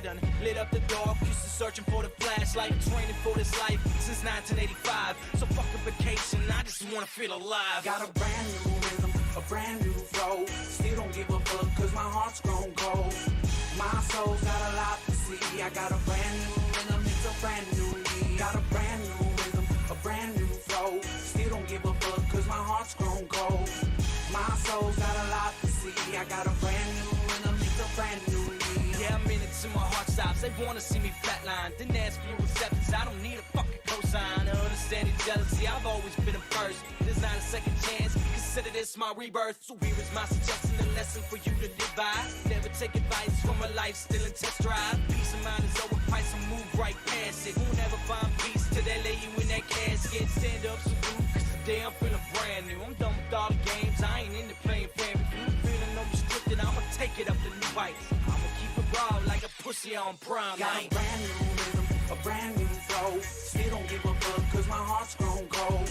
done lit up the dark, used to searching for the flashlight, training for this life since 1985. So fuck a vacation, I just wanna feel alive. Got a brand new rhythm, a brand new flow. Still don't give a fuck cause my heart's grown cold. My soul's got a lot to see. I got a brand new rhythm, it's a brand new me. Got a brand new rhythm, a brand new flow. Still don't give a fuck cause my heart's grown cold. My soul's got a lot to see. I got a brand new rhythm, it's a brand new me. Yeah, I'm in it till my heart stops. They wanna see me flatline. Didn't ask for your acceptance, I don't need a fucking cosign. Understanding jealousy, I've always been a first. There's not a second chance, consider this my rebirth. So here is my suggestion, a lesson for you to live by. Never take advice from a life still in test drive. Peace of mind is overpriced, so move right past it. Who'll never find peace till they lay you in that casket. Stand up, salute, cause today I'm feeling brand new. I'm done with all the games, I ain't into playing family feud. Feeling no restricted, I'ma take it up to new heights. I'ma keep it raw like a pussy on prom Got night. a brand new rhythm, a brand new flow. Still don't give a fuck cause my heart's grown cold.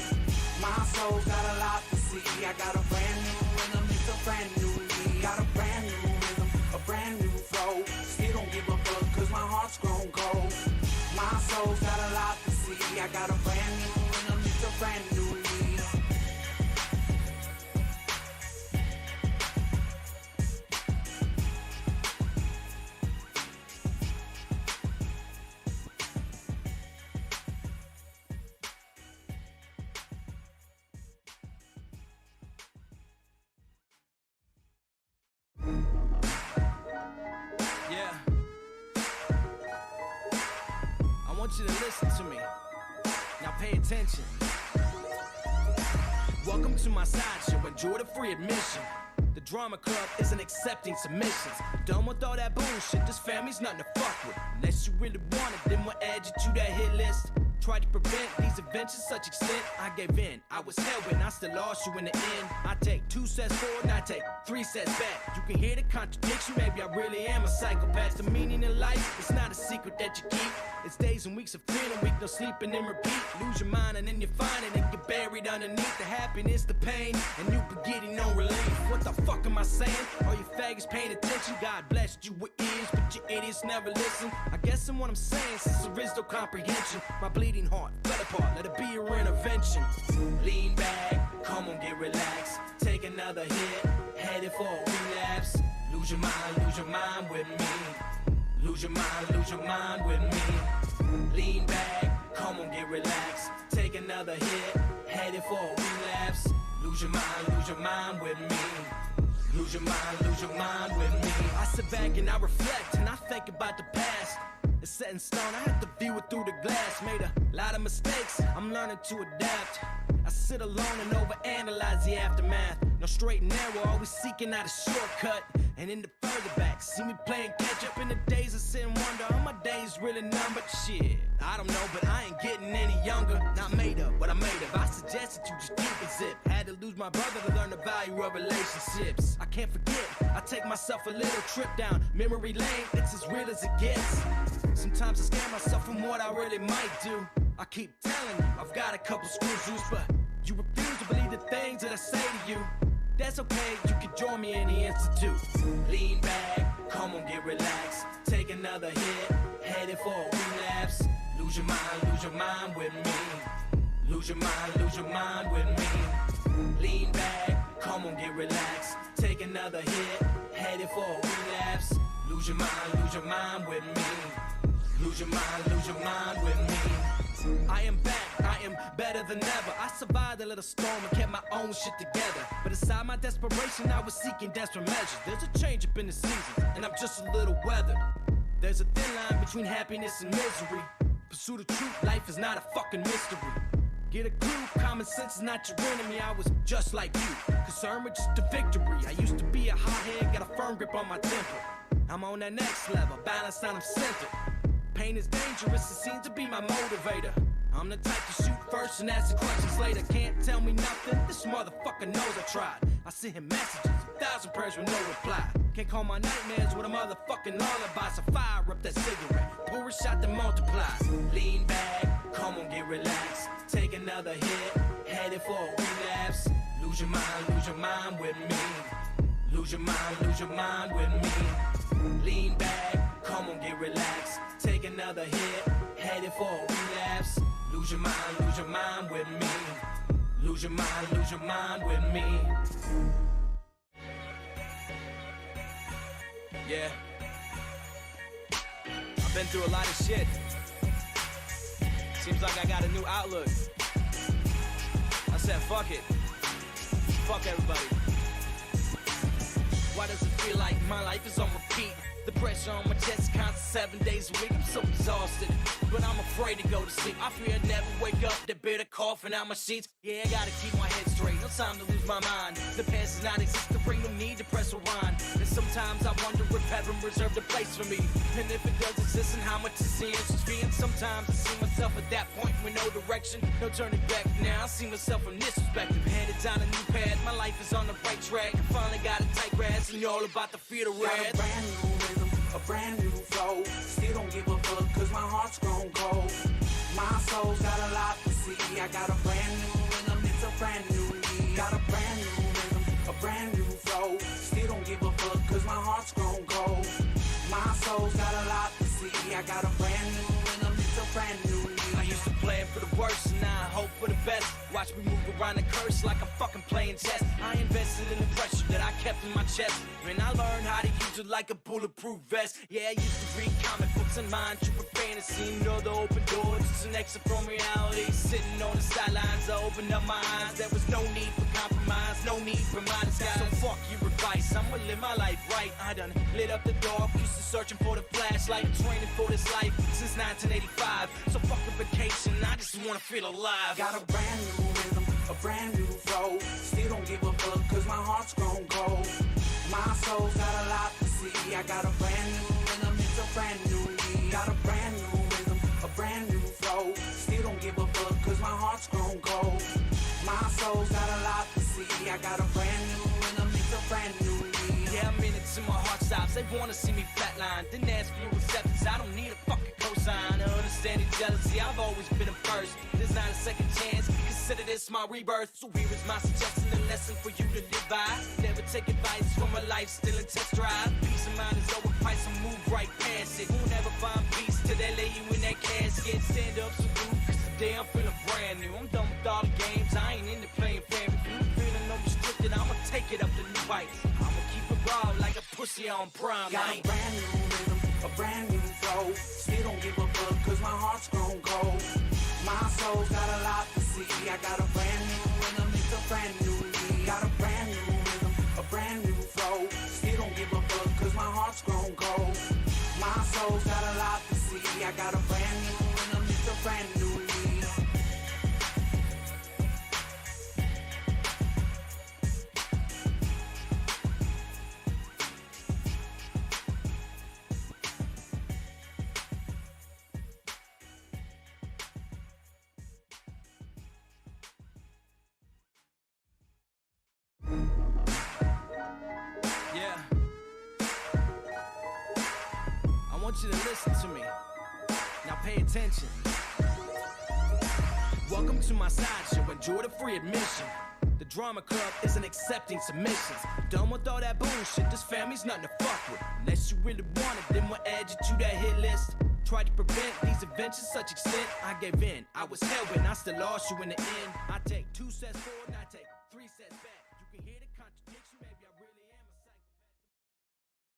My soul's got a lot to see. I got a brand new rhythm, it's a brand new me. Got a brand new rhythm, a brand new flow. Still don't give a fuck cause my heart's grown cold. My soul's got a lot to see. I got a brand new rhythm, it's a brand new me. Yeah. I want you to listen to me. Now pay attention. Welcome to my sideshow. Enjoy the free admission. The drama club isn't accepting submissions. Done with all that bullshit. This family's nothing to fuck with. Unless you really want it, then we'll add you to that hit list. Tried to prevent these events to such extent. I gave in, I was hell-bent, I still lost you in the end. I take 2 steps forward and I take 3 steps back. You can hear the contradiction, maybe I really am a psychopath. The meaning of life, it's not a secret that you keep. It's days and weeks of feeling weak, no sleeping and repeat. Lose your mind and then you find it and get buried underneath the happiness, the pain, and you be getting no relief. What the fuck am I saying? All you faggots paying attention, God blessed you with ears, but you idiots never listen. I guess in what I'm saying, since there is no comprehension, my bleeding heart fell apart, let it be your intervention. Lean back, come on, get relaxed. Take another hit, headed for a relapse. Lose your mind with me. Lose your mind with me. Lean back, come on, get relaxed. Take another hit, headed for a relapse. Lose your mind with me. Lose your mind with me. I sit back and I reflect and I think about the past. It's set in stone, I have to view it through the glass. Made a lot of mistakes, I'm learning to adapt. I sit alone and overanalyze the aftermath. No straight and narrow, always seeking out a shortcut. And in the further back, see me playing catch up in the days of sit and wonder. Are my days really numbered? Shit, I don't know, but I ain't getting any younger. Not made up, but I made up. I suggest that you just keep it zip. Had to lose my brother to learn the value of relationships. I can't forget, I take myself a little trip down memory lane. It's as real as it gets. Sometimes I scare myself from what I really might do. I keep telling you, I've got a couple screws loose, but you refuse to believe the things that I say to you. That's okay, you can join me in the institute. Lean back, come on, get relaxed. Take another hit, headed for a relapse. Lose your mind with me. Lose your mind with me. Lean back, come on, get relaxed. Take another hit, headed for a relapse. Lose your mind with me. Lose your mind with me. I am back, I am better than ever. I survived a little storm and kept my own shit together. But aside my desperation, I was seeking desperate measures. There's a change up in the season, and I'm just a little weathered. There's a thin line between happiness and misery. Pursuit of truth, life is not a fucking mystery. Get a clue, common sense is not your enemy. I was just like you, concerned with just the victory. I used to be a hothead, got a firm grip on my temper. I'm on that next level, balanced and I'm centered. Pain is dangerous, it seems to be my motivator. I'm the type to shoot first and ask the questions later. Can't tell me nothing, this motherfucker knows I tried. I sent him messages, 1,000 prayers with no reply. Can't call my nightmares with a motherfucking lullaby. So fire up that cigarette, pour a shot that multiplies. Lean back, come on, get relaxed. Take another hit, headed for a relapse. Lose your mind with me. Lose your mind with me. Lean back, come on, get relaxed. another hit, headed for a relapse. Lose your mind with me. Lose your mind with me. Yeah. I've been through a lot of shit. Seems like I got a new outlook. I said, fuck it. Fuck everybody. Why does it feel like my life is on repeat? The pressure on my chest is constant 7 days a week. I'm so exhausted, but I'm afraid to go to sleep. I fear I'd never wake up, the bitter coughing out my sheets. Yeah, I gotta keep my head straight, no time to lose my mind. The past is not existing, bring no need to press rewind. And sometimes I wonder if heaven reserved a place for me, and if it does exist, and how much is the answers be. And sometimes I see myself at that point with no direction, no turning back. Now I see myself from this perspective, headed down a new path. My life is on the right track. I finally got a tight grasp, and you're all about to feel the red. A brand new flow, still don't give a fuck cause my heart's grown cold. My soul's got a lot to see, I got a brand new rhythm, it's a brand new me. Got a brand new rhythm, a brand new flow, still don't give a fuck cause my heart's grown cold. My soul's got a lot to see, I got a brand new rhythm, it's a brand new me. I used to plan for the worst and now I hope for the best. Watch me move around the curse like I'm fucking playing chess. I invested in the pressure that I kept in my chest, and I learned how to use it like a bulletproof vest. Yeah, I used to read comic books and mind tripping fantasy. You know the open doors, just an exit from reality. Sitting on the sidelines, I opened up my eyes. There was no need for compromise, no need for my disguise. So fuck your advice, I'ma live my life right. I done lit up the dark, used to searching for the flashlight. Training for this life since 1985. So fuck a vacation, I just wanna feel alive. Got a brand new rhythm, a brand new flow, still don't give a fuck cause my heart's grown cold. My soul's got a lot to see, I got a brand new rhythm, it's a brand new me. Got a brand new rhythm, a brand new flow, still don't give a fuck cause my heart's grown cold. My soul's got a lot to see, I got a brand new rhythm, it's a brand new me. Yeah, I'm in it till my heart stops, they wanna see me flatline. Didn't ask for your acceptance, I don't need a fucking cosign. Understanding jealousy, I've always been a first. There's not a second chance, consider this my rebirth. So here is my suggestion, a lesson for you to live by. Never take advice from a life still in test drive. Peace of mind is overpriced, so move right past it. Who'll never find peace till they lay you in that casket. Stand up, salute, cause today I'm feeling brand new. I'm done with all the games, I ain't into playing family feud. Feeling unrestricted, I'ma take it up to new heights. I'ma keep it raw like a pussy on prime Got night. a brand new rhythm, a brand new flow, still don't give a fuck cause my heart's grown cold. My soul's got a lot to see, I got a brand new rhythm, it's a brand new me. Got a brand new rhythm, a brand new flow, still don't give a fuck cause my heart's grown cold. My soul's got a lot to see, I got a brand new rhythm, it's a brand new me. Yeah. I want you to listen to me. Now pay attention. Welcome to my sideshow, enjoy the free admission. The drama club isn't accepting submissions. Done with all that bullshit, this family's nothing to fuck with. Unless you really want it, then we'll add you to that hit list. Tried to prevent these events to such extent, I gave in. I was hell-bent, I still lost you in the end. I take 2 steps forward, and I take 3 steps back. You can hear the contradiction, maybe I really am a psychopath.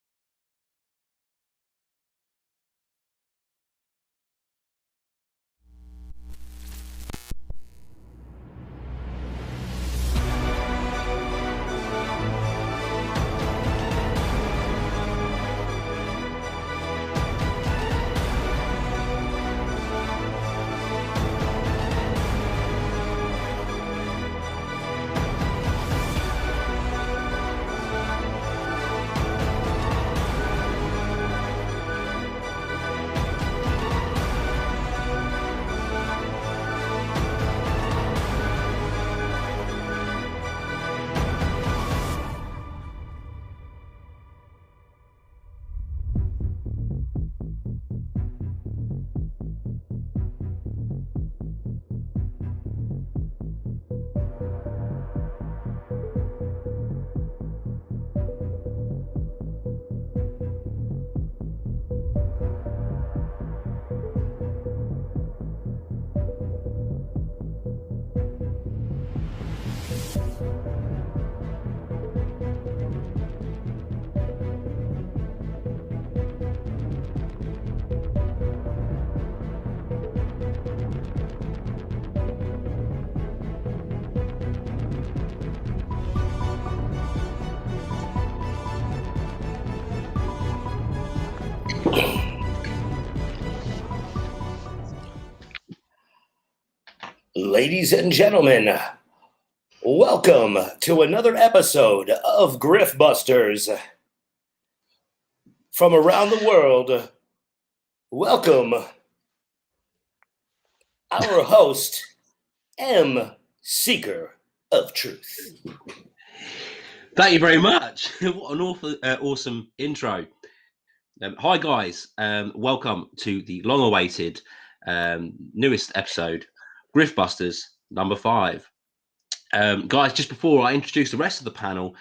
Ladies and gentlemen, welcome to another episode of Griftbusters. From around the world, welcome our host, M. Seeker of Truth. Thank you very much. What an awesome intro. Hi guys, welcome to the long-awaited newest episode, Griftbusters number 5. Guys, just before I introduce the rest of the panel,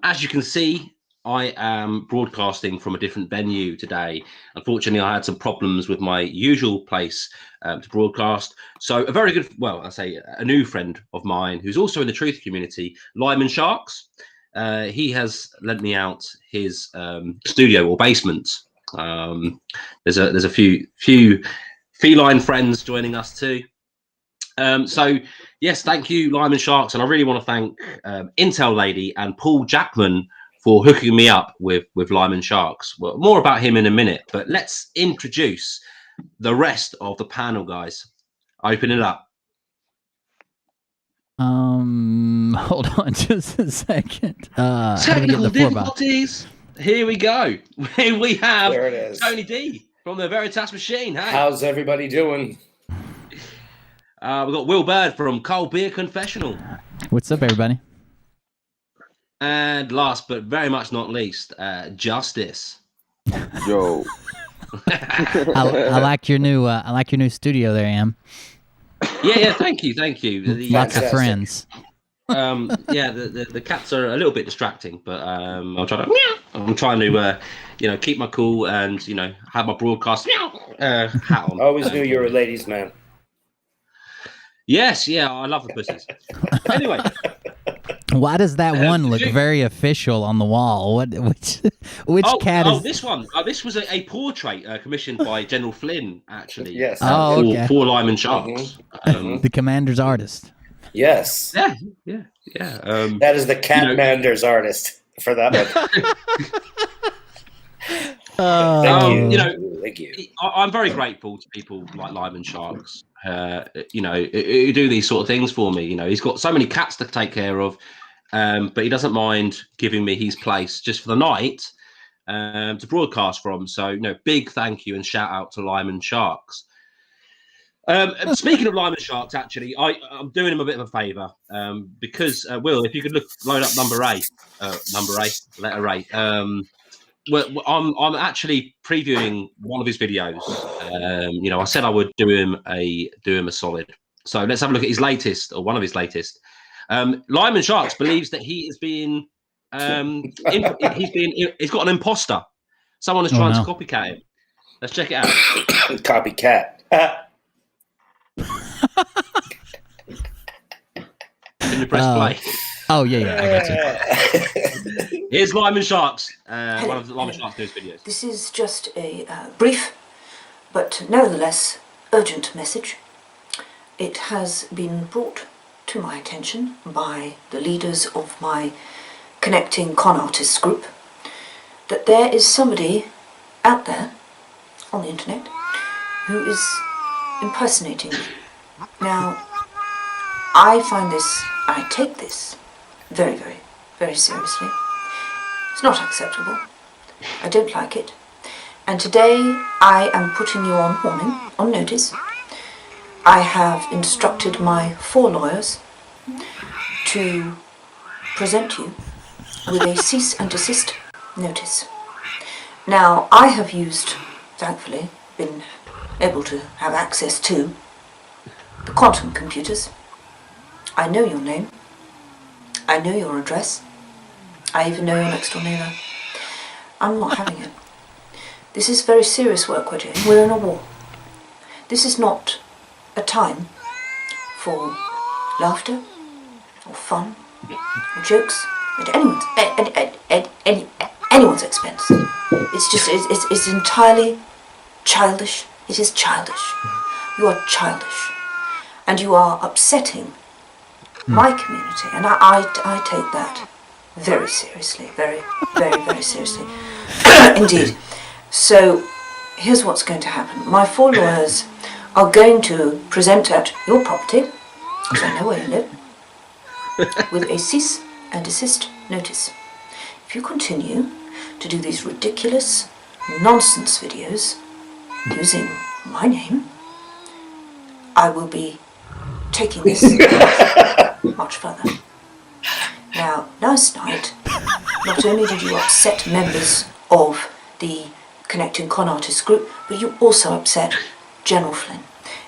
as you can see, I am broadcasting from a different venue today. Unfortunately, I had some problems with my usual place to broadcast. So a very good, well, I say a new friend of mine who's also in the truth community, Lieman Sharks. He has lent me out his studio or basement. There's a few feline friends joining us too. So yes, thank you, Lieman Sharks, and I really want to thank Intel Lady and Paul Jackman for hooking me up with Lieman Sharks. Well, more about him in a minute, but let's introduce the rest of the panel, guys. Open it up. Hold on just a second. Technical difficulties. Here we go. We have There it is. Tony D from the Veritas Machine. Hey. How's everybody doing? We've got Will Bird from Cold Beer Confessional. What's up, everybody? And last but very much not least, Justice. Yo. I like your new studio there, Am. Yeah, thank you. Lots of friends. The cats are a little bit distracting, but I'm trying to keep my cool and have my broadcast hat on. I always knew you were a ladies' man. Yes, I love the pussies. Anyway, why does that one look very official on the wall? Which cat is? Oh, this one. This was a portrait commissioned by General Flynn, actually. Yes. Okay. For Lieman Sharks. The commander's artist. Yes. Yeah. That is the Catmander's artist for that one. Thank you. I'm very grateful to people like Lieman Sharks, who do these sort of things for me. He's got so many cats to take care of, but he doesn't mind giving me his place just for the night to broadcast from. So, big thank you and shout out to Lieman Sharks. Speaking of Lieman Sharks, actually, I'm doing him a bit of a favour because Will, if you could load up letter A. Well, I'm actually previewing one of his videos. I said I would do him a solid. So let's have a look at his latest, or one of his latest. Lieman Sharks believes that he is being he's got an imposter. Someone is trying to copycat him. Let's check it out. Copycat. Can you press play? Oh yeah, I got you. Here's Lieman Sharks, one of the Lieman Sharks' newest videos. This is just a brief, but nevertheless urgent message. It has been brought to my attention by the leaders of my Connecting Con Artists group that there is somebody out there on the internet who is impersonating me. Now, I take this very, very, very seriously. It's not acceptable. I don't like it. And today I am putting you on warning, on notice. I have instructed my 4 lawyers to present you with a cease and desist notice. Now, I have thankfully, been able to have access to the quantum computers. I know your name. I know your address. I even know your next door neighbour. I'm not having it. This is very serious work we're doing. We're in a war. This is not a time for laughter or fun or jokes at anyone's expense. It's entirely childish. It is childish. You are childish. And you are upsetting my community. And I take that very seriously. Very, very, very seriously. Indeed. So here's what's going to happen. My 4 lawyers are going to present at your property, because I know where you live, with a cease and desist notice. If you continue to do these ridiculous nonsense videos using my name, I will be taking this much further. Now, last night, not only did you upset members of the Connecting Con Artists group, but you also upset General Flynn.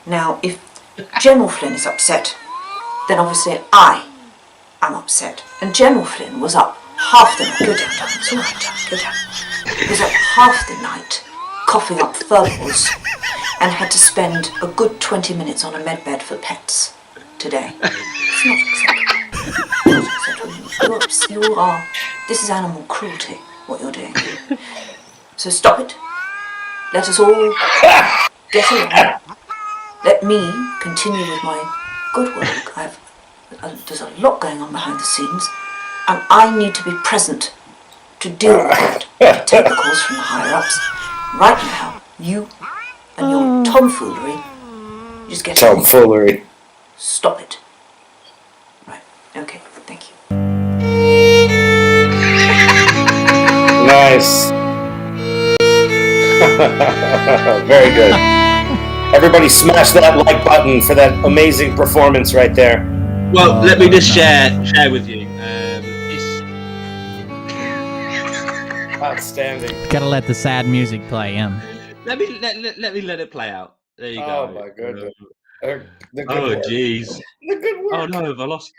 Now, if General Flynn is upset, then obviously I am upset. And General Flynn was up half the night. Go down, darling. It's all right, darling. Go down. He was up half the night coughing up furballs and had to spend a good 20 minutes on a medbed for pets today. It's not acceptable. It's not acceptable. You are. This is animal cruelty, what you're doing. So stop it. Let us all get along. Let me continue with my good work. There's a lot going on behind the scenes, and I need to be present to deal with it, to take the calls from the higher-ups. Right now, you and your tomfoolery, you just get Tomfoolery. Stop it. Right, okay, thank you. Nice. Very good. Everybody smash that like button for that amazing performance right there. Well, let me just share with you. Outstanding. Gotta let the sad music play. Let me let it play out. There you go. Oh my goodness. The good Oh work. jeez. The good work. Oh no, have I lost?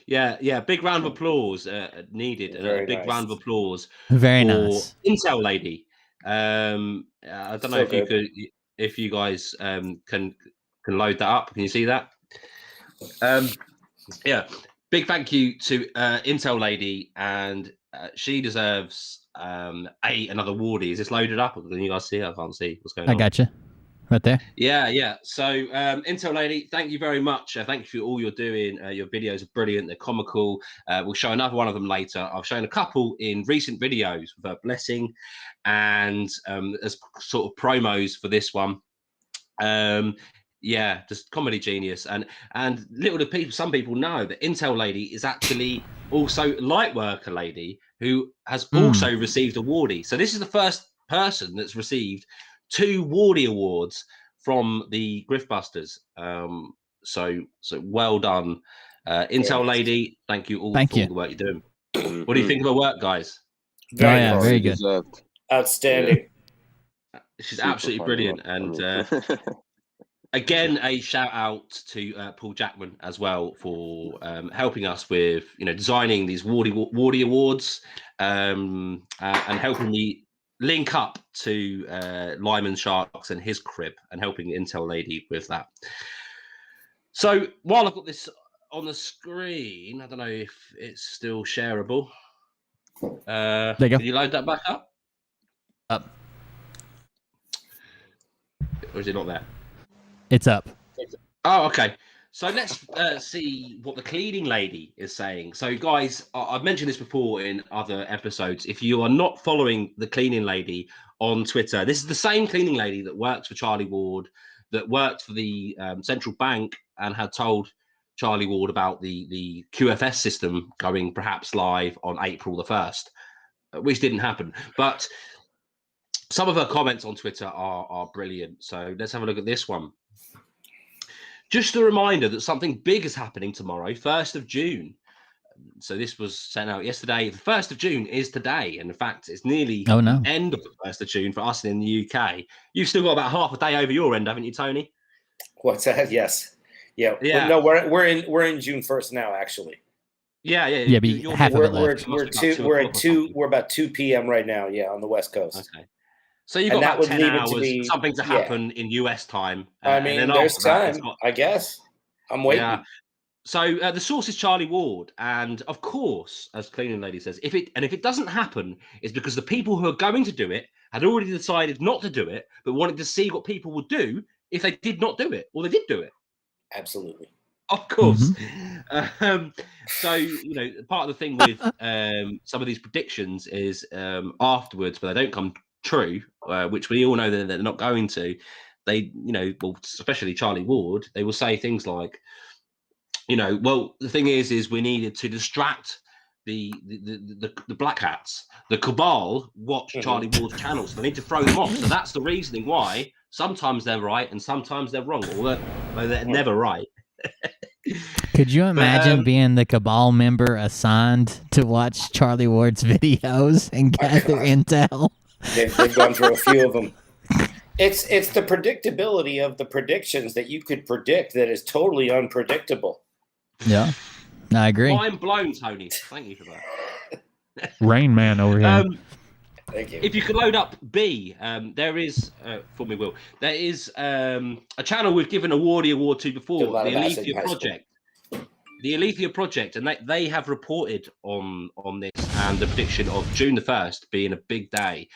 Yeah. Big round of applause needed. Very A big nice. round of applause Very for nice. Intel Lady. I don't know if you guys can load that up. Can you see that? Yeah. Big thank you to Intel Lady, and she deserves another Wardy. Is this loaded up? Can you guys see it? I can't see what's going on. I got you. Right there. Yeah. So, Intel Lady, thank you very much. Thank you for all you're doing. Your videos are brilliant. They're comical. We'll show another one of them later. I've shown a couple in recent videos with her blessing, and as sort of promos for this one. Yeah, just comedy genius. And little do people, some people know that Intel Lady is actually also Light Worker Lady, who has also received a Wardy. So this is the first person that's received 2 Wardy awards from the Griftbusters. So well done, Intel Lady. Thank you all for all the work you're doing. What do you think of her work, guys? Very good. Outstanding. She's absolutely brilliant. And again, a shout out to Paul Jackman as well for helping us with designing these Wardy awards and helping me link up to Lieman Sharks and his crib and helping Intel Lady with that. So while I've got this on the screen, I don't know if it's still shareable. There you go. Can you load that back up? Up. Or is it not there? It's up. Oh, okay. So let's see what the cleaning lady is saying. So, guys, I've mentioned this before in other episodes. If you are not following the cleaning lady on Twitter, this is the same cleaning lady that works for Charlie Ward, that worked for the central bank and had told Charlie Ward about the QFS system going perhaps live on April the 1st, which didn't happen. But some of her comments on Twitter are brilliant. So let's have a look at this one. Just a reminder that something big is happening tomorrow, 1st of June. So this was sent out yesterday. The 1st of June is today. And in fact, it's nearly the end of the 1st of June for us in the UK. You've still got about half a day over your end, haven't you, Tony? What's that? Yes. Yeah. Well, no, we're in June 1st now, actually. Yeah. But half of it left. We're about 2 p.m. right now. Yeah, on the West Coast. Okay. So you've got about 10 hours, something to happen in US time. I mean, there's time, I guess. I'm waiting. Yeah. So the source is Charlie Ward. And of course, as cleaning lady says, if it doesn't happen, it's because the people who are going to do it had already decided not to do it, but wanted to see what people would do if they did not do it, or they did do it. Absolutely. Of course. So, part of the thing with some of these predictions is afterwards, but they don't come true, which we all know that they're not going to, they, well, especially Charlie Ward, they will say things like, well, the thing is we needed to distract the black hats. The cabal watch Charlie Ward's channel, so they need to throw them off. So that's the reasoning why sometimes they're right and sometimes they're wrong, although they're never right. Could you imagine being the cabal member assigned to watch Charlie Ward's videos and gather intel? They've gone through a few of them. It's the predictability of the predictions that you could predict that is totally unpredictable. Yeah, I agree. Mind blown, Tony. Thank you for that. Rain Man over here. Thank you. If you could load up B, there is, for me, Will, there is a channel we've given a Wardy Award to before, the Aletheia Project. The Aletheia Project, and they have reported on this and the prediction of June the 1st being a big day.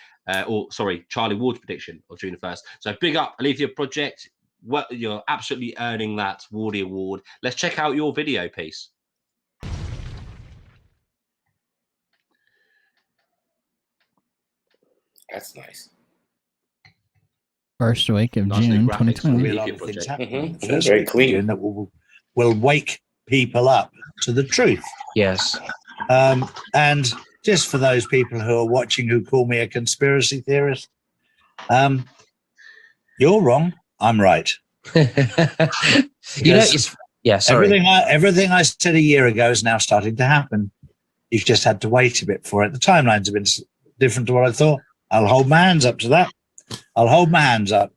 Charlie Ward's prediction of June the 1st. So big up, Aletheia Project. You're absolutely earning that Wardy Award. Let's check out your video piece. That's nice. First week of June 2020. A lot of things happening. Very clean. That will wake people up to the truth. Yes. And just for those people who are watching who call me a conspiracy theorist, you're wrong. I'm right. Sorry. Everything I said a year ago is now starting to happen. You've just had to wait a bit for it. The timelines have been different to what I thought. I'll hold my hands up to that. I'll hold my hands up.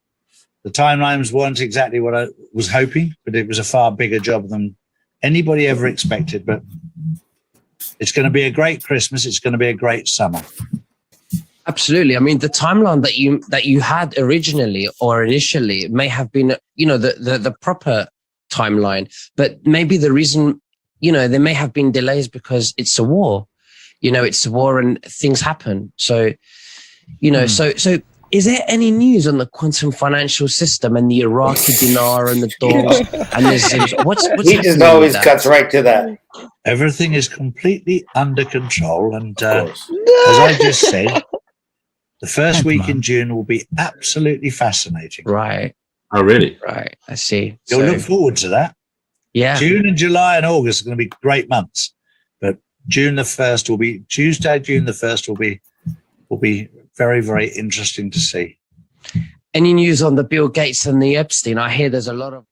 The timelines weren't exactly what I was hoping, but it was a far bigger job than anybody ever expected. But it's going to be a great Christmas. It's going to be a great summer. Absolutely. I mean, the timeline that you had originally or initially may have been, the proper timeline, but maybe the reason, there may have been delays because it's a war. It's a war and things happen. So, so is there any news on the quantum financial system and the Iraqi dinar and the dollars and the what's he just always cuts right to that. Everything is completely under control, and as I just said, the first week in June will be absolutely fascinating. Right. Oh, really? Right. I see. You'll look forward to that. Yeah. June and July and August are going to be great months, but June the 1st will be Tuesday. June the 1st will be very, very interesting to see. Any news on the Bill Gates and the Epstein? I hear there's a lot of.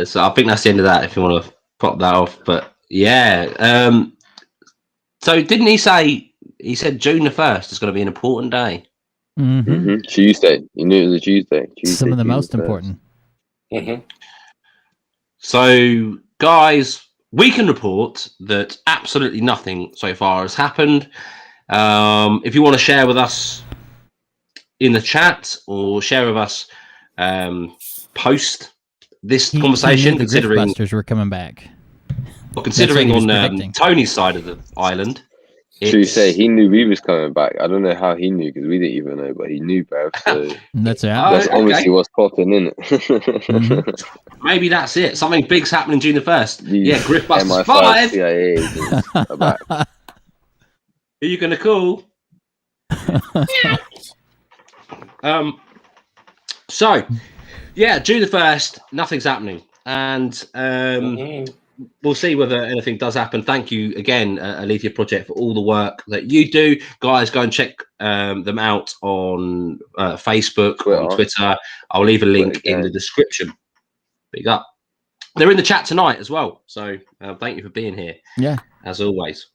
So I think that's the end of that. If you want to pop that off, but yeah. So didn't he say? He said June the 1st is going to be an important day. Tuesday. You knew it was a Tuesday. Some of the most important. So, guys, we can report that absolutely nothing so far has happened. If you want to share with us in the chat or share with us post this conversation, the considering Griftbusters were coming back. Well, considering on Tony's side of the island. Should we say he knew we was coming back? I don't know how he knew because we didn't even know, but he knew, bro. So that's obviously what's popping in it. Maybe that's it. Something big's happening June the 1st. Yeah, Griftbusters 5. CIA are back. Who are you going to call? So, yeah, June the 1st, nothing's happening. And we'll see whether anything does happen. Thank you again, Aletheia Project, for all the work that you do. Guys, go and check them out on Facebook, on Twitter. I'll leave a link in the description. Big up. They're in the chat tonight as well. So thank you for being here. Yeah. As always.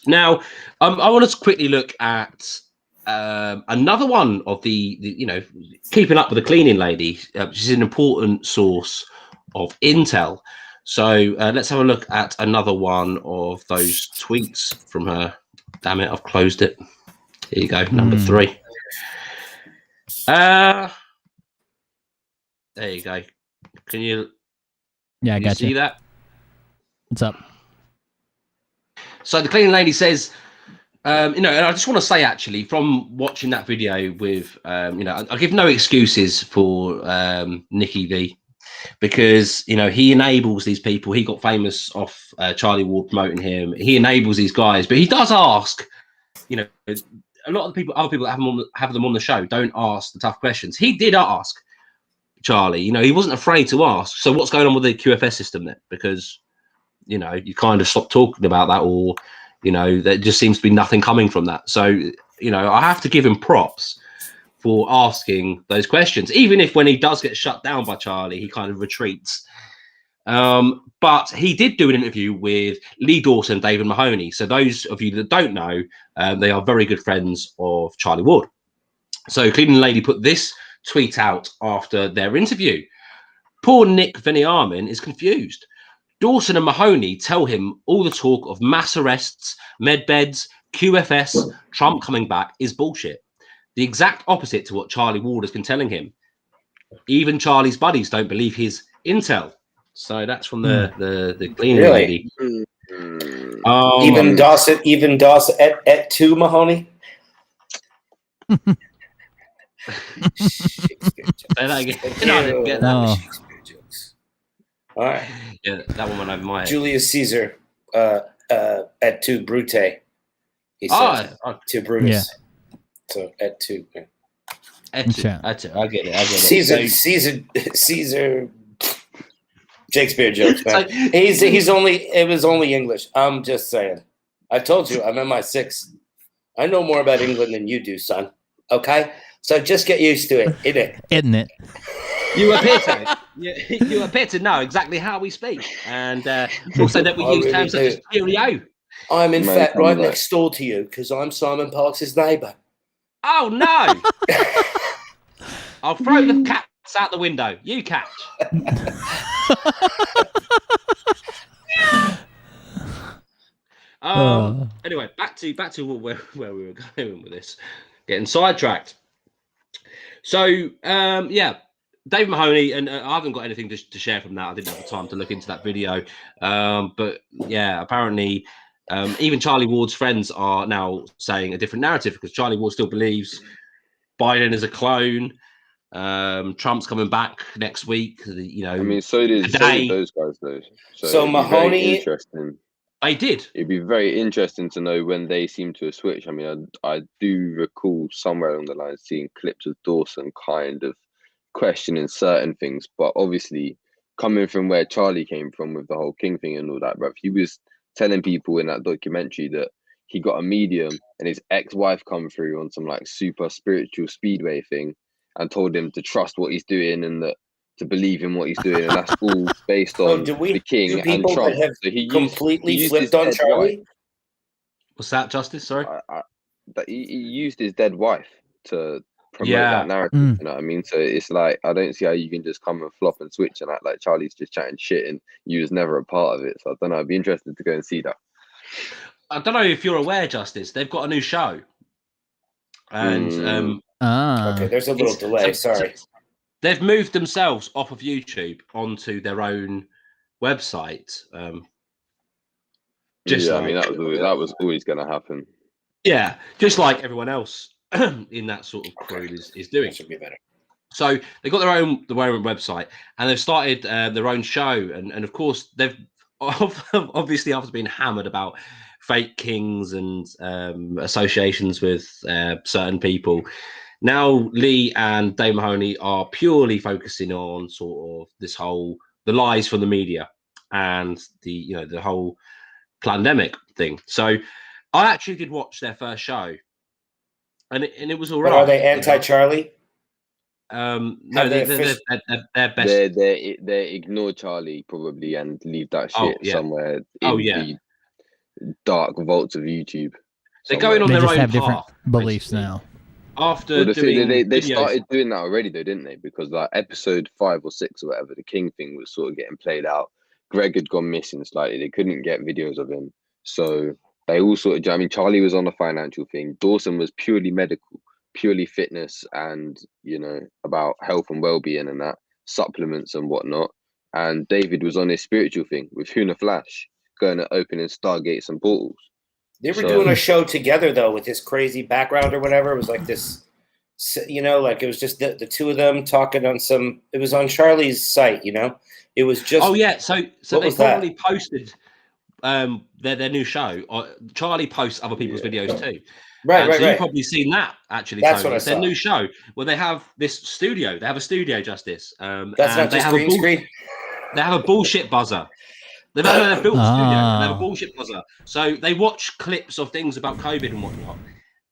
Now, I want to quickly look at another one of the keeping up with the cleaning lady, which is an important source of intel. So let's have a look at another one of those tweets from her. Damn it, I've closed it. Here you go, number 3. There you go. Can you? Yeah, I got see that? What's up? So the cleaning lady says, and I just want to say, actually, from watching that video with, I give no excuses for Nikki V. because he enables these people. He got famous off Charlie Ward promoting him. He enables these guys, but he does ask. A lot of the other people that have them on the show don't ask the tough questions. He did ask Charlie. He wasn't afraid to ask. So what's going on with the QFS system then? Because you kind of stopped talking about that, or there just seems to be nothing coming from that. So I have to give him props for asking those questions, even if when he does get shut down by Charlie, he kind of retreats. But he did do an interview with Lee Dawson and David Mahoney. So those of you that don't know, they are very good friends of Charlie Ward. So Cleveland Lady put this tweet out after their interview. Poor Nick Veniamin is confused. Dawson and Mahoney tell him all the talk of mass arrests, med beds, QFS, Trump coming back is bullshit. The exact opposite to what Charlie Ward has been telling him. Even Charlie's buddies don't believe his intel. So that's from the cleaning lady. Even Dawson at 2 Mahoney. Say that again. No, I didn't get that. Oh. Shakespeare jokes. All right. Yeah, that one went over my head. Julius Caesar at 2 Brute. He said to Brutus. Yeah. So at 2. Yeah. At two. I get it. Caesar. Shakespeare jokes, man. It was only English. I'm just saying. I told you, I'm in my 6th. I know more about England than you do, son. Okay? So just get used to it, Isn't it? You appear to know exactly how we speak, and also that we use terms such as cheerio. I'm in fact right next door to you because I'm Simon Parks' neighbour. Oh no! I'll throw the cats out the window. You catch. Anyway, back to where we were going with this, getting sidetracked. So David Mahoney, and I haven't got anything to share from that. I didn't have the time to look into that video, but yeah, apparently even Charlie Ward's friends are now saying a different narrative, because Charlie Ward still believes Biden is a clone. Trump's coming back next week. So did those guys though. So Mahoney, interesting. They did. It'd be very interesting to know when they seem to have switched. I mean, I do recall somewhere along the line seeing clips of Dawson kind of questioning certain things, but obviously coming from where Charlie came from with the whole King thing and all that, bruv, he was telling people in that documentary that he got a medium and his ex-wife come through on some like super spiritual speedway thing and told him to trust what he's doing and that to believe in what he's doing, and that's all based on the King and Trump. So he completely flipped on Charlie. Wife. What's that, Justice? Sorry. He used his dead wife to promote that narrative. You know what I mean? So it's like, I don't see how you can just come and flop and switch and act like Charlie's just chatting shit and you was never a part of it. So I don't know. I'd be interested to go and see that. I don't know if you're aware, Justice. They've got a new show, and okay, there's a little delay. Sorry. They've moved themselves off of YouTube onto their own website. I mean, that was always going to happen. Yeah, just like everyone else in that sort of crew is doing. That should be better. So they got their own website, and they've started their own show, and of course they've obviously after being hammered about fake kings and associations with certain people. Now Lee and Dave Mahoney are purely focusing on sort of this whole the lies from the media and the whole pandemic thing. So I actually did watch their first show, and it was all right. But are they anti-Charlie? No, they're best. They ignore Charlie probably and leave that shit somewhere in the dark vaults of YouTube. They're going on they their just own have different path, beliefs basically. now. After they started doing that already though, didn't they? Because like episode 5 or 6 or whatever, the King thing was sort of getting played out. Greg had gone missing slightly. They couldn't get videos of him. So they all sort of, I mean, Charlie was on a financial thing. Dawson was purely medical, purely fitness and, about health and well-being and that, supplements and whatnot. And David was on his spiritual thing with Huna Flash, going to opening stargates and portals. They were doing a show together though with this crazy background or whatever. It was like this you know, like it was just the two of them talking on some. It was on Charlie's site, you know. It was just. Oh yeah, so they probably posted their new show. Charlie posts other people's videos too. Right. So you've probably seen that actually. That's Tony. what I It's their saw. new show where they have this studio. They have a studio, Justice. That's not they just have green screen. They have a bullshit buzzer. They've built a studio. And they have a bullshit buzzer. So they watch clips of things about COVID and whatnot,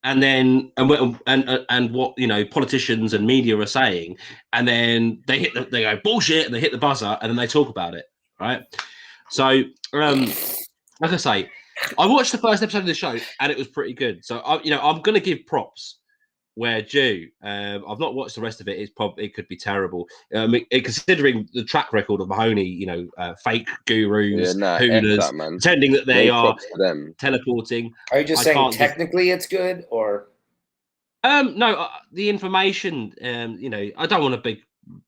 and then and what, you know, politicians and media are saying, and then they go bullshit, and they hit the buzzer, and then they talk about it, right? So like I say, I watched the first episode of the show and it was pretty good. So I'm going to give props where due. I've not watched the rest of it. It could be terrible. Considering the track record of Mahoney, you know, fake gurus, hooners, pretending that they are teleporting. Are you just saying technically it's good, or? No, the information. You know, I don't want to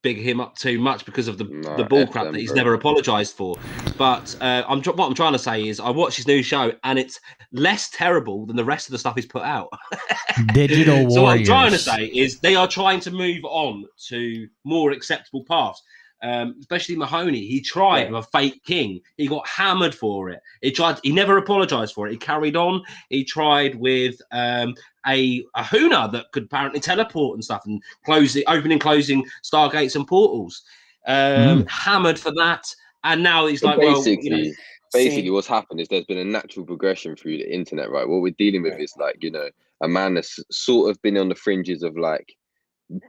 big him up too much because of the bullcrap that he's never apologized for. But what I'm trying to say is I watched his new show and it's less terrible than the rest of the stuff he's put out. Digital warriors. So what I'm trying to say is they are trying to move on to more acceptable paths. Especially Mahoney, he tried with a fake king. He got hammered for it. He never apologized for it. He carried on. He tried with a hooner that could apparently teleport and stuff and opening and closing stargates and portals. Hammered for that. And now he's like, basically what's happened is there's been a natural progression through the internet, right? What we're dealing with is like, you know, a man that's sort of been on the fringes of like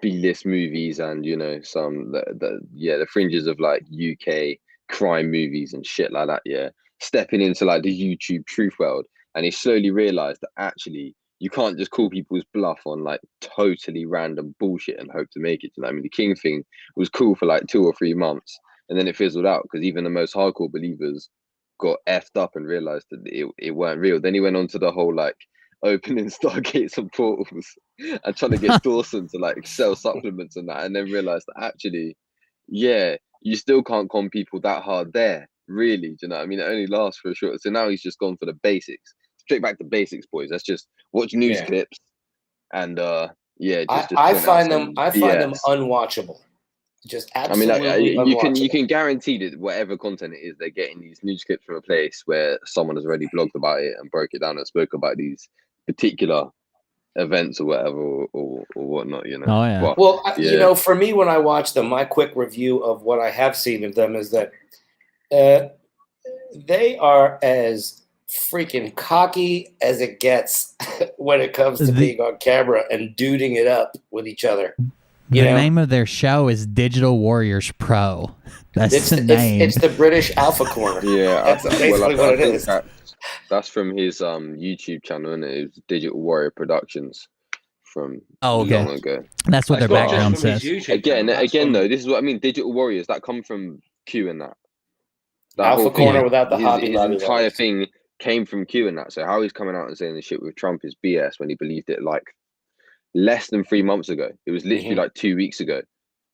B-list movies and, you know, the fringes of like UK crime movies and shit like that, stepping into like the YouTube truth world. And he slowly realized that actually you can't just call people's bluff on like totally random bullshit and hope to make it. You know, I mean, the King thing was cool for like 2 or 3 months and then it fizzled out because even the most hardcore believers got effed up and realized that it weren't real. Then he went on to the whole like opening stargates and portals and trying to get Dawson to like sell supplements and that, and then realized that actually, you still can't con people that hard there, really. Do you know what I mean? It only lasts for a short. So now he's just gone for the basics, straight back to basics, boys. Let's just watch news clips and I find them unwatchable. Just absolutely. I mean, you can guarantee that whatever content it is, they're getting these news clips from a place where someone has already blogged about it and broke it down and spoke about these particular events or whatever or whatnot, you know. Oh yeah. But, well, you know, for me, when I watch them, my quick review of what I have seen of them is that they are as freaking cocky as it gets when it comes to being on camera and duding it up with each other. The name of their show is Digital Warriors Pro. That's the name. It's the British Alpha Corner. Yeah, that's basically what it is. That's from his YouTube channel, and it was Digital Warrior Productions from long ago. That's what their background says. Again, though, this is what I mean. Digital Warriors that come from Q and that. Alpha Corner without the hobby. His entire thing came from Q and that. So how he's coming out and saying the shit with Trump is BS when he believed it like less than 3 months ago. It was literally like 2 weeks ago.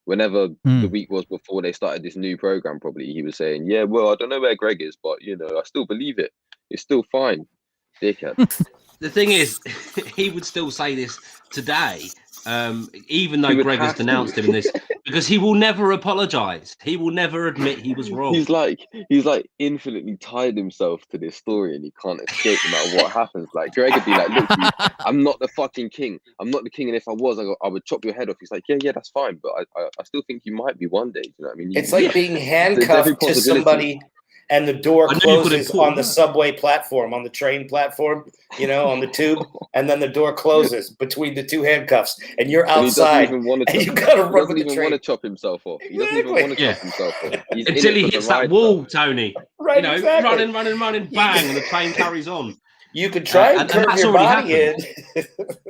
Whenever the week was before they started this new program, probably he was saying, "Yeah, well, I don't know where Greg is, but you know, I still believe it. It's still fine." Dickhead. The thing is, he would still say this today, even though Greg has denounced him in this, because he will never apologize. He will never admit he was wrong. He's like infinitely tied himself to this story and he can't escape no matter what happens. Like Greg would be like, "Look, dude, I'm not the fucking king. I'm not the king, and if I was, I would chop your head off." He's like, yeah, that's fine, but I still think you might be one day. You know what I mean? It's like being handcuffed to somebody and the door closes on the subway platform, on the train platform, you know, on the tube, and then the door closes between the two handcuffs, and you're outside, and you gotta run with the train. He doesn't want to chop himself off. He doesn't even want to chop himself off. Until he hits that wall, Tony. Right, you know, exactly. running, bang, and the train carries on. You could try and curve your body in.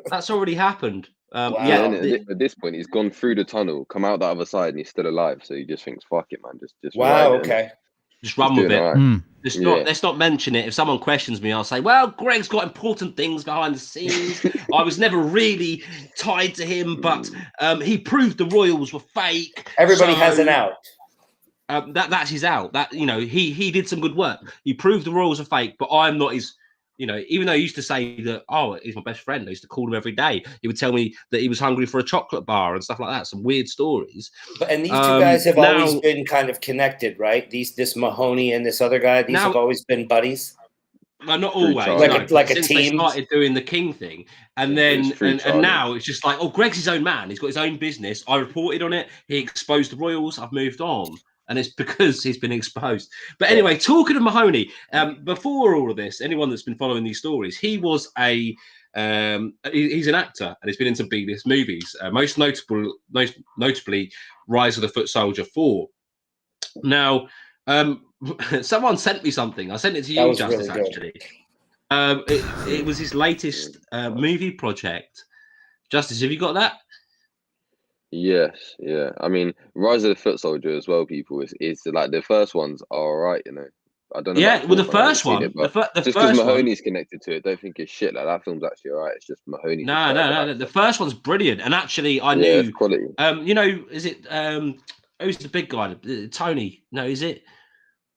That's already happened. Wow. Yeah, at this point, he's gone through the tunnel, come out the other side, and he's still alive. So he just thinks, "Fuck it, man, just wow, okay." Just run with it. Right. Let's not mention it. If someone questions me, I'll say, "Well, Greg's got important things behind the scenes. I was never really tied to him, but he proved the royals were fake." Everybody has an out. That's his out. That, you know, he did some good work. He proved the royals are fake, but I'm not his even though he used to say that, oh, he's my best friend, I used to call him every day. He would tell me that he was hungry for a chocolate bar and stuff like that. Some weird stories. And these two guys have always been kind of connected, right? This Mahoney and this other guy, these have always been buddies. Well, not always, like a since team. They started doing the King thing, and then and now it's just like, oh, Greg's his own man. He's got his own business. I reported on it. He exposed the royals. I've moved on, and it's because he's been exposed. But anyway, talking of Mahoney, before all of this, anyone that's been following these stories, he was he's an actor, and he's been in some B-list movies. Most notably, Rise of the Foot Soldier 4. Now. Someone sent me something. I sent it to you, Justice, really actually. It was his latest movie project. Justice, have you got that? Yes, yeah. I mean, Rise of the Foot Soldier as well, people, is like the first ones are all right, I don't know. Yeah, well, the first one. Just because Mahoney's connected to it, don't think it's shit. Like, that film's actually all right. It's just Mahoney. No. The first one's brilliant. And actually, I knew. It's quality. Is it, who's the big guy? Tony? No, is it?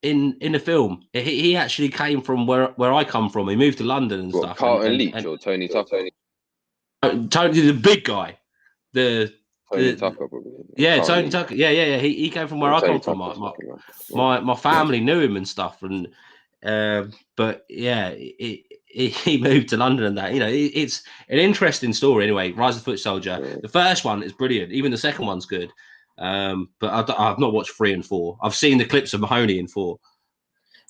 In the film, he actually came from where I come from. He moved to London and stuff. Carlton Leach or Tony Tucker? Tony, the big guy. Tony Tucker, probably. Yeah, Tony Tucker. Yeah. He came from where I come from. My family knew him and stuff, and but yeah, he moved to London and that. It's an interesting story. Anyway, Rise of the Foot Soldier. Yeah. The first one is brilliant. Even the second one's good. But I've not watched 3 and 4. I've seen the clips of Mahoney in 4.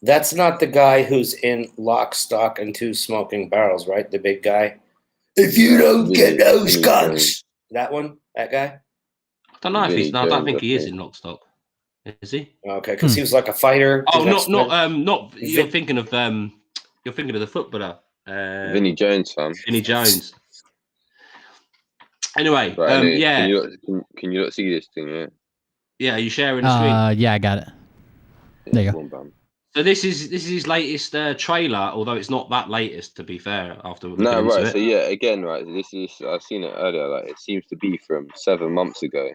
That's not the guy who's in Lock, Stock, and 2 Smoking Barrels, right? The big guy. If you don't get those guns, that one, that guy. I don't know if he's. No, I don't think he is in Lock, Stock. Is he? Okay, because he was like a fighter. Oh, not. You're thinking of the footballer. Vinnie Jones, fam. Vinnie Jones. Anyway, right, yeah. Can you not see this thing? Yeah. Yeah, are you sharing the screen? Yeah, I got it. There you go. So this is his latest trailer, although it's not that latest, to be fair. After right. So yeah, again, right. This is I've seen it earlier. Like, it seems to be from 7 months ago.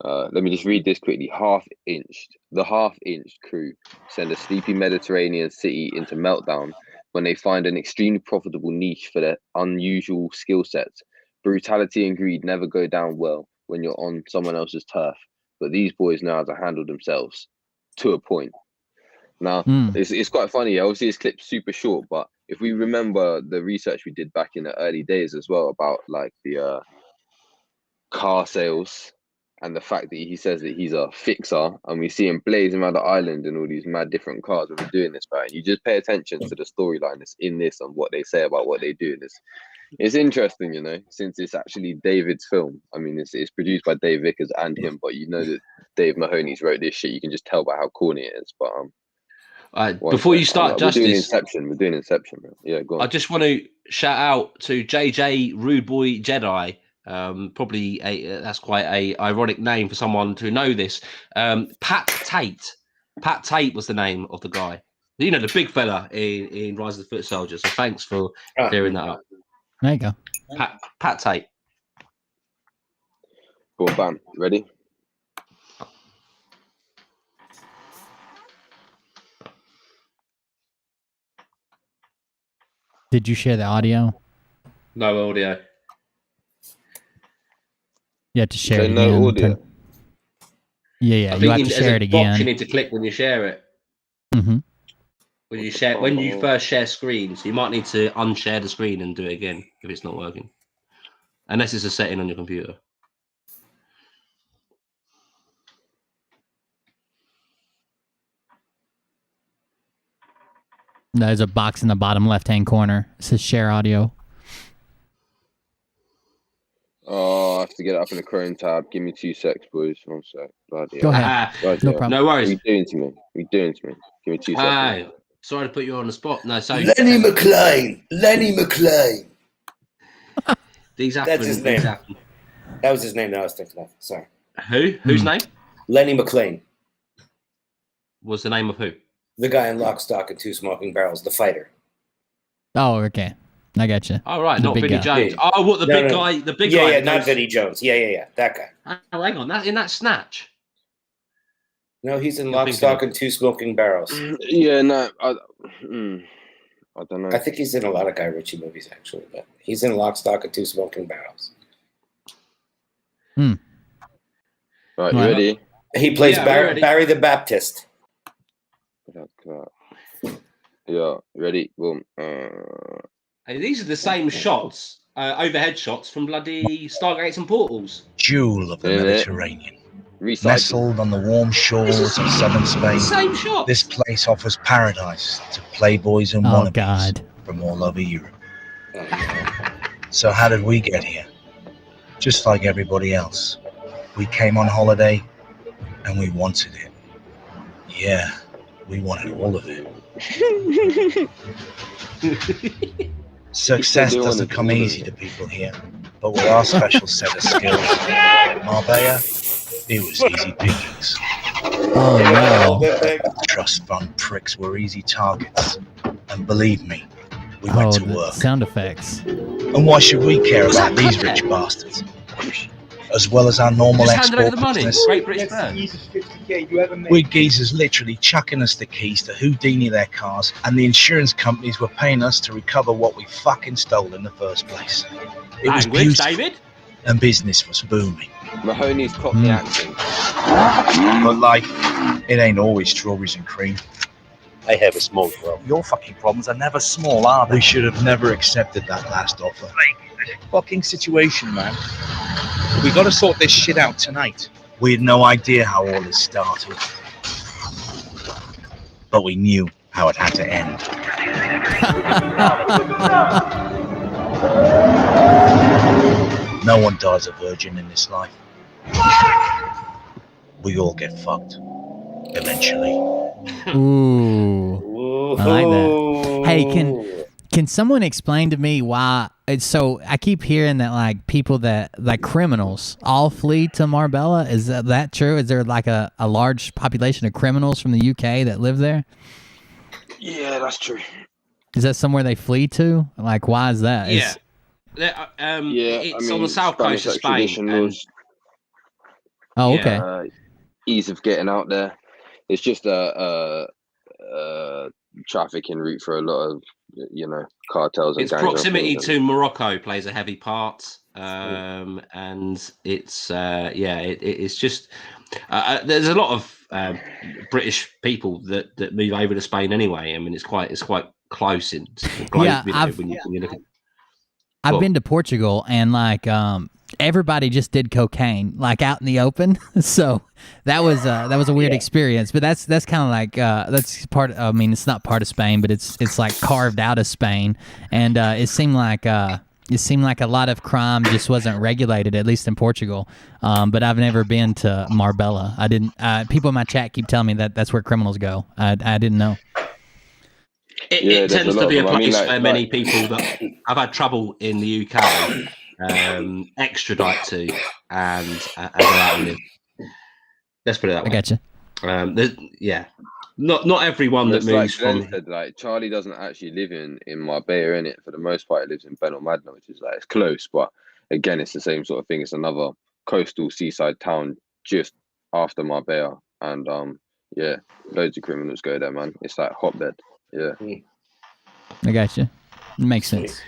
Let me just read this quickly. The half-inch crew send a sleepy Mediterranean city into meltdown when they find an extremely profitable niche for their unusual skill sets. Brutality and greed never go down well when you're on someone else's turf, but these boys know how to handle themselves to a point. Now, it's quite funny. Obviously, this clip's super short, but if we remember the research we did back in the early days as well about like the car sales and the fact that he says that he's a fixer, and we see him blazing around the island in all these mad different cars when we're doing this, right? And you just pay attention to the storyline that's in this and what they say about what they do in this. It's interesting, since it's actually David's film. I mean, it's produced by Dave Vickers and him, but that Dave Mahoney's wrote this shit. You can just tell by how corny it is. But before you start, Justice, we're doing Inception, bro. Yeah, go on. I just want to shout out to JJ Rude Boy Jedi. Probably that's quite a ironic name for someone to know this. Pat Tate. Pat Tate was the name of the guy. The big fella in Rise of the Foot Soldier. So thanks for clearing that up. There you go. Pat Tate. Boom, bam. Ready? Did you share the audio? No audio. You have to share it again. No audio. Yeah. You have to share it again. You need to click when you share it. Mm-hmm. When you first share screens, you might need to unshare the screen and do it again if it's not working. Unless it's a setting on your computer. There's a box in the bottom left-hand corner. It says share audio. Oh, I have to get it up in the Chrome tab. Give me 2 secs, boys. 1 sec. Go ahead. No problem. No worries. What are you doing to me? Give me 2 seconds. Sorry to put you on the spot. No, so Lenny McLean. These happen. That's his name. That was his name that I was thinking of. Sorry. Who? Whose name? Lenny McLean. What's the name of who? The guy in Lock, Stock, and 2 Smoking Barrels, the fighter. Oh, okay. I got you. All right, not Vinnie Jones. Oh, what, the big guy? The big guy. Yeah, not Vinnie Jones. Yeah. That guy. Oh, hang on. In that Snatch? No, he's in Lock, Stock, and 2 Smoking Barrels. Yeah, no. I don't know. I think he's in a lot of Guy Ritchie movies, actually. But he's in Lock, Stock, and Two Smoking Barrels. Right, you ready? He plays Yeah, Barry the Baptist. Yeah, ready? Boom. Hey, these are the same shots, overhead shots from bloody Stargates and Portals. Jewel of the Mediterranean. Recycling. Nestled on the warm shores of southern Spain, Same shot. this place offers paradise to playboys and Oh, wannabes God. from all over Europe. So how did we get here? Just like everybody else. We came on holiday and we wanted it. Yeah, we wanted all of it. Success doesn't come easy to people here, but with our special set of skills, Marbella, it was easy pickings. Oh no. Trust fund pricks were easy targets, and believe me, we went Oh, to the work. sound effects. And why should we care about these rich bastards? As well as our normal Just handed over export the money. business, Great British Bird. we geezers literally chucking us the keys to Houdini their cars, and the insurance companies were paying us to recover what we fucking stole in the first place. It was Language, beautiful, David. and business was booming. Mahoney's Cockney accent. But like, it ain't always strawberries and cream. I have a small problem. Your fucking problems are never small, are they? We should have never accepted that last offer. Fucking situation, man. We gotta sort this shit out tonight. We had no idea how all this started. But we knew how it had to end. No one dies a virgin in this life. We all get fucked. Eventually. Ooh. I like that. Hey, can someone explain to me why it's so I keep hearing that like people that like criminals all flee to Marbella? Is that true? Is there like a large population of criminals from the UK that live there? Yeah, that's true. Is that somewhere they flee to? Like why is that? Yeah. It's on the south coast of Spain. And, Oh, okay. Ease of getting out there. It's just a trafficking route for a lot of cartels and its gangs. proximity to Morocco plays a heavy part, and it's it's just there's a lot of British people that move over to Spain anyway. I mean, it's quite close in when you look at. I've been to Portugal and like everybody just did cocaine like out in the open, so that was a weird experience. But that's kind of like that's part. I mean, it's not part of Spain, but it's like carved out of Spain, and it seemed like a lot of crime just wasn't regulated, at least in Portugal. But I've never been to Marbella. I didn't. People in my chat keep telling me that that's where criminals go. I didn't know. It tends to be a place where many people that have had trouble in the UK extradite to and go out and live. Let's put it that way. I gotcha. Not everyone that moves from. Like Charlie doesn't actually live in Marbella, in it. For the most part, he lives in Benalmádena, which is like it's close, but again, it's the same sort of thing. It's another coastal seaside town just after Marbella, and loads of criminals go there, man. It's like hotbed. Yeah, I gotcha. It makes sense.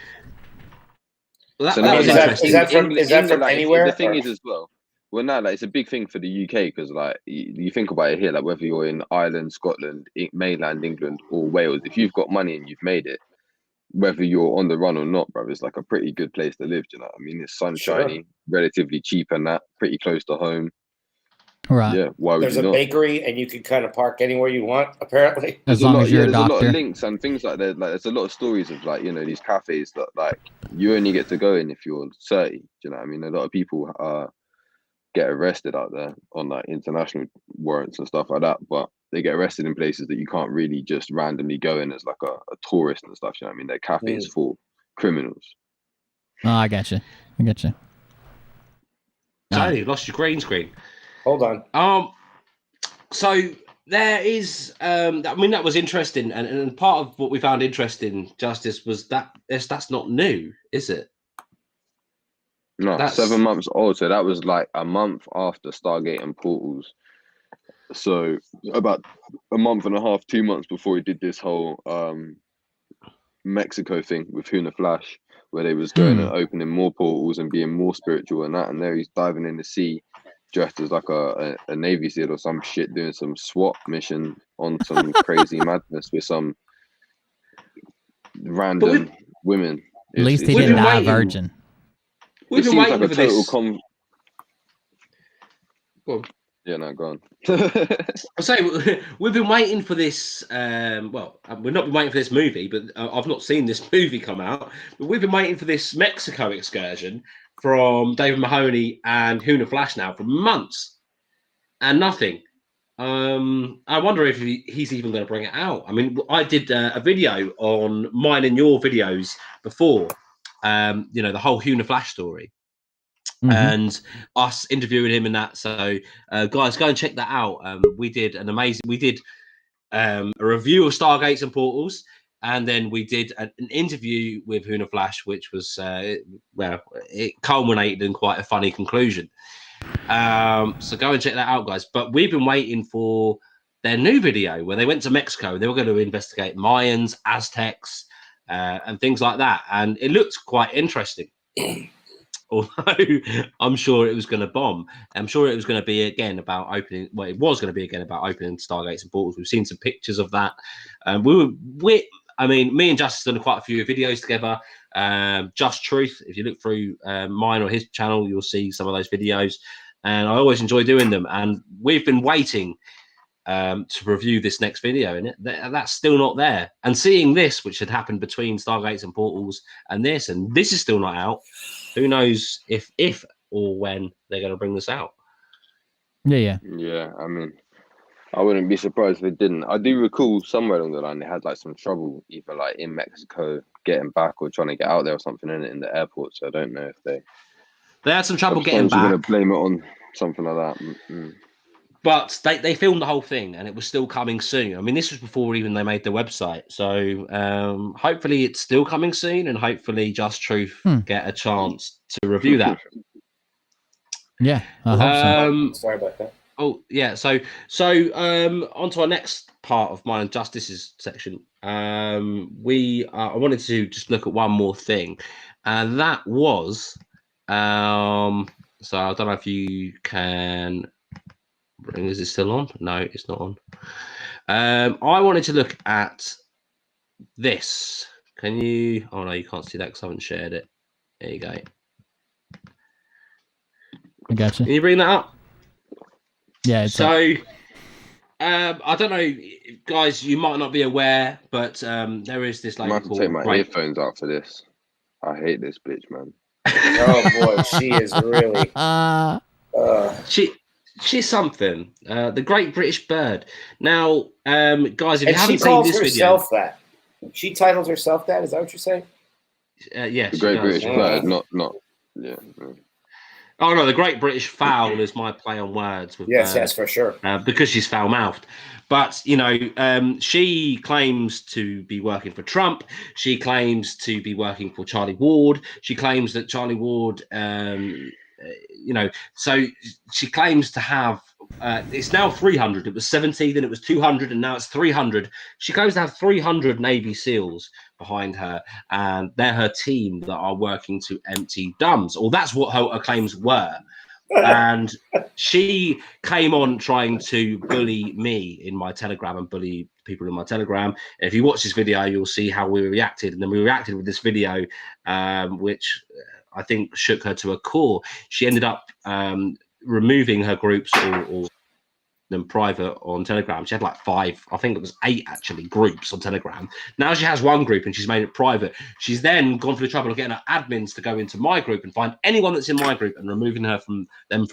Well, is that from anywhere? The thing is as well. Well, no, like it's a big thing for the UK because, like, you think about it here, like whether you're in Ireland, Scotland, mainland England, or Wales, if you've got money and you've made it, whether you're on the run or not, bro, it's like a pretty good place to live. Do you know what I mean? It's sunshiny, relatively cheap, and that pretty close to home. Right. Yeah. Why would There's you a not? bakery, and you can kind of park anywhere you want. Apparently, as long as you're a there's doctor. a lot of links and things like that. Like, there's a lot of stories of like these cafes that like you only get to go in if you're 30. Do you know what I mean? A lot of people get arrested out there on like international warrants and stuff like that, but they get arrested in places that you can't really just randomly go in as like a tourist and stuff. You know what I mean? They're cafes for criminals. Oh, I gotcha. Sorry, you lost your green screen. Hold on. So there is I mean, that was interesting, and part of what we found interesting, Justice, was that's not new, is it? No, that's 7 months old. So that was like a month after Stargate and Portals. So about a month and a half, 2 months before he did this whole Mexico thing with Huna Flash, where they was going and opening more portals and being more spiritual and that, and there he's diving in the sea dressed as like a Navy SEAL or some shit, doing some SWAT mission on some crazy madness with some random women. At least he didn't die a virgin. We've been waiting for this. Yeah, no, go on. I say we've been waiting for this. Well, we've not been waiting for this movie, but I've not seen this movie come out. But we've been waiting for this Mexico excursion from David Mahoney and Huna Flash now for months, and nothing. I wonder if he's even going to bring it out. I mean, I did a video on mine and your videos before. You know, the whole Huna Flash story. And us interviewing him and that. So guys, go and check that out. We did a review of Stargates and Portals, and then we did an interview with Huna Flash, which was well, it culminated in quite a funny conclusion. So go and check that out, guys. But we've been waiting for their new video where they went to Mexico. They were going to investigate Mayans, Aztecs, and things like that, and it looked quite interesting. Although I'm sure it was going to bomb. I'm sure it was going to be again about opening. Well, it was going to be again about opening Stargates and Portals. We've seen some pictures of that. I mean, me and Justice done quite a few videos together. Just Truth. If you look through mine or his channel, you'll see some of those videos. And I always enjoy doing them. And we've been waiting to review this next video, and that's still not there. And seeing this, which had happened between Stargates and Portals, and this is still not out. Who knows if or when they're going to bring this out? Yeah. I mean, I wouldn't be surprised if they didn't. I do recall somewhere along the line they had like some trouble, either like in Mexico getting back or trying to get out there or something in the airport. So I don't know if they had some trouble getting back. You're going to blame it on something like that. But they filmed the whole thing, and it was still coming soon. I mean, this was before even they made the website. So hopefully it's still coming soon, and hopefully Just Truth get a chance to review that. Yeah, I hope so. Sorry about that. Oh, yeah. So on to our next part of Mine and Justice's section. I wanted to just look at one more thing, and that was so I don't know if you can. Is it still on? No, it's not on. I wanted to look at this. Can you? Oh no, you can't see that because I haven't shared it. There you go. I got you. Can you bring that up? Yeah. So, I don't know, guys. You might not be aware, but there is this. I'm going to have to take my earphones out for this. I hate this bitch, man. Oh boy, she is really. She's something. The Great British Bird. Now, guys, if you haven't seen this video, she titles herself that. Is that what you're saying? Yes. The Great British Bird, not. Yeah. Oh no, the Great British Fowl is my play on words. With, yes, for sure. Because she's foul-mouthed. But you know, she claims to be working for Trump. She claims to be working for Charlie Ward. She claims that Charlie Ward. You know, so she claims to have it's now 300. It was 70, then it was 200, and now it's 300. She claims to have 300 Navy SEALs behind her, and they're her team that are working to empty dumps, or that's what her claims were. And she came on trying to bully me in my Telegram and bully people in my Telegram. If you watch this video, you'll see how we reacted, and then we reacted with this video, which I think shook her to a core. She ended up removing her groups or them private on Telegram. She had like 5, I think it was 8 actually, groups on Telegram. Now she has one group and she's made it private. She's then gone through the trouble of getting her admins to go into my group and find anyone that's in my group and removing her from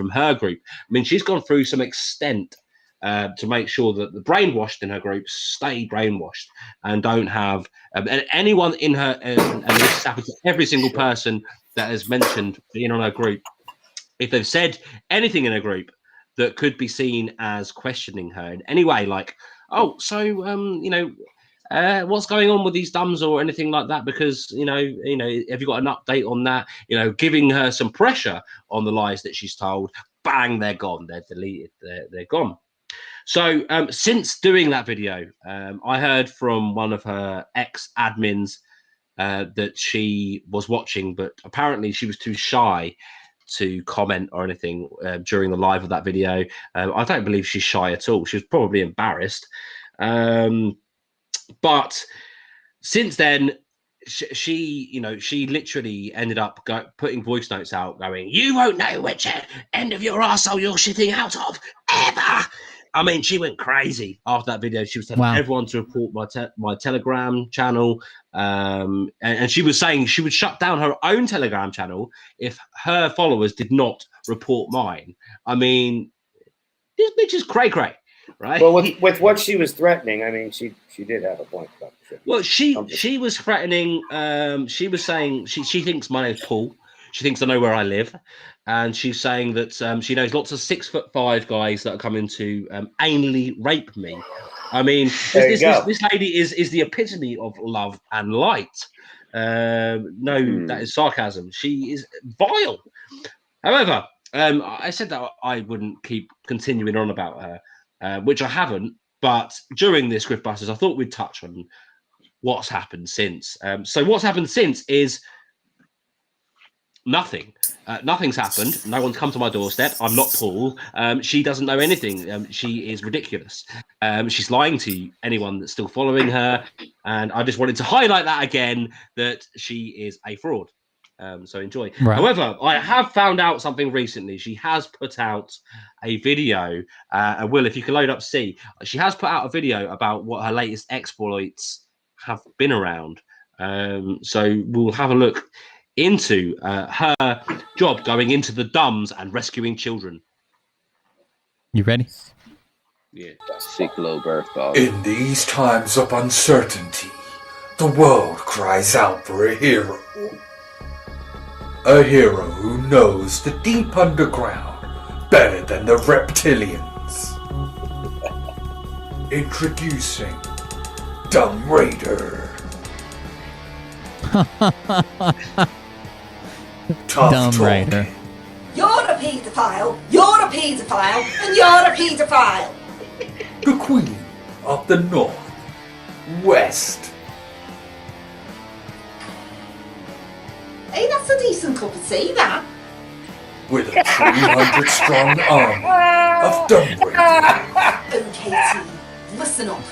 her group. I mean, she's gone through some extent to make sure that the brainwashed in her group stay brainwashed and don't have and anyone in her, and this happens to every single person that has mentioned being on her group, if they've said anything in a group that could be seen as questioning her in any way, like, oh, so you know, what's going on with these dumbs or anything like that, because you know, have you got an update on that, you know, giving her some pressure on the lies that she's told, bang, they're gone, they're deleted, they're gone. So since doing that video, I heard from one of her ex-admins that she was watching, but apparently she was too shy to comment or anything during the live of that video. I don't believe she's shy at all. She was probably embarrassed. But since then, she literally ended up putting voice notes out going, "You won't know which end of your arsehole you're shitting out of ever." I mean, she went crazy after that video. She was telling everyone to report my Telegram channel. And she was saying she would shut down her own Telegram channel if her followers did not report mine. I mean, this bitch is cray-cray, right? Well, with what she was threatening, I mean, she did have a point about it. Well, she was threatening. She was saying she thinks my name's Paul. She thinks I know where I live, and she's saying that she knows lots of 6'5" guys that are coming to anally rape me. I mean, this lady is the epitome of love and light. That is sarcasm. She is vile. However, I said that I wouldn't keep continuing on about her, which I haven't. But during this Griftbusters, I thought we'd touch on what's happened since. So what's happened since is nothing. Nothing's happened. No one's come to my doorstep. I'm not Paul. She doesn't know anything. She is ridiculous. She's lying to anyone that's still following her. And I just wanted to highlight that again, that she is a fraud. So enjoy. Right. However, I have found out something recently. She has put out a video. And Will, if you can load up C, she has put out a video about what her latest exploits have been around. So we'll have a look into her job going into the dumbs and rescuing children. You ready? Yeah, sick little birth dog. In these times of uncertainty, the world cries out for a hero. A hero who knows the deep underground better than the reptilians. Introducing Dumb Raider. Dumb Raider. You're a paedophile, you're a paedophile, and you're a paedophile. The Queen of the North West. Hey, that's a decent cup of tea, that. With a 300-strong army of Dumb Raiders. Okay, team, listen up.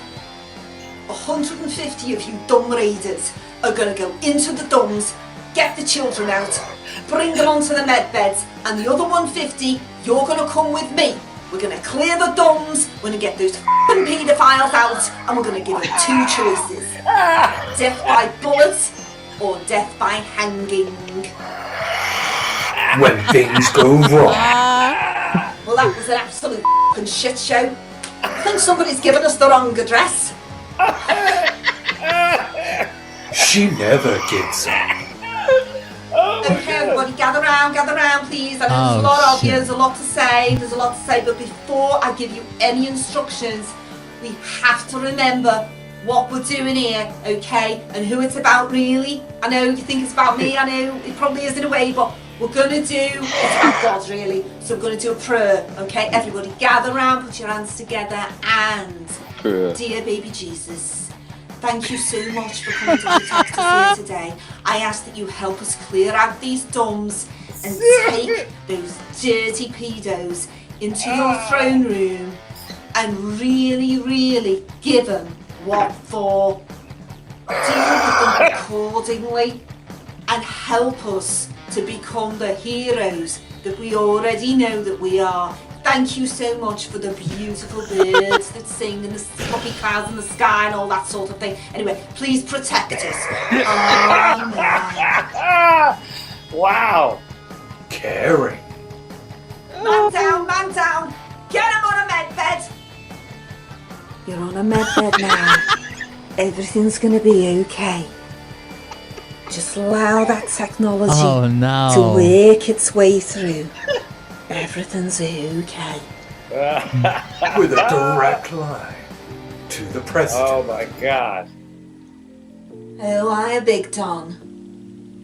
150 of you Dumb Raiders are going to go into the dumbs, get the children out, bring them onto the med beds, and the other 150, you're going to come with me. We're going to clear the dumbs, we're going to get those f***ing paedophiles out, and we're going to give them two choices. Death by bullet or death by hanging. When things go wrong. Well, that was an absolute f***ing shit show. I think somebody's given us the wrong address. She never gives up. Okay, everybody, gather round, please. I know there's a lot of you, there's a lot to say, but before I give you any instructions, we have to remember what we're doing here, okay, and who it's about, really. I know you think it's about me, I know it probably is in a way, but we're going to it's about God, really, so we're going to do a prayer, okay? Everybody, gather round, put your hands together, and dear baby Jesus, thank you so much for coming to protect us here today. I ask that you help us clear out these dumbs and take those dirty pedos into your throne room and really, really give them what for. Deal with them accordingly and help us to become the heroes that we already know that we are. Thank you so much for the beautiful birds that sing and the fluffy clouds in the sky and all that sort of thing. Anyway, please protect us. Wow. Caring. Man down. Get him on a med bed. You're on a med bed now. Everything's going to be okay. Just allow that technology to work its way through. Everything's okay. With a direct line to the president. Oh my God. Oh, hiya, Big Don.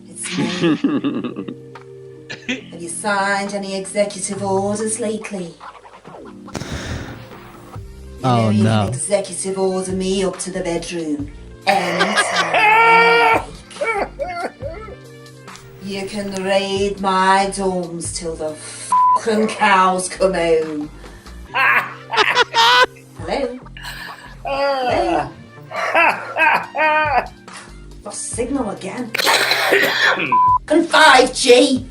It's me. Have you signed any executive orders lately? Oh you no. can executive order me up to the bedroom anytime. can raid my dorms till the fucking cows come home. Hello? Hello? Lost signal again. And 5G.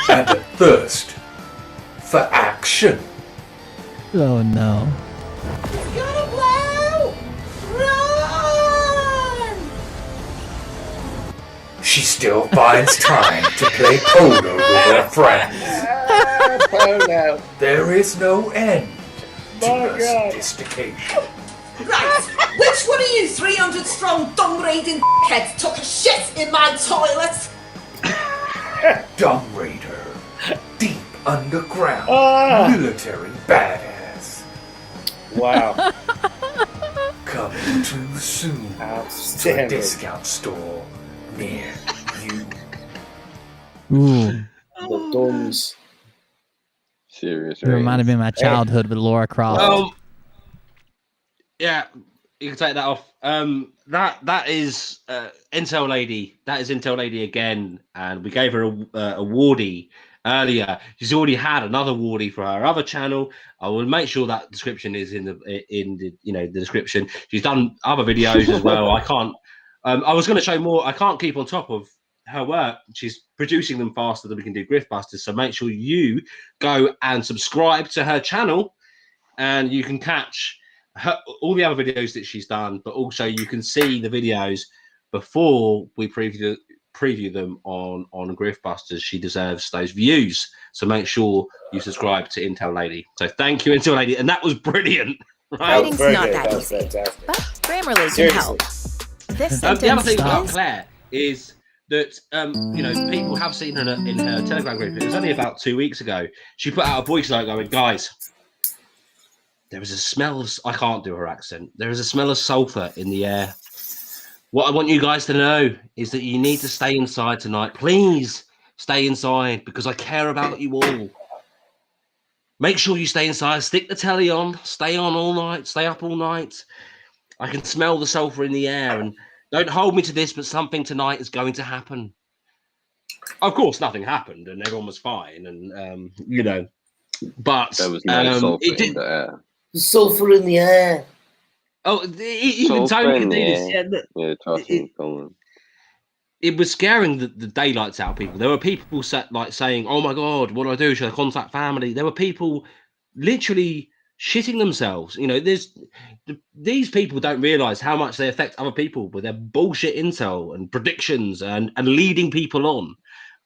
And a thirst for action. Oh no. It's gonna blow! Run! She still finds time to play polo with her friends. Polo. There is no end to My her God. sophistication. Right, which one of you 300 strong dung raiding heads took a shit in my toilet? Dumb Raider, deep underground, military badass. Wow. Coming too soon to a Outstanding. discount store near you. Ooh. The thumbs. Serious. It reminded me of my childhood with Laura Croft. Yeah, you can take that off. That is Intel Lady. That is Intel Lady again, and we gave her a Wardy earlier. She's already had another Wardy for her other channel. I will make sure that description is in the the description. She's done other videos as well. I can't. I was going to show more. I can't keep on top of her work. She's producing them faster than we can do Griftbusters. So make sure you go and subscribe to her channel, and you can catch all the other videos that she's done, but also you can see the videos before we preview them on Griftbusters. She deserves those views, so make sure you subscribe to Intel Lady. So thank you, Intel Lady, and that was brilliant. Right? Writing's not that easy, but Grammarly can help. This The other sentence thing about is Claire is that people have seen her in her Telegram group. It was only about 2 weeks ago. She put out a voice note going, "Guys, there is a smell of," I can't do her accent. "There is a smell of sulfur in the air. What I want you guys to know is that you need to stay inside tonight. Please stay inside because I care about you all. Make sure you stay inside. Stick the telly on. Stay on all night. Stay up all night. I can smell the sulfur in the air. And don't hold me to this, but something tonight is going to happen." Of course, nothing happened and everyone was fine. And, but there was no sulfur it did, in the air. Sulfur in the air. Oh, even Tony can do this. Yeah, trust me. Come on. It was scaring the daylights out of people. There were people saying, "Oh my God, what do I do? Should I contact family?" There were people literally shitting themselves. These people don't realize how much they affect other people with their bullshit intel and predictions and leading people on.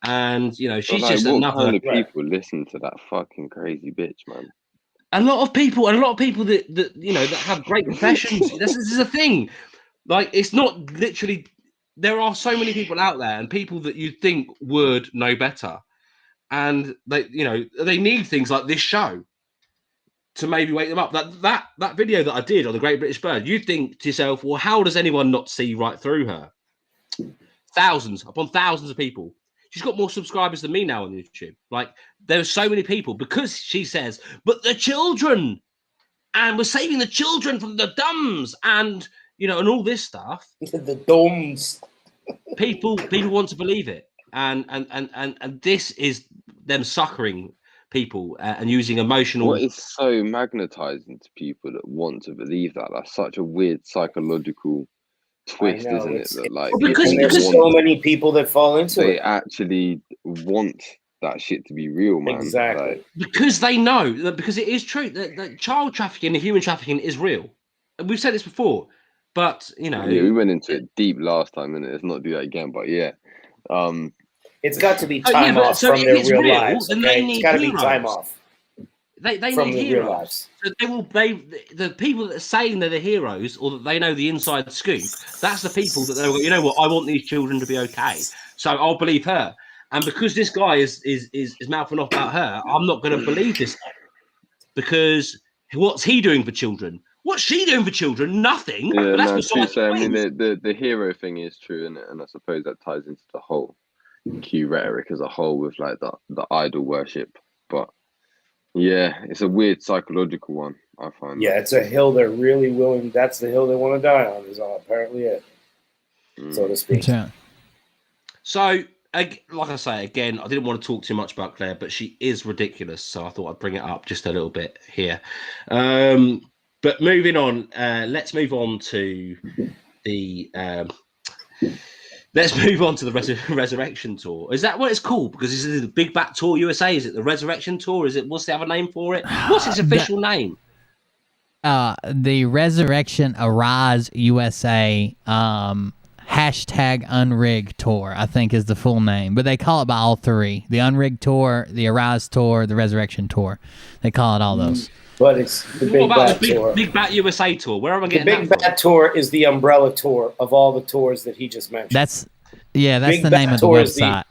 And she's just another. How many people listen to that fucking crazy bitch, man? A lot of people that have great professions. This is a thing. Like, it's not literally. There are so many people out there, and people that you think would know better, and they need things like this show to maybe wake them up. That video that I did on the Great British Bird, you think to yourself, well, how does anyone not see right through her? Thousands upon thousands of people. She's got more subscribers than me now on YouTube. Like, there are so many people because she says, "But the children, and we're saving the children from the dumbs," and and all this stuff. The dumbs. People want to believe it, and this is them suckering people and using emotional. What is so magnetizing to people that want to believe that? That's such a weird psychological twist, isn't it? That because there's so many people that fall into it. They actually want that shit to be real, man. Exactly. Because they know that, because it is true that child trafficking and human trafficking is real. And we've said this before, but Yeah, we went into it deep last time, and let's not do that again. But yeah, it's got to be time off from their real lives. Okay? It's got to be time off. They from need their real heroes. lives. So the people that are saying they're the heroes or that they know the inside scoop, that's the people that they'll go, "You know what? I want these children to be okay, so I'll believe her." And because this guy is mouthing off about her, I'm not going to believe this, because what's he doing for children? What's she doing for children? Nothing. Yeah, But that's no, besides true. So, I mean, the the hero thing is true, and I suppose that ties into the whole Q rhetoric as a whole with like the idol worship. But yeah, it's a weird psychological one, I find. Yeah, it's a hill they're really willing. That's the hill they want to die on. Is all apparently it, so to speak. Yeah. So, like I say, again, I didn't want to talk too much about Claire, but she is ridiculous. So I thought I'd bring it up just a little bit here. But moving on, let's move on to the Resurrection Tour. Is that what it's called? Because this is the Big Bat Tour USA. Is it the Resurrection Tour? Is it? What's the other name for it? What's its official name? The Resurrection Arise USA #Unrig Tour, I think is the full name, but they call it by all three: the Unrig Tour, the Arise Tour, the Resurrection Tour. They call it all those. But it's the Big Bat Tour. Big Bat USA Tour. Where am I getting the Big Bat Tour is the umbrella tour of all the tours that he just mentioned. That's the name of the website.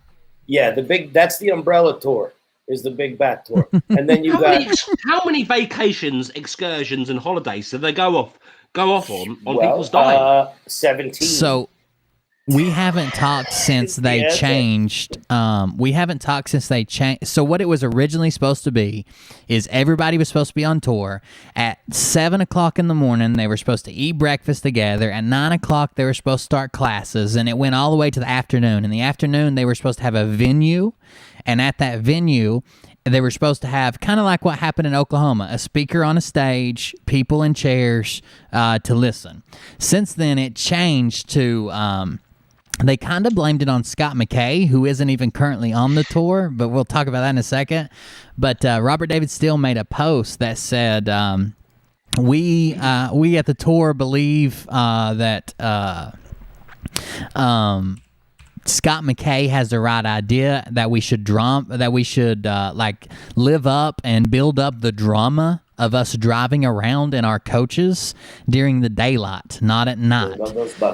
That's the umbrella tour. Is the Big Bat Tour, and then how many vacations, excursions, and holidays do they go off on people's dying? 17. So we haven't talked since they changed. So what it was originally supposed to be is everybody was supposed to be on tour at 7:00 in the morning. They were supposed to eat breakfast together. At 9:00 they were supposed to start classes, and it went all the way to the afternoon. In the afternoon they were supposed to have a venue, and at that venue they were supposed to have, kind of like what happened in Oklahoma, a speaker on a stage, people in chairs to listen. Since then it changed to they kind of blamed it on Scott McKay, who isn't even currently on the tour, but we'll talk about that in a second. But Robert David Steele made a post that said, we at the tour believe that Scott McKay has the right idea, that we should live up and build up the drama of us driving around in our coaches during the daylight, not at night.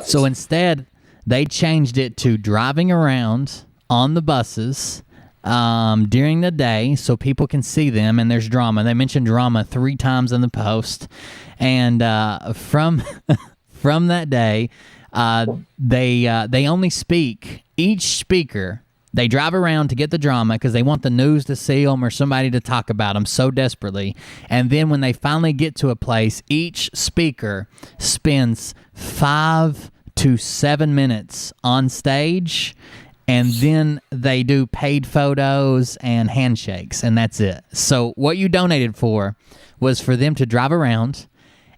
So instead, they changed it to driving around on the buses during the day so people can see them and there's drama. They mentioned drama 3 times in the post. And from that day, they only speak. Each speaker, they drive around to get the drama because they want the news to see them or somebody to talk about them so desperately. And then when they finally get to a place, each speaker spends 5 to 7 minutes on stage, and then they do paid photos and handshakes, and that's it. So what you donated for was for them to drive around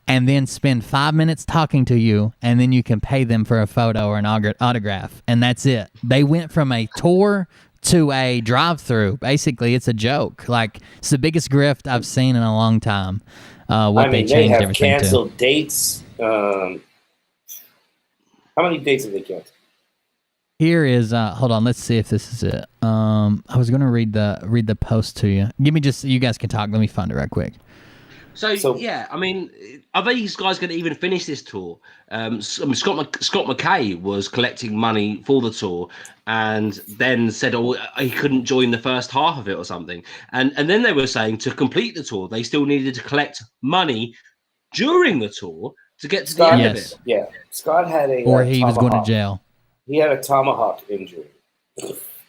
and then spend 5 minutes talking to you, and then you can pay them for a photo or an autograph, and that's it. They went from a tour to a drive-through. Basically, it's a joke. Like, it's the biggest grift I've seen in a long time. They changed have everything canceled dates. How many dates have they canceled? Here is hold on, let's see if this is it. I was going to read the post to you. Give me just, you guys can talk. Let me find it right quick. So yeah, I mean, are these guys going to even finish this tour? Scott McKay was collecting money for the tour, and then said, he couldn't join the first half of it or something. And then they were saying to complete the tour, they still needed to collect money during the tour to get to the end of it. Yeah, Scott had he was going to jail. He had a tomahawk injury.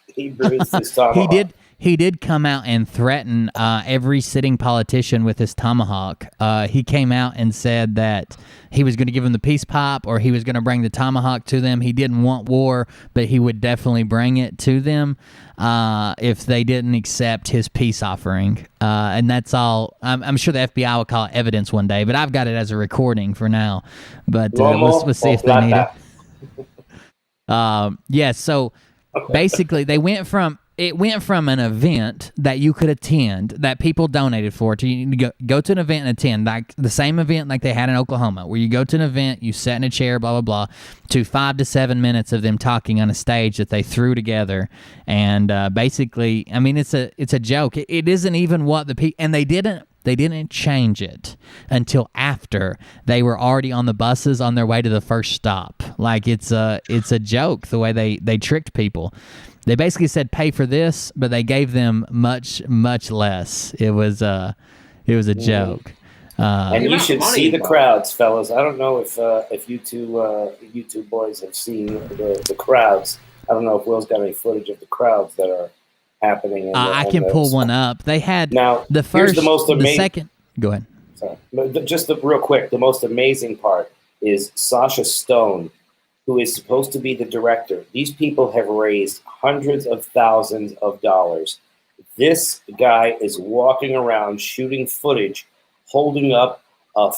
He bruised his tomahawk. He did come out and threaten every sitting politician with his tomahawk. He came out and said that he was going to give them the peace pipe, or he was going to bring the tomahawk to them. He didn't want war, but he would definitely bring it to them if they didn't accept his peace offering. And that's all. I'm sure the FBI will call it evidence one day, but I've got it as a recording for now. But let's see if they need it. So basically they went from an event that you could attend, that people donated for, to go to an event and attend, like the same event like they had in Oklahoma, where you go to an event, you sit in a chair, blah, blah, blah, to 5 to 7 minutes of them talking on a stage that they threw together. And basically, I mean, it's a joke. It isn't even what the people, and they didn't change it until after they were already on the buses on their way to the first stop. Like, it's a joke the way they tricked people. They basically said pay for this, but they gave them much, much less. It was a joke. And you should see the crowds, fellas. I don't know if you two boys have seen the crowds. I don't know if Will's got any footage of the crowds that are happening. I can pull one up. They had the first, here's the most amazing. The second. Go ahead. Sorry, just real quick. The most amazing part is Sasha Stone who is supposed to be the director. These people have raised hundreds of thousands of dollars. This guy is walking around shooting footage, holding up a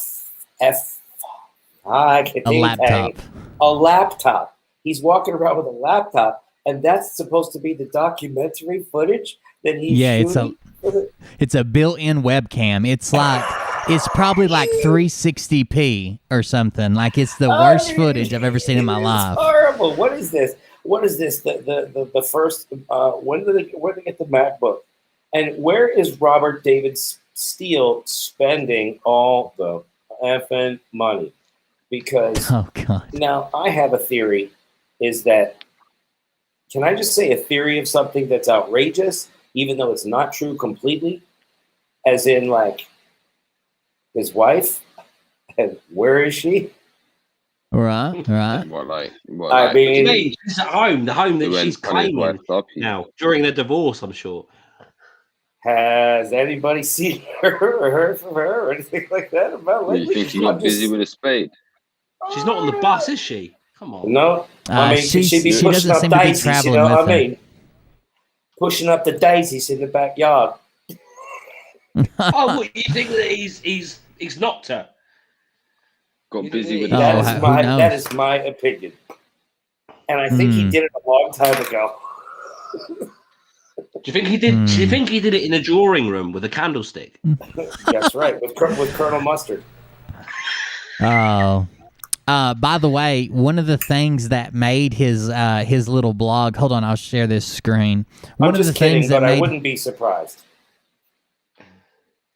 laptop. A laptop. He's walking around with a laptop, and that's supposed to be the documentary footage that he's shooting? It's a built-in webcam. It's probably like 360p or something. Like it's the worst footage I've ever seen in my life. Horrible. What is this? The first? When did they get the MacBook? And where is Robert David Steele spending all the effing money? Because now I have a theory. Is that, can I just say a theory of something that's outrageous, even though it's not true completely? As in, like, his wife, and where is she? Right. I mean, she's at home, the home that she's claiming now during their divorce, I'm sure. Has anybody seen her or heard from her or anything like that about lately? You think she's not busy with a spade? She's not on the bus, is she? Come on. No. I mean, she'd be pushing up daisies, you know what I mean? Pushing up the daisies in the backyard. Oh, what, you think that he's knocked her? Got busy with that is my opinion. And I think he did it a long time ago. Do you think he did? Do you think he did it in a drawing room with a candlestick? That's right, with Colonel Mustard. Oh. By the way, one of the things that made his little blog. Hold on, I'll share this screen. I'm just kidding, but I wouldn't be surprised.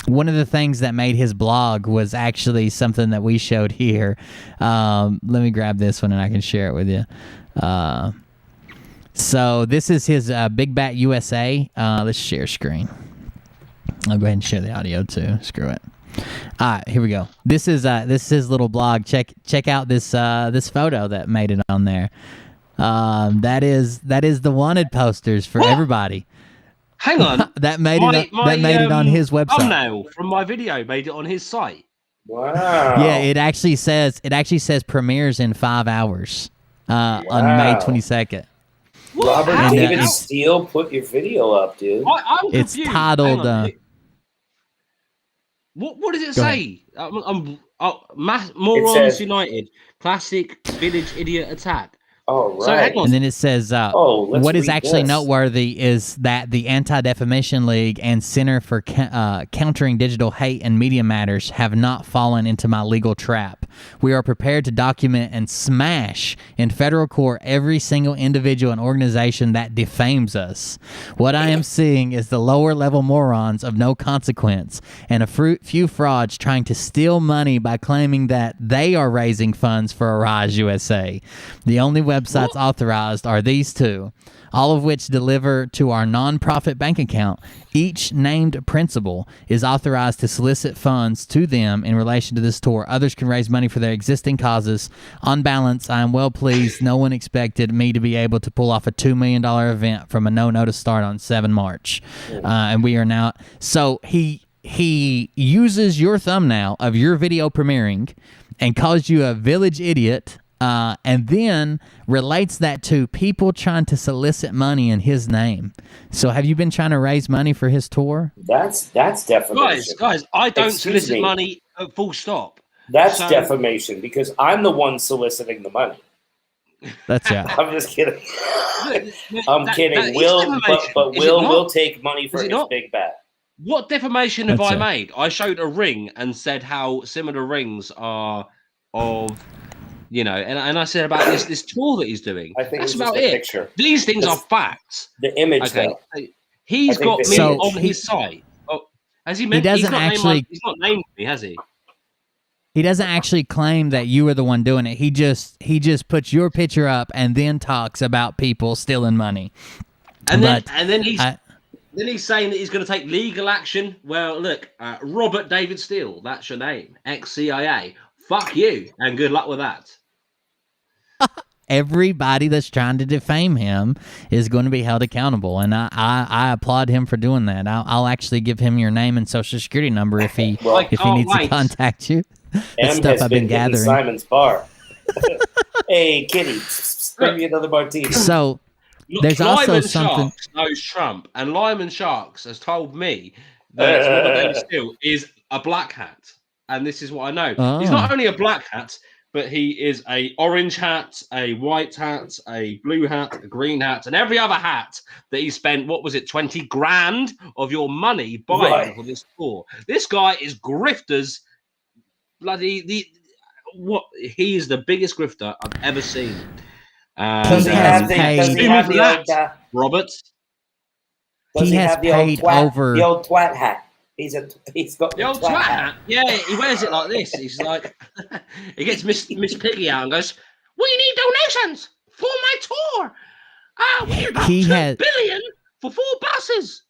One of the things that made his blog was actually something that we showed here. Let me grab this one and I can share it with you. So this is his Big Bat USA. Let's share screen. I'll go ahead and share the audio too. Screw it. All right, here we go. This is his little blog. Check out this photo that made it on there. That is the wanted posters for everybody. Hang on, that made it on his website. Thumbnail from my video made it on his site. Wow. Yeah, it actually says premieres in 5 hours on May 22nd. Robert David Steele put your video up, dude. I'm it's confused. titled. What does it say? Morons United, classic village idiot attack. Oh, right. So hang on. And then it says, what is actually noteworthy is that the Anti-Defamation League and Center for Countering Digital Hate and Media Matters have not fallen into my legal trap. We are prepared to document and smash in federal court every single individual and organization that defames us. What I am seeing is the lower level morons of no consequence and a few frauds trying to steal money by claiming that they are raising funds for Arise USA. The only websites authorized are these two, all of which deliver to our nonprofit bank account. Each named principal is authorized to solicit funds to them in relation to this tour. Others can raise money for their existing causes. On balance, I am well pleased. No one expected me to be able to pull off a $2 million event from a no-notice start on 7 March. And we are now... So he uses your thumbnail of your video premiering and calls you a village idiot, and then relates that to people trying to solicit money in his name. So have you been trying to raise money for his tour? That's defamation. Guys, I don't solicit money at full stop. That's defamation because I'm the one soliciting the money. That's yeah. I'm just kidding. I'm kidding. Will take money for his big bat. What defamation have I made? I showed a ring and said how similar rings are of... You know, and I said about this tour that he's doing. I think that's about it. Picture. These things are facts. The image, though. He's got me on his site. Oh, has he? He's not named me, has he? He doesn't actually claim that you were the one doing it. He just puts your picture up and then talks about people stealing money. And then he's saying that he's going to take legal action. Well, look, Robert David Steele. That's your name, ex-CIA. Fuck you, and good luck with that. Everybody that's trying to defame him is going to be held accountable, and I applaud him for doing that. I'll actually give him your name and social security number if he needs to contact you. M stuff I've been gathering. Simon's bar. Hey, kitty, bring me another martini. So there's also Lieman something. Sharks knows Trump, and Lieman Sharks has told me that Robert David Steele is a black hat, and this is what I know. He's not only a black hat, but he is a orange hat, a white hat, a blue hat, a green hat, and every other hat that he spent, what was it, 20 grand of your money buying for this tour. This guy is grifters. He is the biggest grifter I've ever seen. Does he have the old, Robert? Does he has have the paid over the old twat hat? He's got the old twat hat. Yeah, he wears it like this. He's like, he gets Miss Piggy out and goes, "We need donations for my tour. We got $2 billion for 4 buses."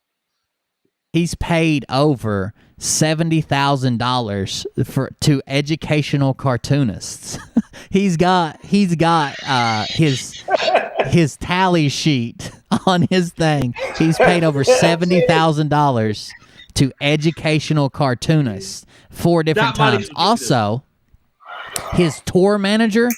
He's paid over $70,000 to educational cartoonists. he's got his tally sheet on his thing. He's paid over $70,000 to educational cartoonists 4 different times. Also, his tour manager,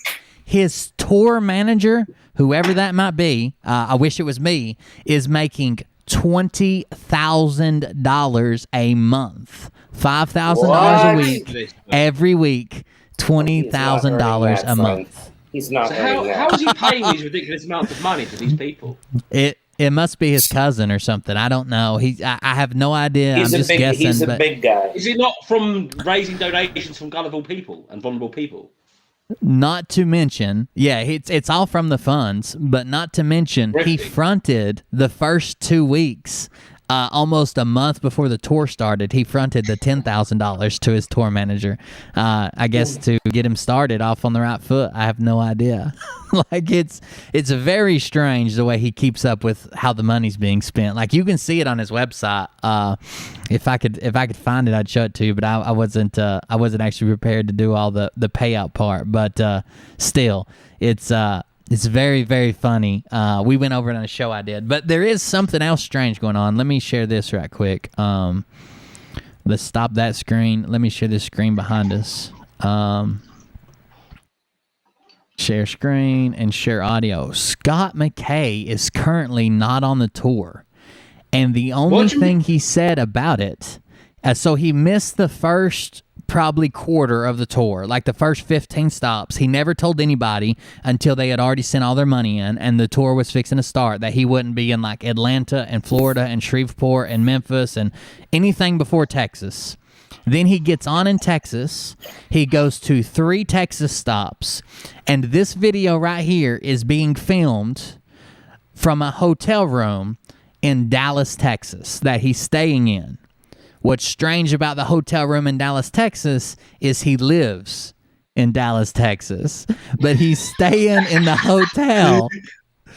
whoever that might be, I wish it was me, is making $20,000 a month, $5,000 a week, every week, $20,000 a month. He's not. So how is he paying these ridiculous amounts of money to these people? It must be his cousin or something. I don't know. I have no idea. I'm just guessing. He's a big guy. Is he not from raising donations from gullible people and vulnerable people? Not to mention, it's all from the funds, but not to mention, he fronted the first 2 weeks, almost a month before the tour started. He fronted the $10,000 to his tour manager, I guess to get him started off on the right foot. I have no idea. Like it's very strange the way he keeps up with how the money's being spent. Like you can see it on his website. If I could find it, I'd show it to you. But I wasn't actually prepared to do all the payout part. But still, it's very, very funny. We went over it on a show I did. But there is something else strange going on. Let me share this right quick. Let's stop that screen. Let me share this screen behind us. Share screen and share audio. Scott McKay is currently not on the tour. And the only thing he said about it, so he missed the first probably quarter of the tour, like the first 15 stops. He never told anybody until they had already sent all their money in and the tour was fixing to start that he wouldn't be in like Atlanta and Florida and Shreveport and Memphis and anything before Texas. Then he gets on in Texas. He goes to 3 Texas stops. And this video right here is being filmed from a hotel room in Dallas, Texas, that he's staying in. What's strange about the hotel room in Dallas, Texas, is he lives in Dallas, Texas. But he's staying in the hotel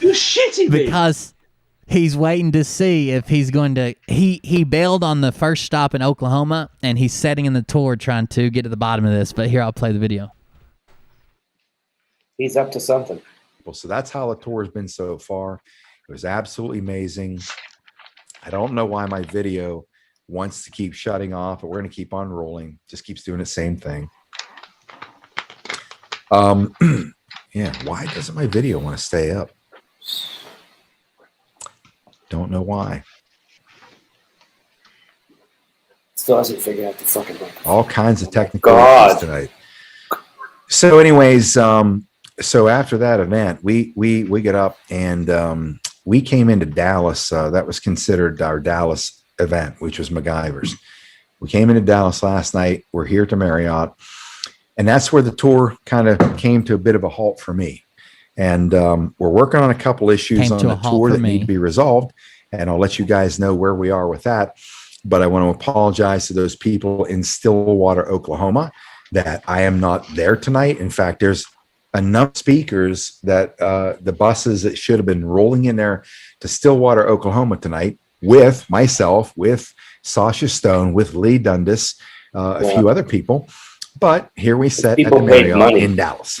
because he's waiting to see if he's going to... He bailed on the first stop in Oklahoma, and he's setting in the tour trying to get to the bottom of this. But here, I'll play the video. He's up to something. So that's how the tour has been so far. It was absolutely amazing. I don't know why my video wants to keep shutting off, but we're going to keep on rolling. Just keeps doing the same thing. Yeah, why doesn't my video want to stay up? Don't know why. Still hasn't figured out the fucking microphone. All kinds of technical issues tonight. So anyways, so after that event, we get up and we came into Dallas. That was considered our Dallas event, which was MacGyver's. We came into Dallas last night. We're here at the Marriott. And that's where the tour kind of came to a bit of a halt for me. And we're working on a couple issues on the tour that need to be resolved. And I'll let you guys know where we are with that. But I want to apologize to those people in Stillwater, Oklahoma, that I am not there tonight. In fact, there's enough speakers that the buses that should have been rolling in there to Stillwater, Oklahoma tonight with myself, with Sasha Stone, with Lee Dundas, a few other people. But here we sit at the Marriott in Dallas.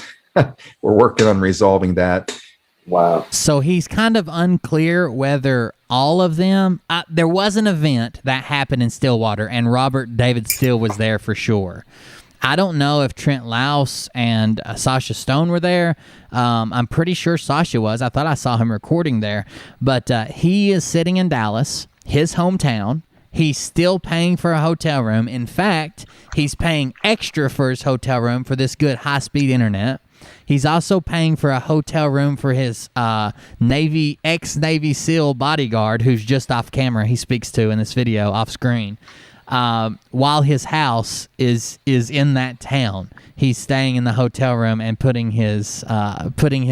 We're working on resolving that. Wow. So he's kind of unclear whether all of them... there was an event that happened in Stillwater, and Robert David Steele was there for sure. I don't know if Trent Louse and Sasha Stone were there. I'm pretty sure Sasha was. I thought I saw him recording there. But he is sitting in Dallas, his hometown. He's still paying for a hotel room. In fact, he's paying extra for his hotel room for this good high-speed internet. He's also paying for a hotel room for his ex-Navy SEAL bodyguard who's just off camera. He speaks to in this video off screen. While his house is in that town, he's staying in the hotel room and putting his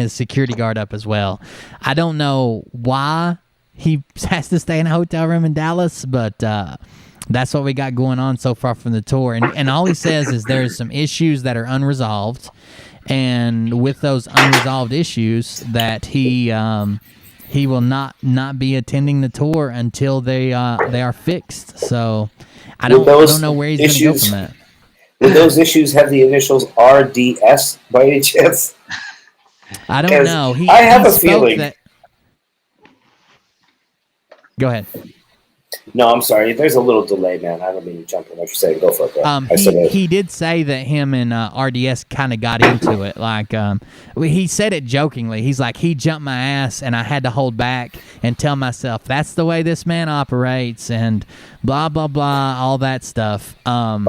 security guard up as well. I don't know why he has to stay in a hotel room in Dallas, but that's what we got going on so far from the tour. And all he says is there's some issues that are unresolved, and with those unresolved issues, that he will not be attending the tour until they are fixed. So I don't know where he's going to go from that. Would those issues have the initials RDS by any chance? I don't know. I have a feeling that. Go ahead. No, I'm sorry. There's a little delay, man. I don't mean to jump in what you're saying. Go for it, bro. He did say that him and RDS kind of got into it. Like, he said it jokingly. He's like, he jumped my ass, and I had to hold back and tell myself, that's the way this man operates, and blah, blah, blah, all that stuff. And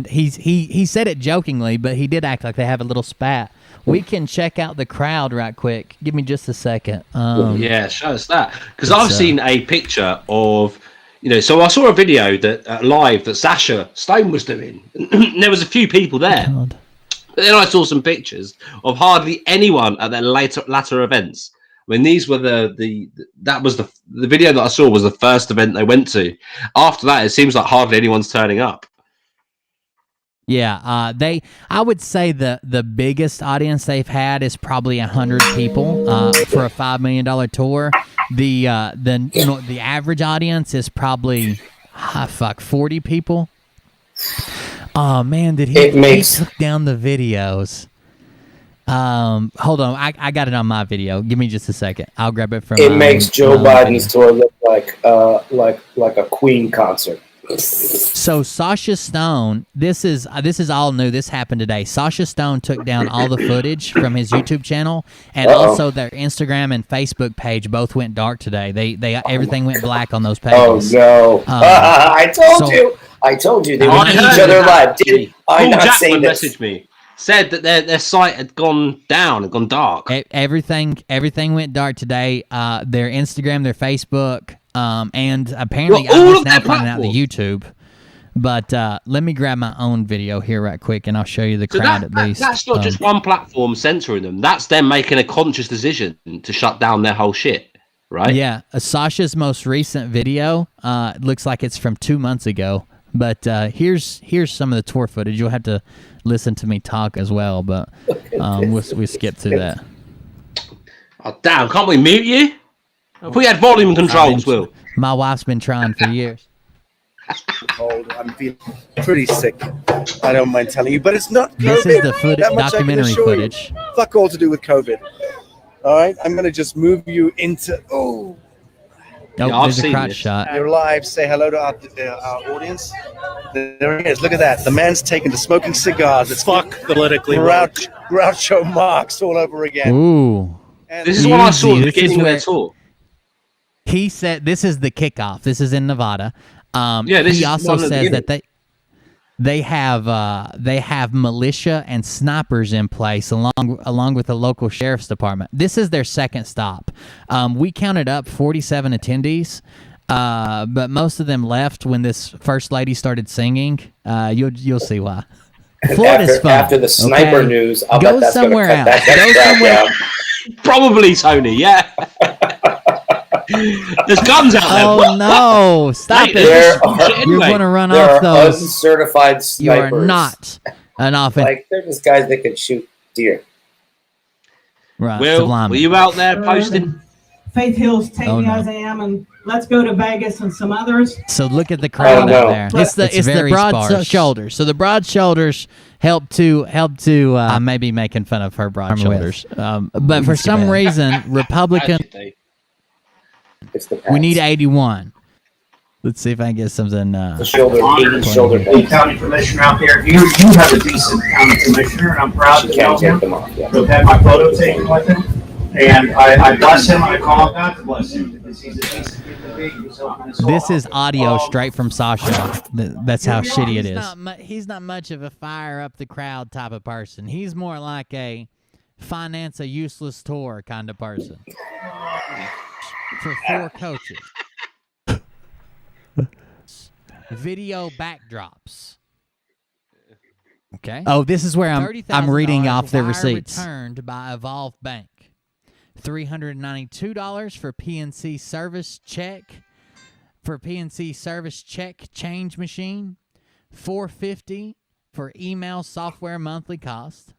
he said it jokingly, but he did act like they have a little spat. We can check out the crowd right quick. Give me just a second. Yeah, show us that. Because I've seen a picture of, so I saw a video that live that Sasha Stone was doing. There was a few people there. God. But then I saw some pictures of hardly anyone at their latter events. I mean, these were the video that I saw was the first event they went to. After that, it seems like hardly anyone's turning up. Yeah, I would say the biggest audience they've had is probably 100 people for a $5 million tour. The average audience is probably 40 people. Oh man, he took down the videos. Hold on, I got it on my video. Give me just a second. I'll grab it from. It makes Joe Biden's tour look like a Queen concert. So Sasha Stone, this is all new. This happened today. Sasha Stone took down all the footage from his YouTube channel, and also their Instagram and Facebook page both went dark today. They everything went black on those pages. Oh no! I told you they were each other live. Did I not say this? Messaged me, said that their site had gone down and gone dark. Everything went dark today. Their Instagram, their Facebook. And apparently I'm just now finding out the YouTube. But let me grab my own video here right quick, and I'll show you the crowd at least. That's not just one platform censoring them. That's them making a conscious decision to shut down their whole shit, right? Yeah. Sasha's most recent video looks like it's from 2 months ago. But here's some of the tour footage. You'll have to listen to me talk as well, but we'll skip through that. Oh, damn. Can't we mute you? If we had volume controls, Will. My wife's been trying for years. I'm feeling pretty sick. I don't mind telling you, but it's not COVID. This is the documentary footage. Fuck all to do with COVID. All right, I'm gonna just move you into. There's a crotch shot. You're live. Say hello to our audience. There he is. Look at that. The man's taken to smoking cigars. It's politically Groucho Marx all over again. Ooh. This is what I saw at the beginning of their tour. He said this is the kickoff. This is in Nevada. He also says that they have militia and snipers in place along with the local sheriff's department. This is their second stop. We counted up 47 attendees, but most of them left when this first lady started singing. You'll see why. Florida's fun. After the sniper news, I'll go bet that's somewhere gonna else. cut that Go somewhere. Probably Tony. Yeah. There's guns out there. Oh no! Stop it! You're going to run off those. Uncertified snipers. You are not an offense. Like they're just guys that can shoot deer. Right. Will, were you out there posting? Faith Hill's Take Me As I Am, and Let's Go to Vegas, and some others. So look at the crowd out there. It's the broad shoulders. So the broad shoulders help to. I may be making fun of her broad shoulders, but for some reason, Republican. We need 81. Let's see if I can get something. The shoulder, 80 shoulder The blades. county commissioner out there. You have a decent county commissioner, and I'm proud to know him. I've had my photo taken with him, and I bless him. I call God to bless him because he's a decent human being. This is audio straight from Sasha. That's how shitty it is. He's not much of a fire up the crowd type of person. He's more like a finance a useless tour kind of person. For 4 coaches. Video backdrops. Okay. Oh, this is where I'm reading off the receipts. Returned by Evolve Bank. $392 for PNC service check. For PNC service check change machine. $450 for email software monthly cost.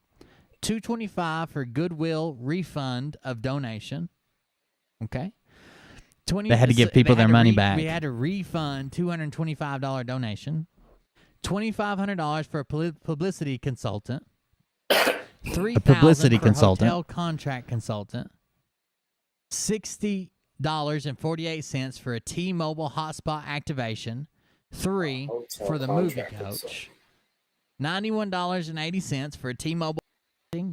$225 for Goodwill refund of donation. Okay. They had to give people their money back. We had to refund $225 donation. $2,500 for a publicity consultant. $3,000 for hotel contract consultant. $60.48 for a T-Mobile hotspot activation. $3 for the movie coach. $91.80 for a T-Mobile.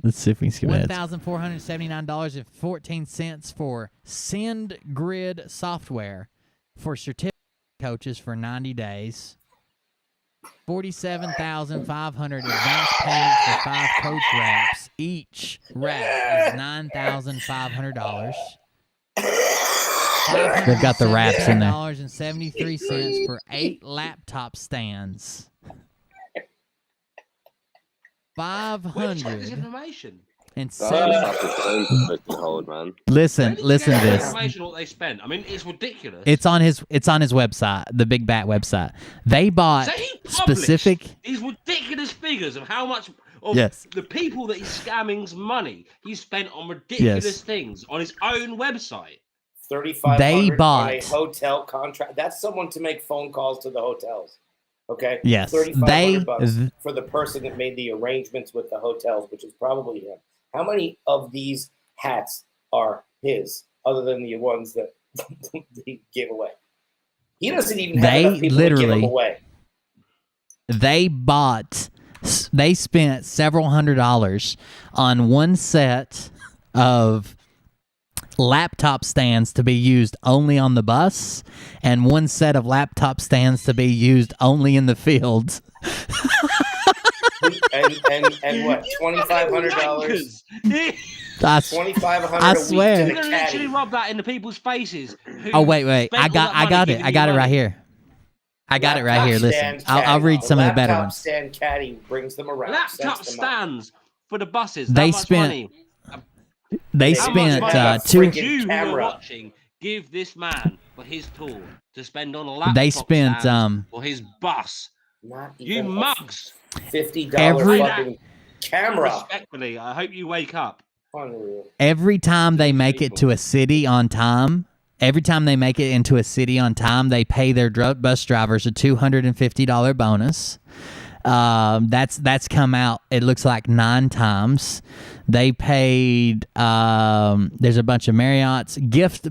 Let's see if we can skip ahead. $1,479.14 for SendGrid software for certificate coaches for 90 days. $47,500 advance payment for 5 coach reps. Each rep is $9,500. They've got the wraps in there. $73 for 8 laptop stands. 500 information. And hold, man. Listen to this. Information what they spent. I mean, it's ridiculous. It's on his website, the Big Bat website. They bought specific these ridiculous figures of how much of the people that he's scamming's money he spent on ridiculous things on his own website. $3,500 on a hotel contract. That's someone to make phone calls to the hotels. Okay. Yes. $3,500 for the person that made the arrangements with the hotels, which is probably him. How many of these hats are his, other than the ones that he gave away? He doesn't even have enough people to give them away. They spent several $100s on one set of laptop stands to be used only on the bus and one set of laptop stands to be used only in the fields. and what, $2,500? $2,500 I swear. You're gonna literally rub that into people's faces. Oh wait, I got it right here. I got it right here. Listen, I'll read some of the better ones. Stand caddy brings them around. Laptop stands for the buses. They spent. They spent you who are watching. Give this man for his tour to spend on a laptop. They spent for his bus. You mugs. $50 fucking camera. Respectfully, I hope you wake up. Unreal. Every time they make it to a city on time, they pay their bus drivers a $250 bonus. That's come out, it looks like 9 times. They paid, there's a bunch of Marriott's gift.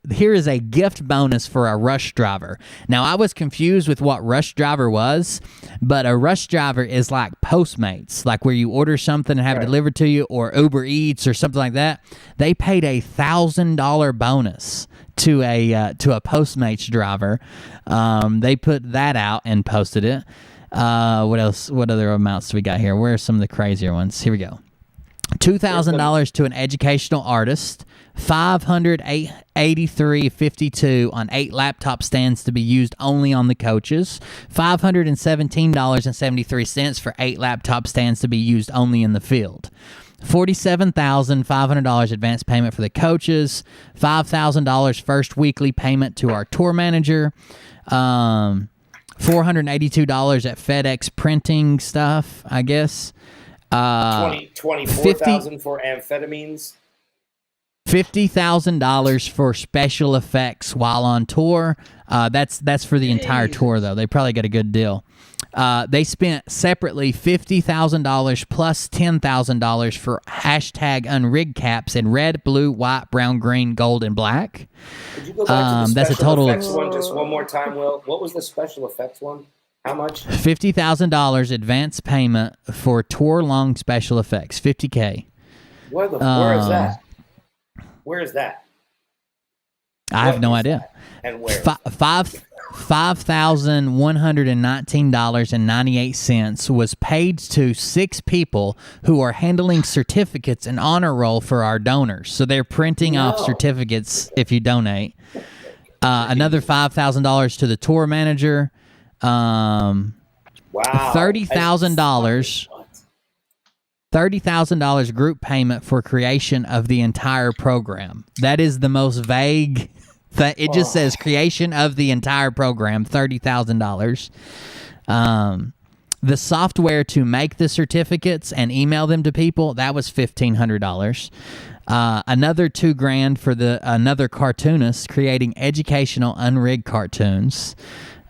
Here is a gift bonus for a rush driver. Now, I was confused with what rush driver was, but a rush driver is like Postmates, like where you order something and have it delivered to you, or Uber Eats or something like that. They paid a $1,000 bonus to a Postmates driver. They put that out and posted it. What else? What other amounts do we got here? Where are some of the crazier ones? Here we go. $2,000 to an educational artist. $583.52 on 8 laptop stands to be used only on the coaches. $517.73 for 8 laptop stands to be used only in the field. $47,500 advance payment for the coaches. $5,000 first weekly payment to our tour manager. $482 at FedEx printing stuff, I guess. $24,000 for amphetamines. $50,000 for special effects while on tour. That's for the entire tour, though. They probably got a good deal. They spent separately $50,000 plus $10,000 for hashtag unrigged caps in red, blue, white, brown, green, gold, and black. Could you go back to the that's a special total effects one just one more time, Will? What was the special effects one? How much? $50,000 advance payment for tour-long special effects. $50K. Where is that? Where is that? I have no idea. And where? $5,119.98 was paid to 6 people who are handling certificates and honor roll for our donors. So they're printing off certificates if you donate. Another $5,000 to the tour manager. Wow. $30,000 group payment for creation of the entire program. That is the most vague. It just says creation of the entire program, $30,000. The software to make the certificates and email them to people, that was $1,500. Another $2,000 for another cartoonist creating educational unrigged cartoons.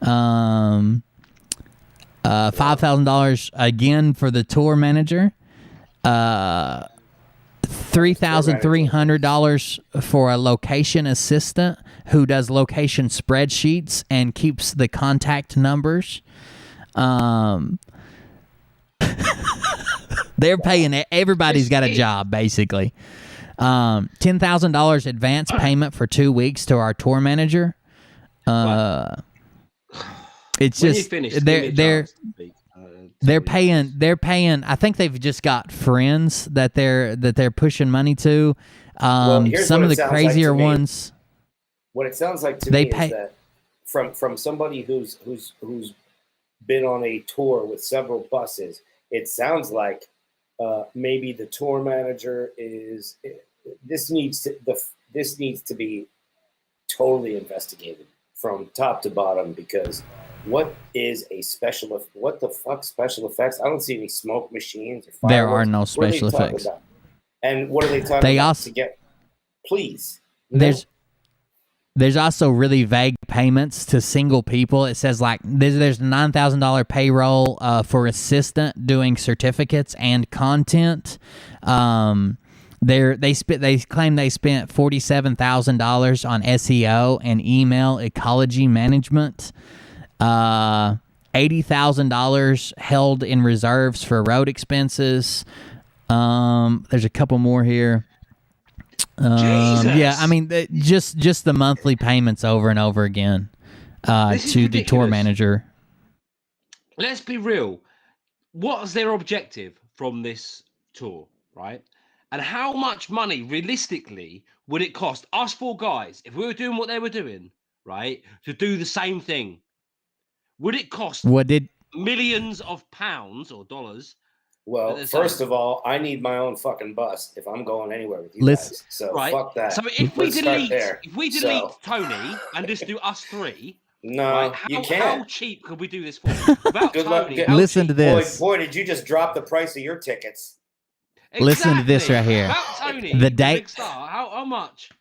$5,000 again for the tour manager. $3,300 for a location assistant who does location spreadsheets and keeps the contact numbers. They're paying everybody's got a job basically. $10,000 advance payment for 2 weeks to our tour manager. It's just they're paying. I think they've just got friends that they're pushing money to. Some of the crazier ones. What it sounds like to me is that from somebody who's been on a tour with several buses, it sounds like maybe the tour manager is. This needs to be totally investigated from top to bottom, because what is a special? What the fuck special effects? I don't see any smoke machines or fireworks. There are no special effects. About? And what are they talking about to get? Please. There's also really vague payments to single people. It says like there's $9,000 payroll for assistant doing certificates and content. They claim they spent $47,000 on SEO and email ecology management. $80,000 held in reserves for road expenses. There's a couple more here. Yeah, I mean, just the monthly payments over and over again to the tour manager. Let's be real. What is their objective from this tour, right? And how much money, realistically, would it cost us 4 guys, if we were doing what they were doing, right, to do the same thing? Would it cost millions of pounds or dollars? Well, first of all, I need my own fucking bus if I'm going anywhere with you guys. So fuck that. So if we delete Tony and just do us 3, no, you can't. How cheap could we do this for? Without Good Tony, luck. Listen to this. Boy, did you just drop the price of your tickets? Exactly. Listen to this right here. Without Tony, the day, how much?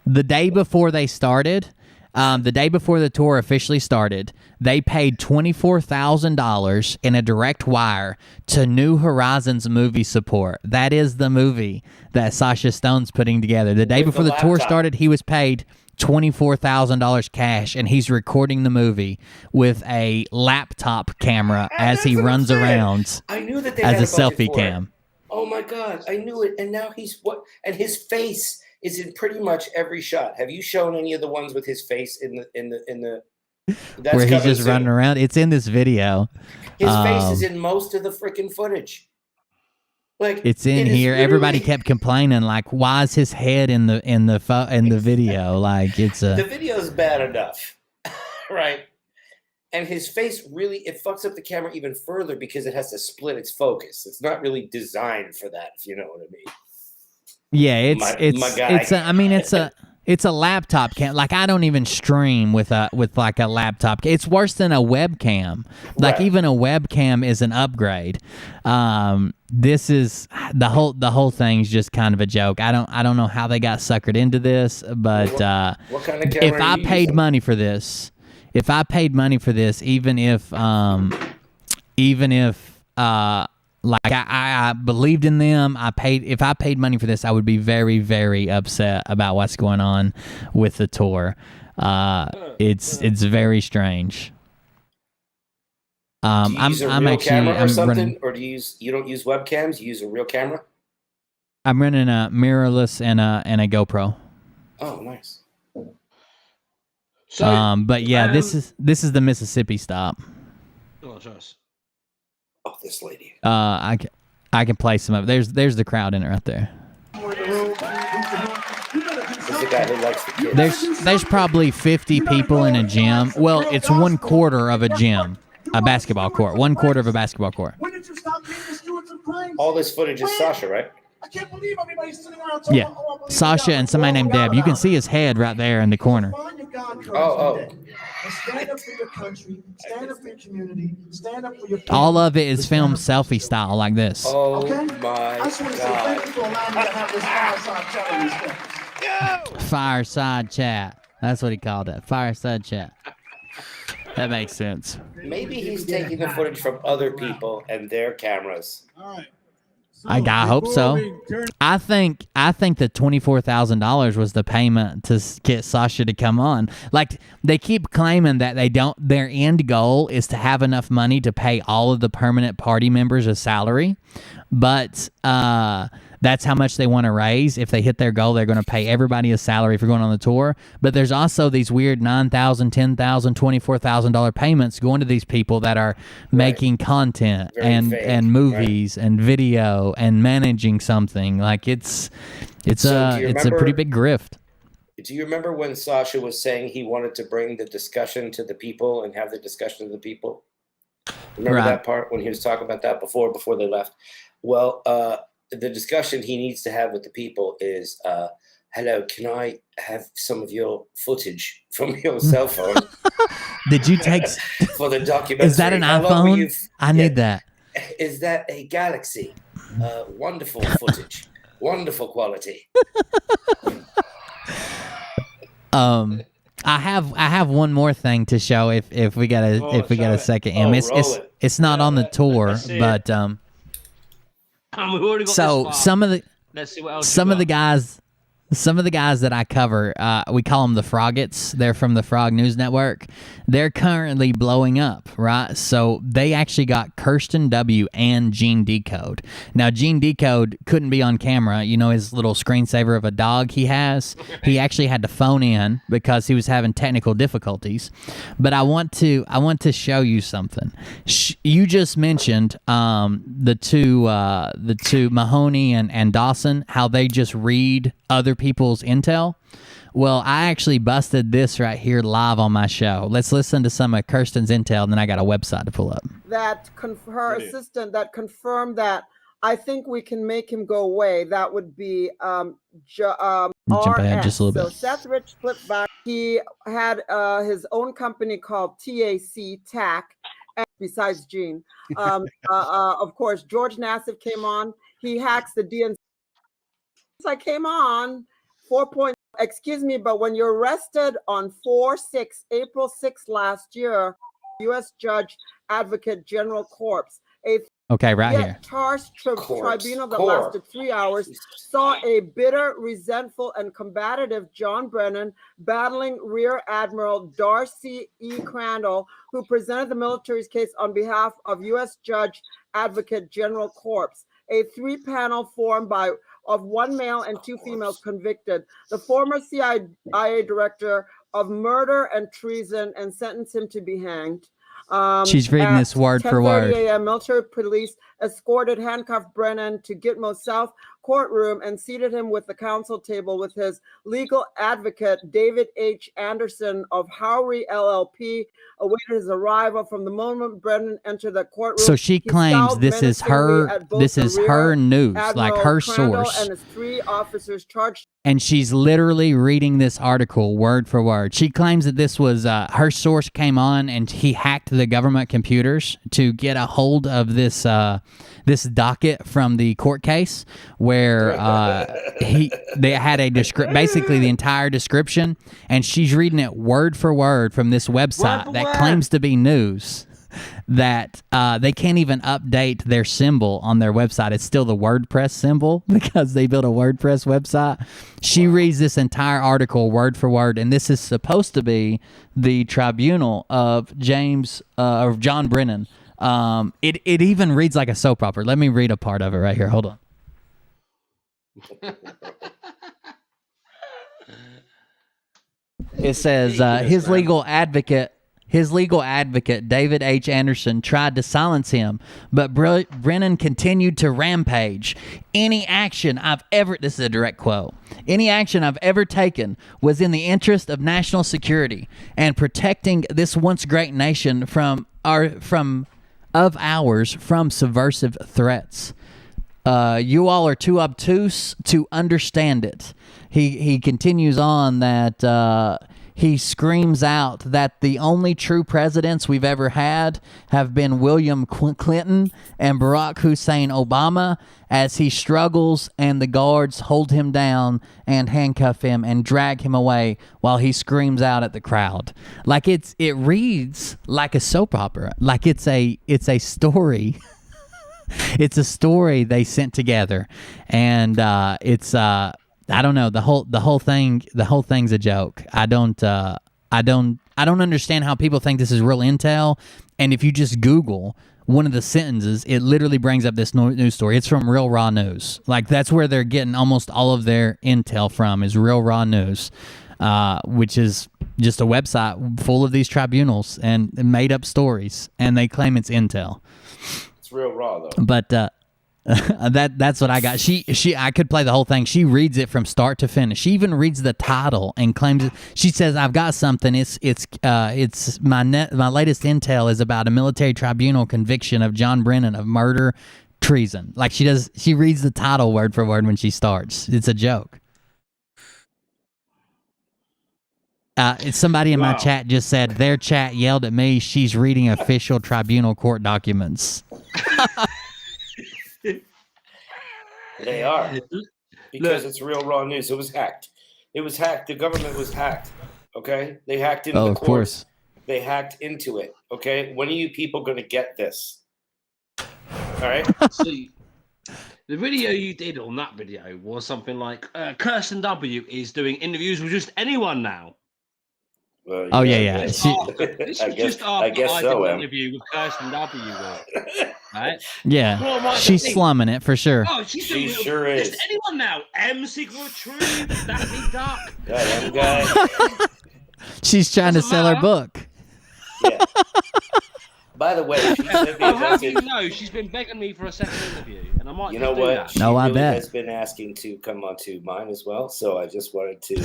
The day before they started, the day before the tour officially started, they paid $24,000 in a direct wire to New Horizons movie support. That is the movie that Sasha Stone's putting together. The day before the tour started, he was paid $24,000 cash, and he's recording the movie with a laptop camera as he runs around I knew that they as had a selfie budget for cam. it. Oh my God, I knew it. And now and his face is in pretty much every shot. Have you shown any of the ones with his face in the that's where he's just running around? It's in this video. His face is in most of the freaking footage. Like it's in here. Everybody kept complaining, like, why is his head in the video? Like it's the video's bad enough, right? And his face it fucks up the camera even further because it has to split its focus. It's not really designed for that, if you know what I mean. Yeah, it's a laptop cam. Like I don't even stream with like a laptop. It's worse than a webcam. Like even a webcam is an upgrade. This is the whole thing's just kind of a joke. I don't know how they got suckered into this, but what kind of camera if I paid money for this, if I paid money for this, even if like I believed in them, if I paid money for this, I would be very, very upset about what's going on with the tour. It's very strange. Do you use a real actually camera or something, running, or you don't use webcams? You use a real camera? I'm running a mirrorless and a GoPro. Oh, nice. So, but yeah, this is the Mississippi stop. Oh, this lady. I can play some of it. There's the crowd in it right there. This is the guy who likes the kids. There's probably 50 people in a gym. Well, it's 1/4 of a gym, a basketball court. 1/4 of a basketball court. All this footage is Sasha, right? I can't believe everybody's sitting around talking Yeah, Sasha and somebody named Deb. You can see his head right there in the corner. Oh. Stand up for your country. Stand up for your community. Stand up for your. All of it is filmed selfie style like this. Oh Okay? my I just want to say thank you for allowing me to have this fireside chat on this thing. Fireside chat. That's what he called it. Fireside chat. That makes sense. Maybe he's taking the footage from other people and their cameras. All right. I hope so. I think the $24,000 was the payment to get Sasha to come on. Like, they keep claiming that their end goal is to have enough money to pay all of the permanent party members a salary, but that's how much they want to raise. If they hit their goal, they're going to pay everybody a salary for going on the tour. But there's also these weird $9,000, $10,000, $24,000 payments going to these people that are making content and movies and video and managing something. Like it's a pretty big grift. Do you remember when Sasha was saying he wanted to bring the discussion to the people and have the discussion to the people? Remember that part when he was talking about that before they left? Well, the discussion he needs to have with the people is, hello, can I have some of your footage from your cell phone? Did you take for the documentary? Is that an iPhone? I need that. Is that a Galaxy? Wonderful footage. Wonderful quality. I have one more thing to show if we got a second. It's not on the tour, but we've already got so this far. some of the Let's see what else some of the guys that I cover, we call them the Froggets. They're from the Frog News Network. They're currently blowing up, right? So they actually got Kirsten W. and Gene Decode. Now, Gene Decode couldn't be on camera. You know his little screensaver of a dog he has? He actually had to phone in because he was having technical difficulties. But I want to show you something. You just mentioned the two Mahoney and Dawson, how they just read other people's intel. Well, I actually busted this right here live on my show. Let's listen to some of Kirsten's intel, and then I got a website to pull up. That her assistant that confirmed that I think we can make him go away. That would be Jump ahead just a little bit. So Seth Rich flipped back. He had his own company called TAC, and besides Gene. Of course, George Nassif came on. He hacks the DNC. I came on 4 point. Excuse me, but when you're arrested on April 6 last year, U.S. Judge Advocate General Corpse, charged tribunal that lasted 3 hours, saw a bitter, resentful, and combative John Brennan battling Rear Admiral Darcy E. Crandall, who presented the military's case on behalf of U.S. Judge Advocate General Corpse. A 3-panel formed of 1 male and 2 females convicted. The former CIA director of murder and treason and sentenced him to be hanged. She's reading this word for word. 10:30 a.m. Military police escorted handcuffed Brennan to Gitmo South courtroom and seated him with the counsel table with his legal advocate, David H. Anderson of Howry LLP, awaited his arrival. From the moment Brennan entered the courtroom. So she claims this is her news, like her source. And his 3 officers charged. And she's literally reading this article word for word. She claims that this was her source came on and he hacked the government computers to get a hold of this this docket from the court case where they had a basically the entire description, and she's reading it word for word from this website that claims to be news. That they can't even update their symbol on their website. It's still the WordPress symbol because they built a WordPress website. She reads this entire article word for word, and this is supposed to be the tribunal of John Brennan. It even reads like a soap opera. Let me read a part of it right here. Hold on. It says his legal advocate, David H. Anderson, tried to silence him, but Brennan continued to rampage. This is a direct quote, any action I've ever taken was in the interest of national security and protecting this once great nation from subversive threats. You all are too obtuse to understand it. He continues on that he screams out that the only true presidents we've ever had have been William Clinton and Barack Hussein Obama, as he struggles and the guards hold him down and handcuff him and drag him away while he screams out at the crowd. Like it reads like a soap opera. Like it's a story. It's a story they sent together, and it's I don't know, the whole thing's a joke. I don't understand how people think this is real intel. And if you just Google one of the sentences, it literally brings up this news story. It's from Real Raw News. Like that's where they're getting almost all of their intel from, is Real Raw News, which is just a website full of these tribunals and made up stories, and they claim it's intel. It's real raw though. But that's what I got. I could play the whole thing. She reads it from start to finish. She even reads the title and claims it. She says, "I've got something. It's my latest intel is about a military tribunal conviction of John Brennan of murder, treason." Like she does. She reads the title word for word when she starts. It's a joke. It's somebody in my chat just said their chat yelled at me. She's reading official tribunal court documents. They are, because it's real raw news. It was hacked. The government was hacked. Okay, they hacked into the courts. Course. They hacked into it. Okay, when are you people going to get this? All right. See, the video you did on that video was something like Kirsten W is doing interviews with just anyone now. Well, yeah. This is just after I did an interview with Kirsten W. Right? Yeah, she's slumming it for sure. Oh, she sure is. Just anyone now? M. Secret Tree, that big duck. That guy. She's trying to sell her book. Yeah. By the way, she's been begging me for a second interview, and I might. You know what? She I bet. has been asking to come onto mine as well, so I just wanted to.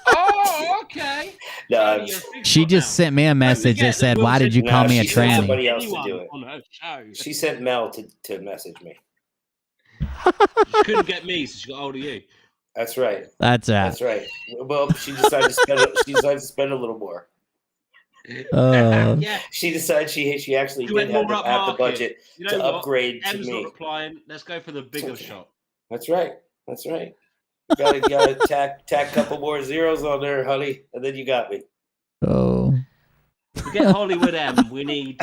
Oh, okay. No, she just sent me a message that said, "Why did you call me a tranny?" Somebody else to do it. She sent Mel to message me. She couldn't get me, so she got hold of you. That's right. That's right. Well, she decided to spend a little more. Yeah. She decided she actually did have the budget to upgrade to M's me. Not replying. Let's go for the bigger shot. That's right. Gotta tack a couple more zeros on there, honey, and then you got me. Oh. To get Hollywood M, we need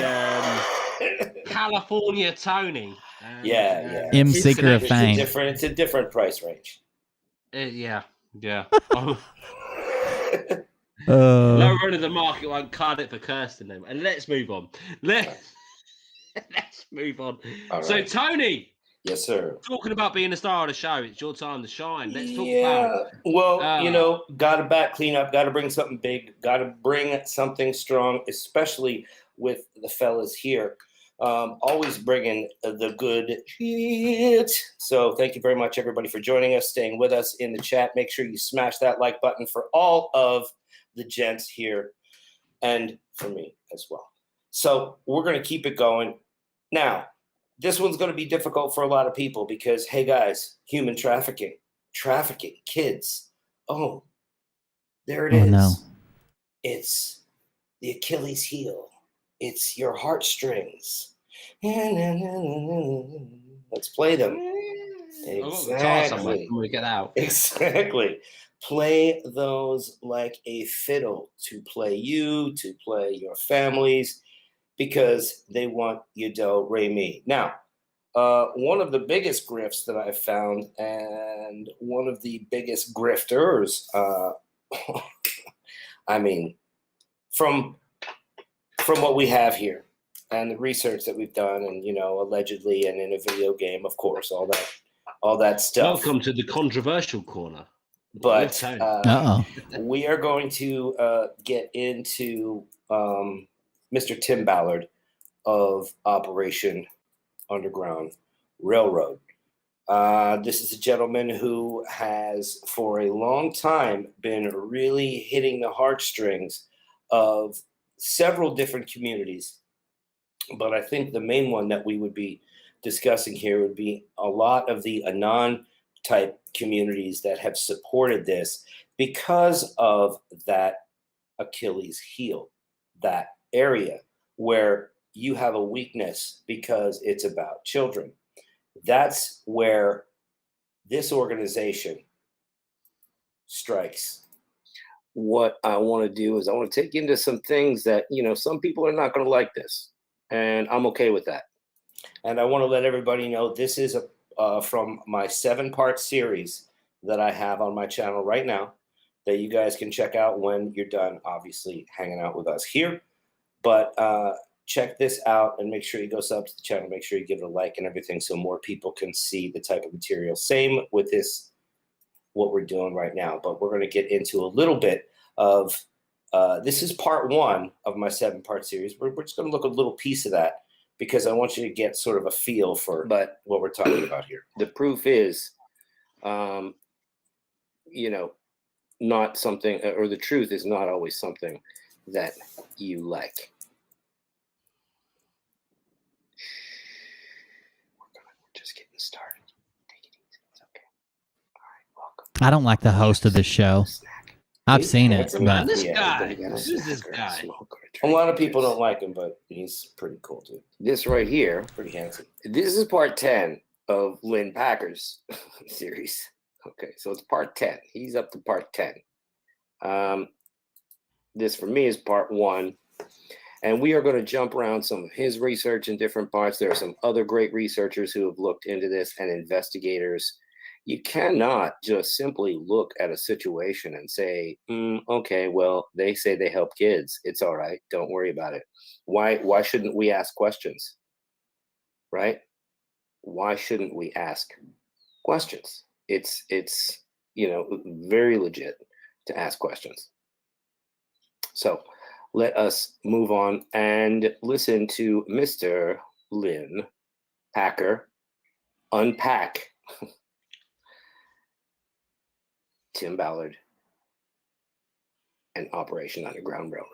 California Tony. Yeah. M Seeker of Fame. It's a different price range. Yeah. Lower end of the market won't cut it for Kirsten then. And let's move on. Let's move on. All so right. Tony. Yes, sir. Talking about being a star of the show, it's your time to shine. Let's talk about it. Well, gotta clean up, gotta bring something big, gotta bring something strong, especially with the fellas here. Always bringing the good shit. So thank you very much, everybody, for joining us, staying with us in the chat. Make sure you smash that like button for all of the gents here and for me as well. So we're going to keep it going. Now, this one's going to be difficult for a lot of people because, hey, guys, human trafficking, kids. Oh, there it is. No. It's the Achilles heel. It's your heartstrings. Let's play them. I've got the guitar somewhere. Can we get out? Exactly. Play those like a fiddle to play you, to play your families, because they want you do, re, mi. Now, one of the biggest grifts that I've found, and one of the biggest grifters, I mean, from what we have here and the research that we've done, and allegedly, and in a video game, of course, all that stuff. Welcome to the controversial corner. But we are going to get into Mr. Tim Ballard of Operation Underground Railroad. This is a gentleman who has for a long time been really hitting the heartstrings of several different communities. But I think the main one that we would be discussing here would be a lot of the Anon type communities that have supported this because of that Achilles heel, that area where you have a weakness because it's about children. That's where this organization strikes. What I want to do is I want to take you into some things that, some people are not going to like this, and I'm okay with that. And I want to let everybody know this is from my 7-part series that I have on my channel right now that you guys can check out when you're done, obviously, hanging out with us here. But check this out and make sure you go sub to the channel. Make sure you give it a like and everything so more people can see the type of material. Same with this, what we're doing right now. But we're going to get into a little bit of, this is part 1 of my 7-part series. We're just going to look at a little piece of that because I want you to get sort of a feel for what we're talking about here. The proof is, not something, or the truth is not always something that you like. We're just getting started. Take it easy. It's okay. All right, welcome. I don't like the host of this show. I've seen it, but This guy. Who's this guy? A lot of people don't like him, but he's pretty cool, dude. This right here, pretty handsome. This is part 10 of Lynn Packer's series. Okay, so it's part 10. He's up to part 10. This for me is part 1. And we are going to jump around some of his research in different parts. There are some other great researchers who have looked into this and investigators. You cannot just simply look at a situation and say, okay, well, they say they help kids. It's all right. Don't worry about it. Why shouldn't we ask questions? Right? Why shouldn't we ask questions? It's very legit to ask questions. So let us move on and listen to Mr. Lynn Packer unpack Tim Ballard and Operation Underground Railroad.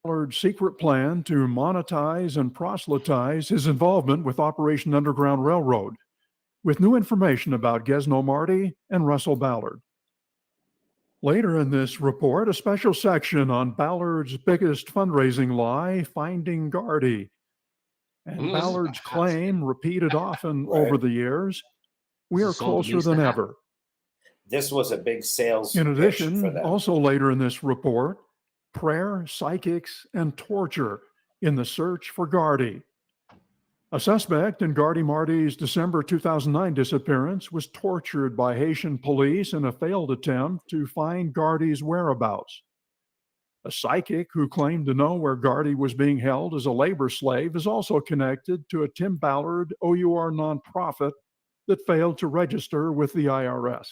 Ballard's secret plan to monetize and proselytize his involvement with Operation Underground Railroad, with new information about Gesno Marty and Russell Ballard. Later in this report, a special section on Ballard's biggest fundraising lie, finding Gardy, and Ballard's claim, repeated often over the years, we are closer than ever. This was a big sales. In addition, also later in this report, prayer, psychics, and torture in the search for Gardy. A suspect in Gardy Marty's December 2009 disappearance was tortured by Haitian police in a failed attempt to find Gardy's whereabouts. A psychic who claimed to know where Gardy was being held as a labor slave is also connected to a Tim Ballard OUR nonprofit that failed to register with the IRS.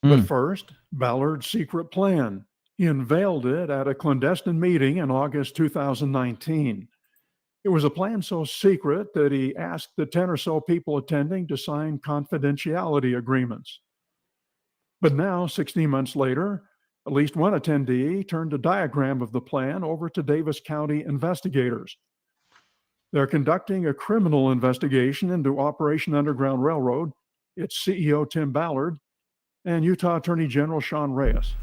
But first, Ballard's secret plan. He unveiled it at a clandestine meeting in August 2019. It was a plan so secret that he asked the 10 or so people attending to sign confidentiality agreements. But now, 16 months later, at least one attendee turned a diagram of the plan over to Davis County investigators. They're conducting a criminal investigation into Operation Underground Railroad, its CEO Tim Ballard, and Utah Attorney General Sean Reyes.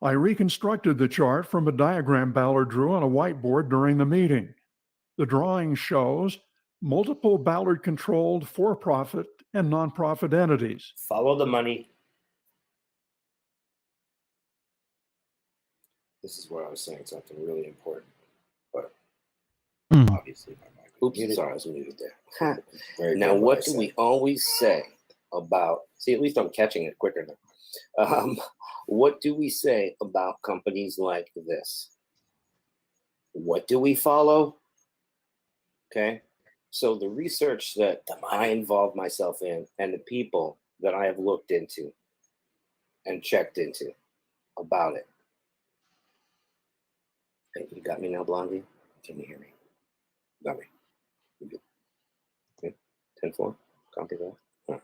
I reconstructed the chart from a diagram Ballard drew on a whiteboard during the meeting. The drawing shows multiple Ballard-controlled for-profit and nonprofit entities. Follow the money. This is where I was saying something really important, but obviously my mic. Oops, sorry, I was muted there. Now, what do we always say about? See, at least I'm catching it quicker now. What do we say about companies like this? What do we follow? Okay, so the research that I involved myself in and the people that I have looked into and checked into about it. Hey, you got me now, Blondie? Can you hear me? Got me. You good? Okay. 10-4. Copy that. All right.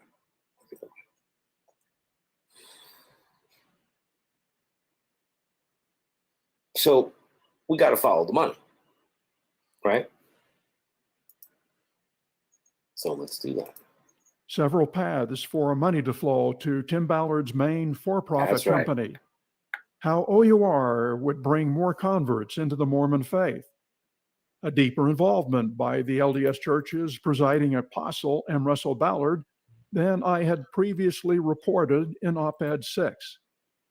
So we got to follow the money, right? So let's do that. Several paths for money to flow to Tim Ballard's main for-profit That's right. company. How OUR would bring more converts into the Mormon faith. A deeper involvement by the LDS Church's presiding apostle, M. Russell Ballard, than I had previously reported in Op-Ed 6.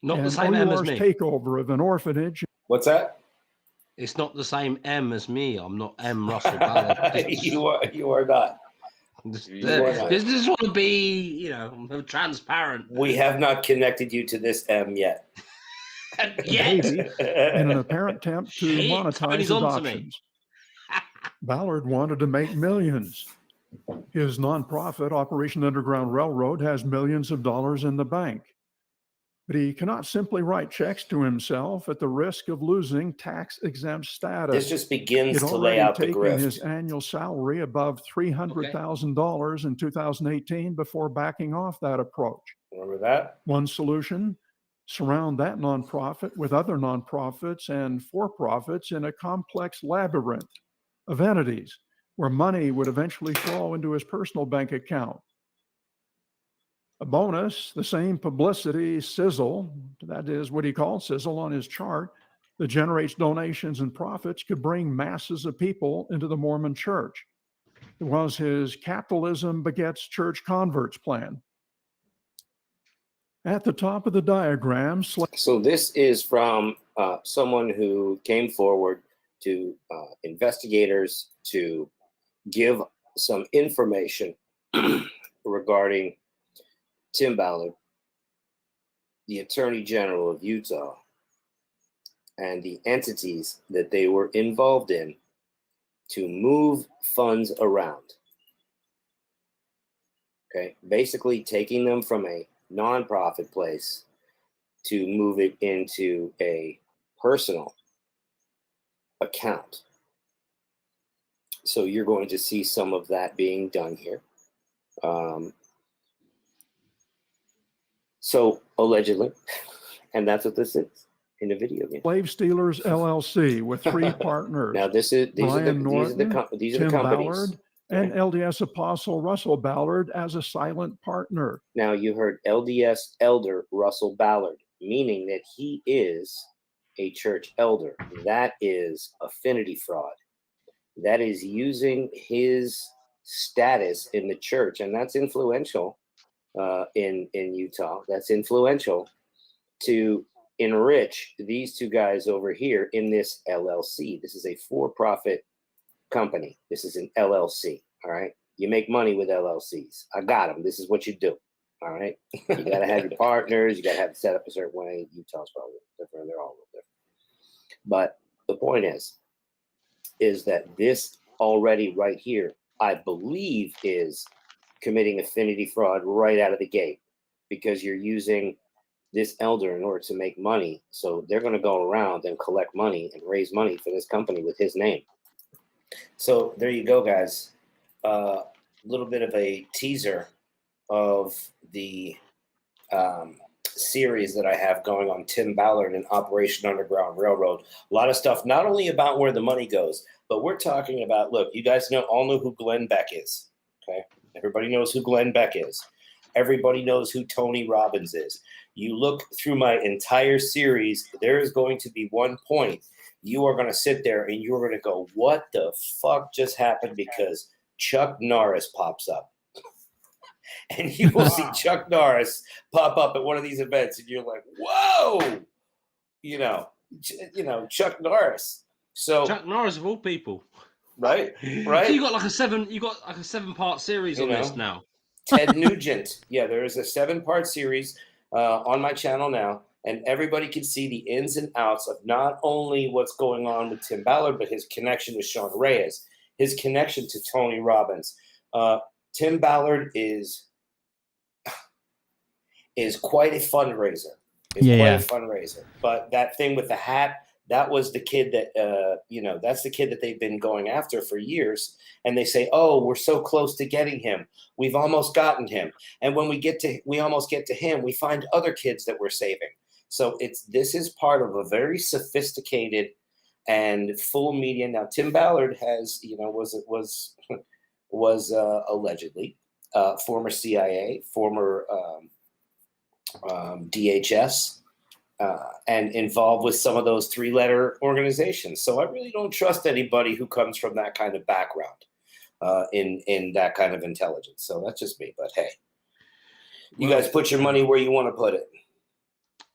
Not the and same M as OUR's me. takeover of an orphanage. What's that? It's not the same M as me. I'm not M. Russell Ballard. You are not. Just want to be, transparent. We have not connected you to this M yet. Baby, in an apparent attempt to Shit, monetize Tony's onto me. adoptions. Ballard wanted to make millions. His nonprofit, Operation Underground Railroad, has millions of dollars in the bank. But he cannot simply write checks to himself at the risk of losing tax-exempt status. This just begins He'd to lay already out the taken grift. his annual salary above $300,000 in 2018 before backing off that approach. Remember that? One solution: surround that nonprofit with other nonprofits and for-profits in a complex labyrinth of entities where money would eventually flow into his personal bank account. A bonus, the same publicity sizzle, that is what he called sizzle on his chart, that generates donations and profits, could bring masses of people into the Mormon church. It was his capitalism begets church converts plan. At the top of the diagram, so this is from someone who came forward to investigators to give some information regarding Tim Ballard, the Attorney General of Utah, and the entities that they were involved in to move funds around. Okay, basically taking them from a nonprofit place to move it into a personal account. So you're going to see some of that being done here. So allegedly, and that's what this is in the video game. Slave Stealers LLC with 3 partners. Now these are the companies. Ballard, and LDS Apostle Russell Ballard as a silent partner. Now you heard LDS Elder Russell Ballard, meaning that he is a church elder. That is affinity fraud. That is using his status in the church, and that's influential in Utah. That's influential to enrich these two guys over here in this LLC. This is a for-profit company. This is an LLC. All right. You make money with LLCs. I got them. This is what you do. All right. You got to have your partners. You got to have it set up a certain way. Utah's probably different. They're all a little different. But the point is that this already right here, I believe, is committing affinity fraud right out of the gate, because you're using this elder in order to make money. So they're going to go around and collect money and raise money for this company with his name. So there you go, guys. A little bit of a teaser of the series that I have going on Tim Ballard and Operation Underground Railroad. A lot of stuff, not only about where the money goes, but we're talking about, look, you guys all know who Glenn Beck is. Okay. Everybody knows who Glenn Beck is. Everybody knows who Tony Robbins is. You look through my entire series, there is going to be one point you are going to sit there and you're going to go, what the fuck just happened? Because Chuck Norris pops up. And you will see Chuck Norris pop up at one of these events, and you're like, whoa, Chuck Norris. So Chuck Norris of all people. Right. So you got like a 7-part series on this now. Ted Nugent. Yeah, there is a 7-part series on my channel now, and everybody can see the ins and outs of not only what's going on with Tim Ballard, but his connection with Sean Reyes, his connection to Tony Robbins. Tim Ballard is quite a fundraiser. A fundraiser. But that thing with the hat, that was the kid that that's the kid that they've been going after for years. And they say, oh, we're so close to getting him. We've almost gotten him. And when we almost get to him, we find other kids that we're saving. So this is part of a very sophisticated and full media. Now, Tim Ballard has, was allegedly former CIA, former DHS, and involved with some of those 3-letter organizations. So I really don't trust anybody who comes from that kind of background in that kind of intelligence. So that's just me. But hey, you guys put your money where you want to put it.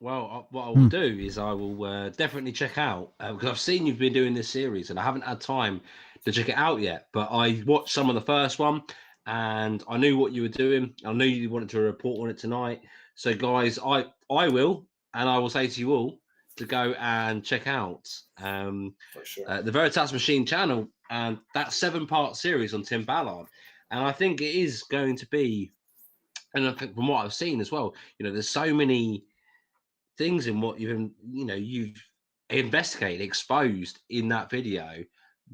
Well, what I will do is I will definitely check out, because I've seen you've been doing this series and I haven't had time to check it out yet. But I watched some of the first one and I knew what you were doing. I knew you wanted to report on it tonight. So guys, I will, and I will say to you all to go and check out For sure. the Veritas Machine channel and that 7-part series on Tim Ballard. And I think it is going to be, and I think from what I've seen as well, there's so many things in what you've investigated, exposed in that video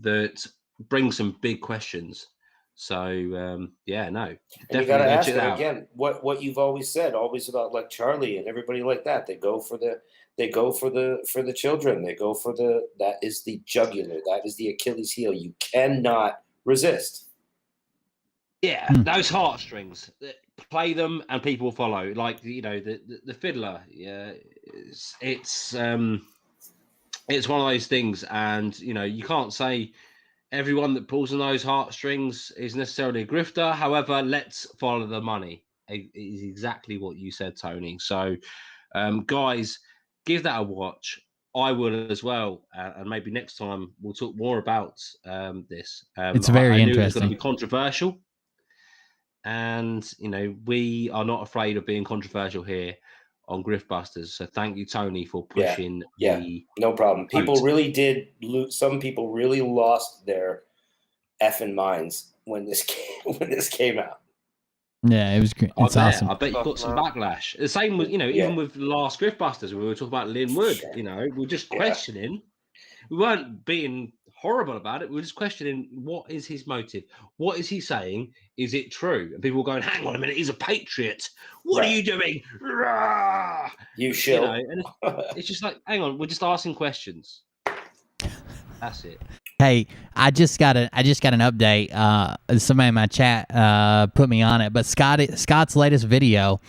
that bring some big questions. So no, and you got to ask them again what you've always said, always about like Charlie and everybody like that. They go for the children. They go for that is the jugular. That is the Achilles heel. You cannot resist. Yeah, those heartstrings. Play them and people will follow. Like the fiddler. Yeah, it's one of those things, and you can't say everyone that pulls on those heartstrings is necessarily a grifter. However, let's follow the money. It is exactly what you said, Tony. So, guys, give that a watch. I will as well, and maybe next time we'll talk more about this. It's very I knew interesting. It was going to be controversial. And, we are not afraid of being controversial here on Griftbusters. So thank you, Tony, for pushing. Yeah, no problem. People really did some people really lost their effing minds when this came out. Yeah, it was great. It's awesome. I bet you got some backlash. The same with, even with the last Griftbusters, we were talking about Lynn Wood, we're just questioning. We weren't being horrible about it. We were just questioning, what is his motive? What is he saying? Is it true? And people were going, hang on a minute, he's a patriot. What are you doing? Rah! You should. And it's just like, hang on, we're just asking questions. That's it. Hey, I just got an update. Somebody in my chat put me on it, but Scott's latest video.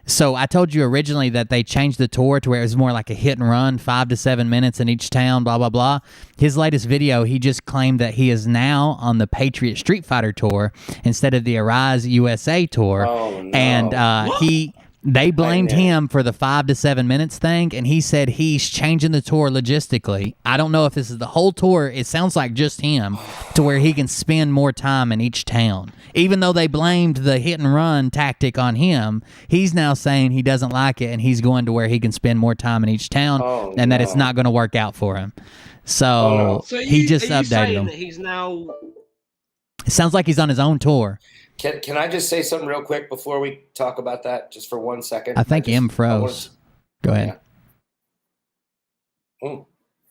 So I told you originally that they changed the tour to where it was more like a hit and run, 5 to 7 minutes in each town, blah, blah, blah. His latest video, he just claimed that he is now on the Patriot Street Fighter tour instead of the Arise USA tour. Oh, no. And they blamed him for the 5 to 7 minutes thing, and he said he's changing the tour logistically. I don't know if this is the whole tour. It sounds like just him, to where he can spend more time in each town. Even though they blamed the hit and run tactic on him, he's now saying he doesn't like it, and he's going to where he can spend more time in each town, and that it's not going to work out for him. So, he just updated him. That he's now... It sounds like he's on his own tour. Can I just say something real quick before we talk about that, just for 1 second? I think M froze. Go ahead.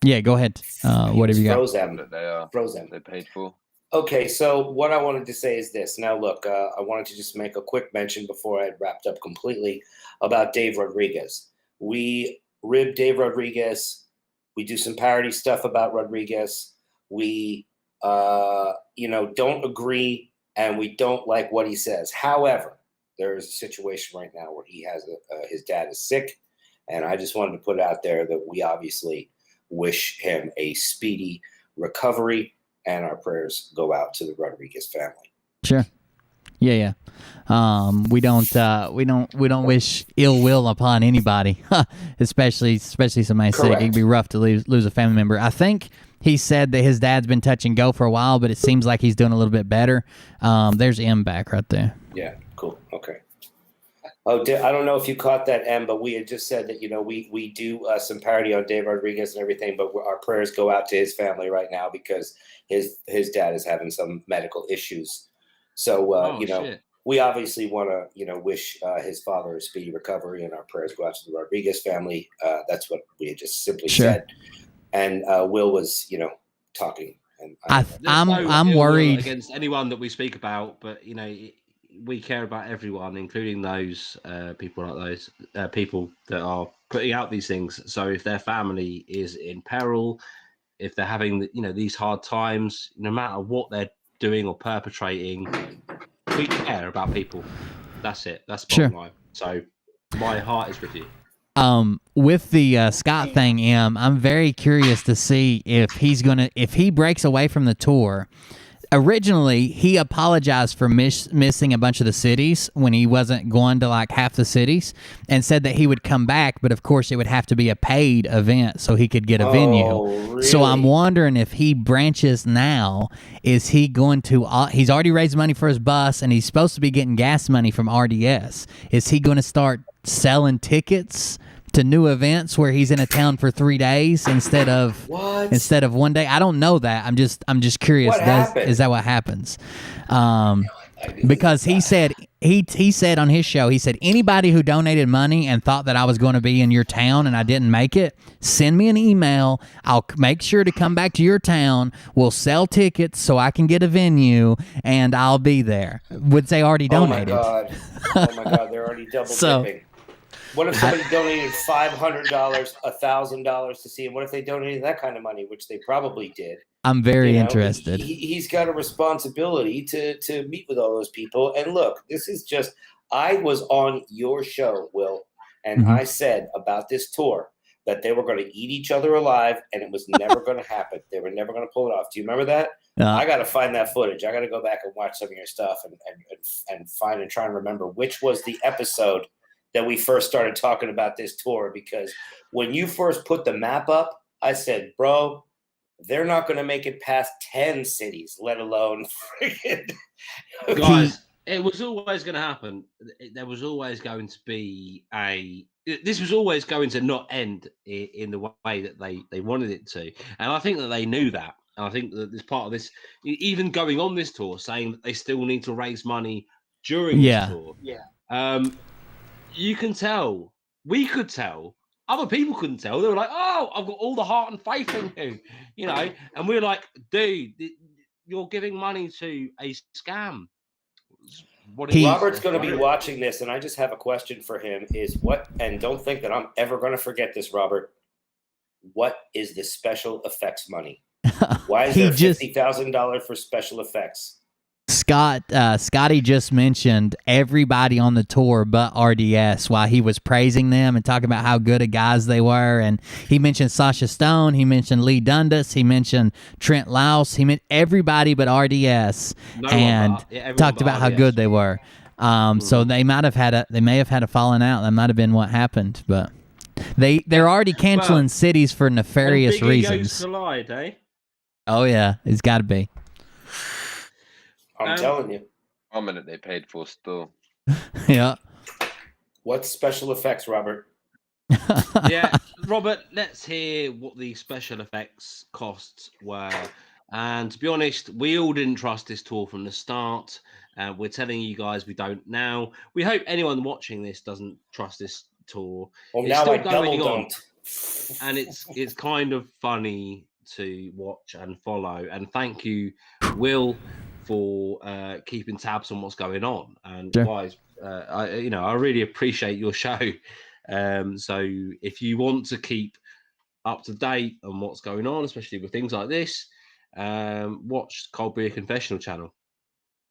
Yeah, go ahead. What have you got? Frozen. They paid for. Okay, so what I wanted to say is this. Now, look, I wanted to just make a quick mention before I had wrapped up completely about Dave Rodriguez. We rib Dave Rodriguez. We do some parody stuff about Rodriguez. We, don't agree. And we don't like what he says. However, there is a situation right now where he has his dad is sick, and I just wanted to put out there that we obviously wish him a speedy recovery, and our prayers go out to the Rodriguez family. Sure. Yeah. We don't wish ill will upon anybody, especially somebody sick. It'd be rough to lose a family member. I think he said that his dad's been touch and go for a while, but it seems like he's doing a little bit better. There's M back right there. Yeah, cool. Okay. Oh, I don't know if you caught that, M, but we had just said that, we do some parody on Dave Rodriguez and everything, but our prayers go out to his family right now because his dad is having some medical issues. So, shit. We obviously want to, wish his father a speedy recovery, and our prayers go out to the Rodriguez family. That's what we had just simply said. And Will was, talking. And I'm worried against anyone that we speak about, but we care about everyone, including those people people that are putting out these things. So if their family is in peril, if they're having these hard times, no matter what they're doing or perpetrating, we care about people. That's it. That's the bottom line. So my heart is with you. With the Scott thing, I'm very curious to see if he breaks away from the tour. Originally, he apologized for missing a bunch of the cities when he wasn't going to like half the cities, and said that he would come back, but of course it would have to be a paid event so he could get a venue. Really? So I'm wondering if he branches now, is he going to, he's already raised money for his bus and he's supposed to be getting gas money from RDS. Is he going to start selling tickets to new events where he's in a town for 3 days instead of 1 day? I don't know that. I'm just curious. Is that what happens? Because he said on his show, he said, anybody who donated money and thought that I was going to be in your town and I didn't make it, send me an email. I'll make sure to come back to your town. We'll sell tickets so I can get a venue and I'll be there. Would they already donated? Oh my God, they're already double dipping. What if somebody donated $500, $1,000 to see him? What if they donated that kind of money, which they probably did? I'm very interested. He's got a responsibility to meet with all those people. And look, this is just, I was on your show, Will, and I said about this tour that they were going to eat each other alive, and it was never going to happen. They were never going to pull it off. Do you remember that? I got to find that footage. I got to go back and watch some of your stuff and find and try and remember which was the episode that we first started talking about this tour, because when you first put the map up, I said, bro, they're not going to make it past 10 cities, let alone freaking. Guys, it was always going to happen. There was always going to be this was always going to not end in the way that they wanted it to. And I think that they knew that. And I think that this part of this, even going on this tour, saying that they still need to raise money during this tour. Yeah. You can tell, we could tell, other people couldn't tell. They were like, oh, I've got all the heart and faith in you, and we're like, dude, you're giving money to a scam. Robert's going to be watching this, and I just have a question for him is and don't think that I'm ever going to forget this, Robert. What is the special effects money? Why is there $50,000 for special effects? Scotty just mentioned everybody on the tour but RDS while he was praising them and talking about how good of guys they were. And he mentioned Sasha Stone, he mentioned Lee Dundas, he mentioned Trent Louse, he meant everybody but RDS, talked about how good they were. So they may have had a falling out. That might have been what happened, but they're already canceling cities for nefarious reasons. Collide, eh? Oh yeah, it's got to be. I'm telling you. One minute they paid for still. Yeah. What's special effects, Robert? Yeah, Robert, let's hear what the special effects costs were. And to be honest, we all didn't trust this tour from the start. We're telling you guys we don't now. We hope anyone watching this doesn't trust this tour. Well, it's now still I going double on, don't. and it's kind of funny to watch and follow. And thank you, Will, for keeping tabs on what's going on. And guys, I really appreciate your show. So if you want to keep up to date on what's going on, especially with things like this, watch Cold Beer Confessional channel.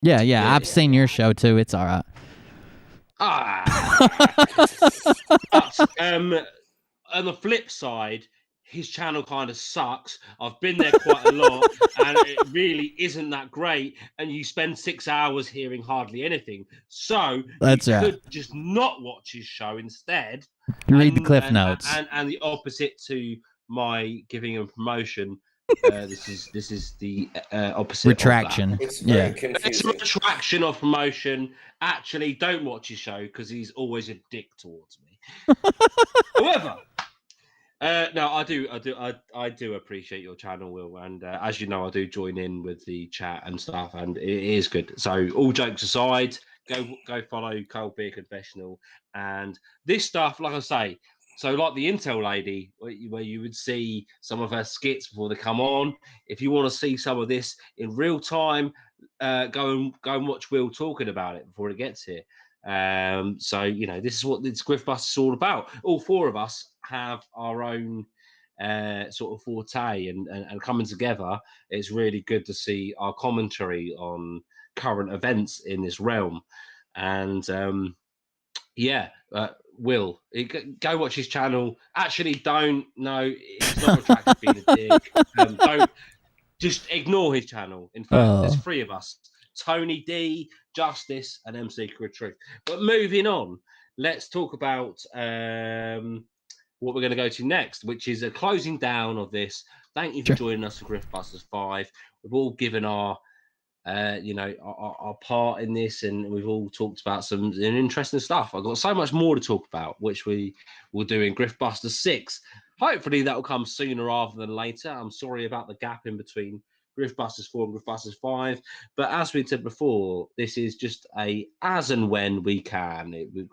Yeah, I've seen your show too. It's all right. But on the flip side, his channel kind of sucks. I've been there quite a lot, and it really isn't that great. And you spend 6 hours hearing hardly anything. So That's you right. could just not watch his show instead. Read the cliff notes. And the opposite to my giving him promotion. This is the opposite. Retraction. Of that. It's very It's confusing. a retraction of promotion. Actually, don't watch his show because he's always a dick towards me. However, no, I do appreciate your channel, Will, and as you know, I do join in with the chat and stuff, and it is good. So, all jokes aside, go follow Cold Beer Confessional, and this stuff, like I say. So, like the Intel lady, where you would see some of her skits before they come on. If you want to see some of this in real time, go and watch Will talking about it before it gets here. So this is what this Griftbusters is all about. All four of us have our own sort of forte, and coming together. It's really good to see our commentary on current events in this realm, and Will, go watch his channel. Actually, don't. No, it's not attractive being a dick. Don't. Just ignore his channel. In fact, there's three of us: Tony D, Justice, and MC Secret Truth. But moving on, let's talk about what we're going to go to next, which is a closing down of this. Thank you for joining us for Griftbusters 5. We've all given our part in this, and we've all talked about some interesting stuff. I've got so much more to talk about, which we will do in Griftbusters 6. Hopefully that will come sooner rather than later. I'm sorry about the gap in between Griftbusters 4 and Griftbusters 5, but as we said before, this is just a as and when we can.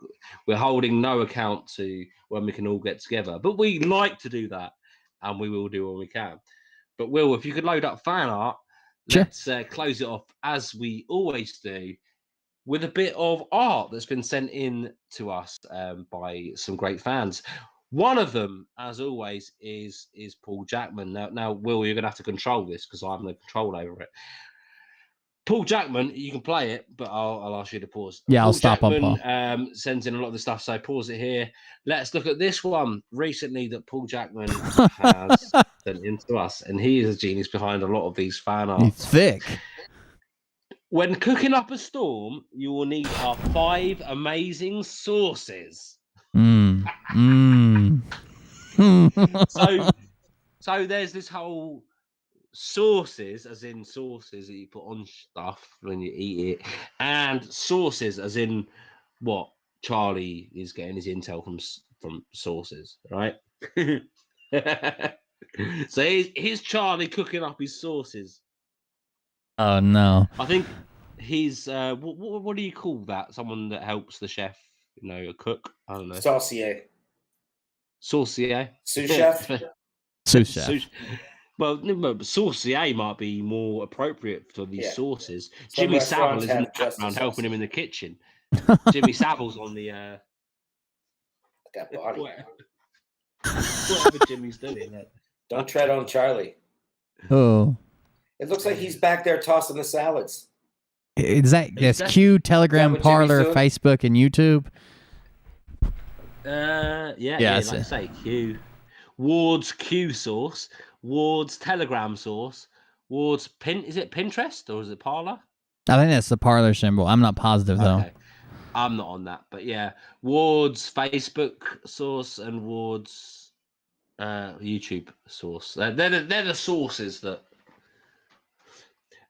We're holding no account to when we can all get together, but we like to do that, and we will do when we can. But Will, if you could load up fan art, let's close it off as we always do with a bit of art that's been sent in to us by some great fans. One of them, as always, is Paul Jackman. Now, Will, you're going to have to control this because I have no control over it. Paul Jackman, you can play it, but I'll ask you to pause. Yeah, Paul I'll stop Jackman, on Paul. Sends in a lot of the stuff, so pause it here. Let's look at this one recently that Paul Jackman has sent in to us, and he is a genius behind a lot of these fan art. He's thick. When cooking up a storm, you will need our 5 amazing sauces. So there's this whole sauces, as in sauces that you put on stuff when you eat it, and sauces as in what Charlie is getting his intel from sauces, right? So here's Charlie cooking up his sauces. Oh no! I think he's what do you call that? Someone that helps the chef, a cook. I don't know. Saucier. Sous chef. Sous chef. Well, saucier might be more appropriate for these sauces. Some Jimmy Savile is in the restaurants have background just helping him in the kitchen. Jimmy Savile's on the that body. Whatever Jimmy's doing. Don't tread on Charlie. Oh. It looks like he's back there tossing the salads. That's Q, Telegram, Parler, Facebook, and YouTube. Like I say, Q. Ward's Q source, Ward's Telegram source, Ward's is it Pinterest or is it Parler? I think that's the Parler symbol. I'm not positive though. Okay. I'm not on that, but yeah, Ward's Facebook source and Ward's YouTube source. They're the sources that.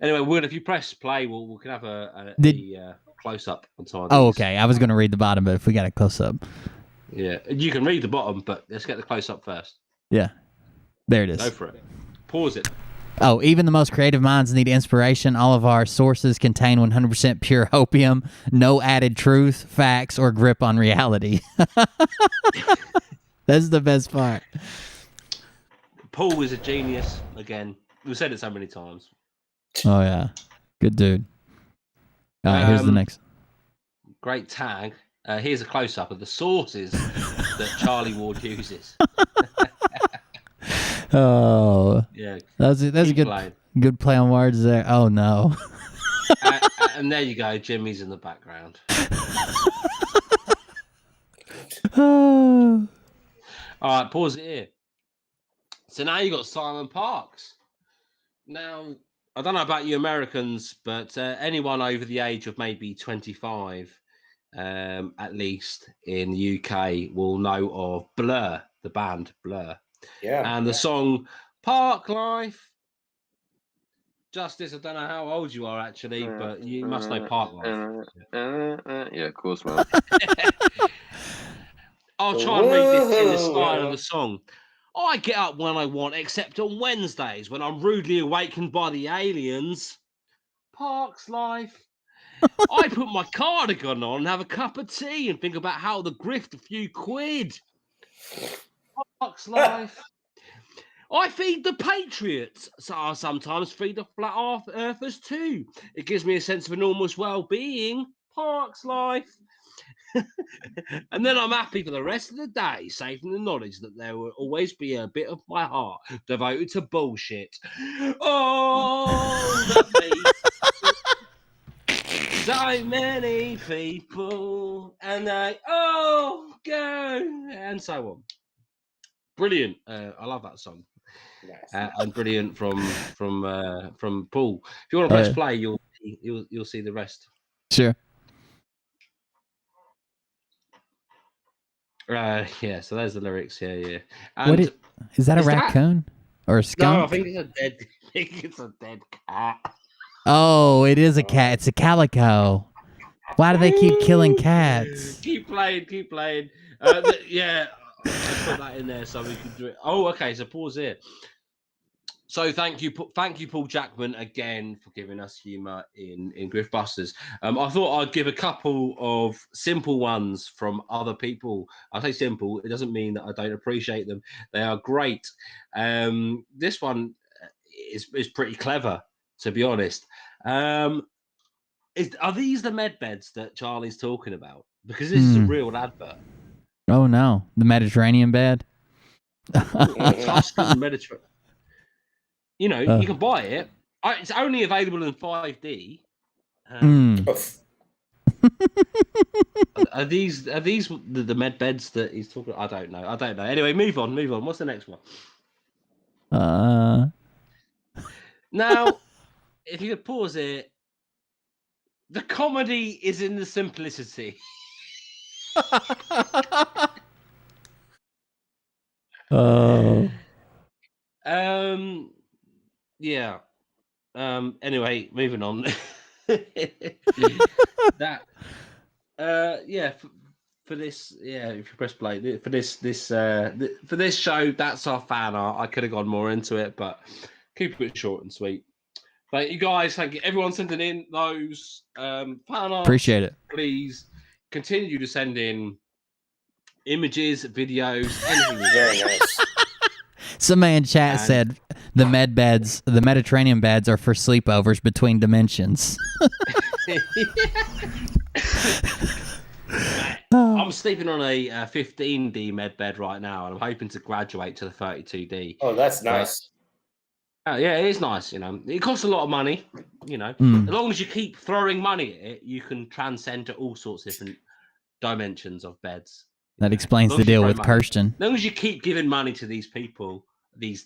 Anyway, Will, if you press play, we can have a close up on some of these. Oh, okay. I was going to read the bottom, but if we got a close up. Yeah, you can read the bottom, but let's get the close up first. Yeah, there it is. Go for it. Pause it. Oh, even the most creative minds need inspiration. All of our sources contain 100% pure hopium, no added truth, facts, or grip on reality. That's the best part. Paul is a genius. Again, we've said it so many times. Oh, yeah. Good dude. All right, here's the next. Great tag. Here's a close-up of the sources that Charlie Ward uses. Oh. Yeah. That's a good play on words there. Oh, no. And there you go. Jimmy's in the background. All right, pause it here. So now you got Simon Parks. Now, I don't know about you Americans, but anyone over the age of maybe 25, at least in the UK, will know of Blur, the band Blur. Yeah. And the song Park Life. Justice, I don't know how old you are actually, but you must know Park Life. Yeah, of course, man. I'll try and read this in the style of the song. I get up when I want, except on Wednesdays when I'm rudely awakened by the aliens. Park's life. I put my cardigan on and have a cup of tea and think about how to grift a few quid. Park's life. I feed the patriots, so I sometimes feed the flat earthers too. It gives me a sense of enormous well-being. Park's life. And then I'm happy for the rest of the day, safe in the knowledge that there will always be a bit of my heart devoted to bullshit. Oh, so many people, and they all go, and so on. Brilliant. I love that song. Nice. And brilliant from Paul. If you want to press play, you'll see the rest. Sure. Yeah, so there's the lyrics. Yeah. And what is that? A raccoon or a skunk? No, I think it's a dead cat. Oh, it is a cat. It's a calico. Why do they keep killing cats? Keep playing. Yeah, I put that in there so we can do it. Oh, okay. So pause here. So thank you, Paul Jackman, again for giving us humour in Griftbusters. I thought I'd give a couple of simple ones from other people. I say simple; it doesn't mean that I don't appreciate them. They are great. This one is pretty clever, to be honest. Are these the med beds that Charlie's talking about? Because this is a real advert. Oh no, the Mediterranean bed. Tuscans Mediterranean. You know, you can buy it. It's only available in 5D. Are these the med beds that he's talking about? I don't know. Anyway, move on. What's the next one? Now, if you could pause it, the comedy is in the simplicity. Oh. Yeah. Anyway, moving on. That. Yeah. For this, yeah. If you press play for this show, that's our fan art. I could have gone more into it, but keep it short and sweet. Thank you guys. Thank you everyone sending in those fan art. Appreciate it. Please continue to send in images, videos, anything. Very nice. Some man in chat said the Mediterranean beds are for sleepovers between dimensions. I'm sleeping on a 15D med bed right now, and I'm hoping to graduate to the 32D. Oh, that's nice. Yeah, it is nice. You know, it costs a lot of money. You know, as long as you keep throwing money at it, you can transcend to all sorts of different dimensions of beds. That explains the deal with Kirsten. As long as you keep giving money to these people, these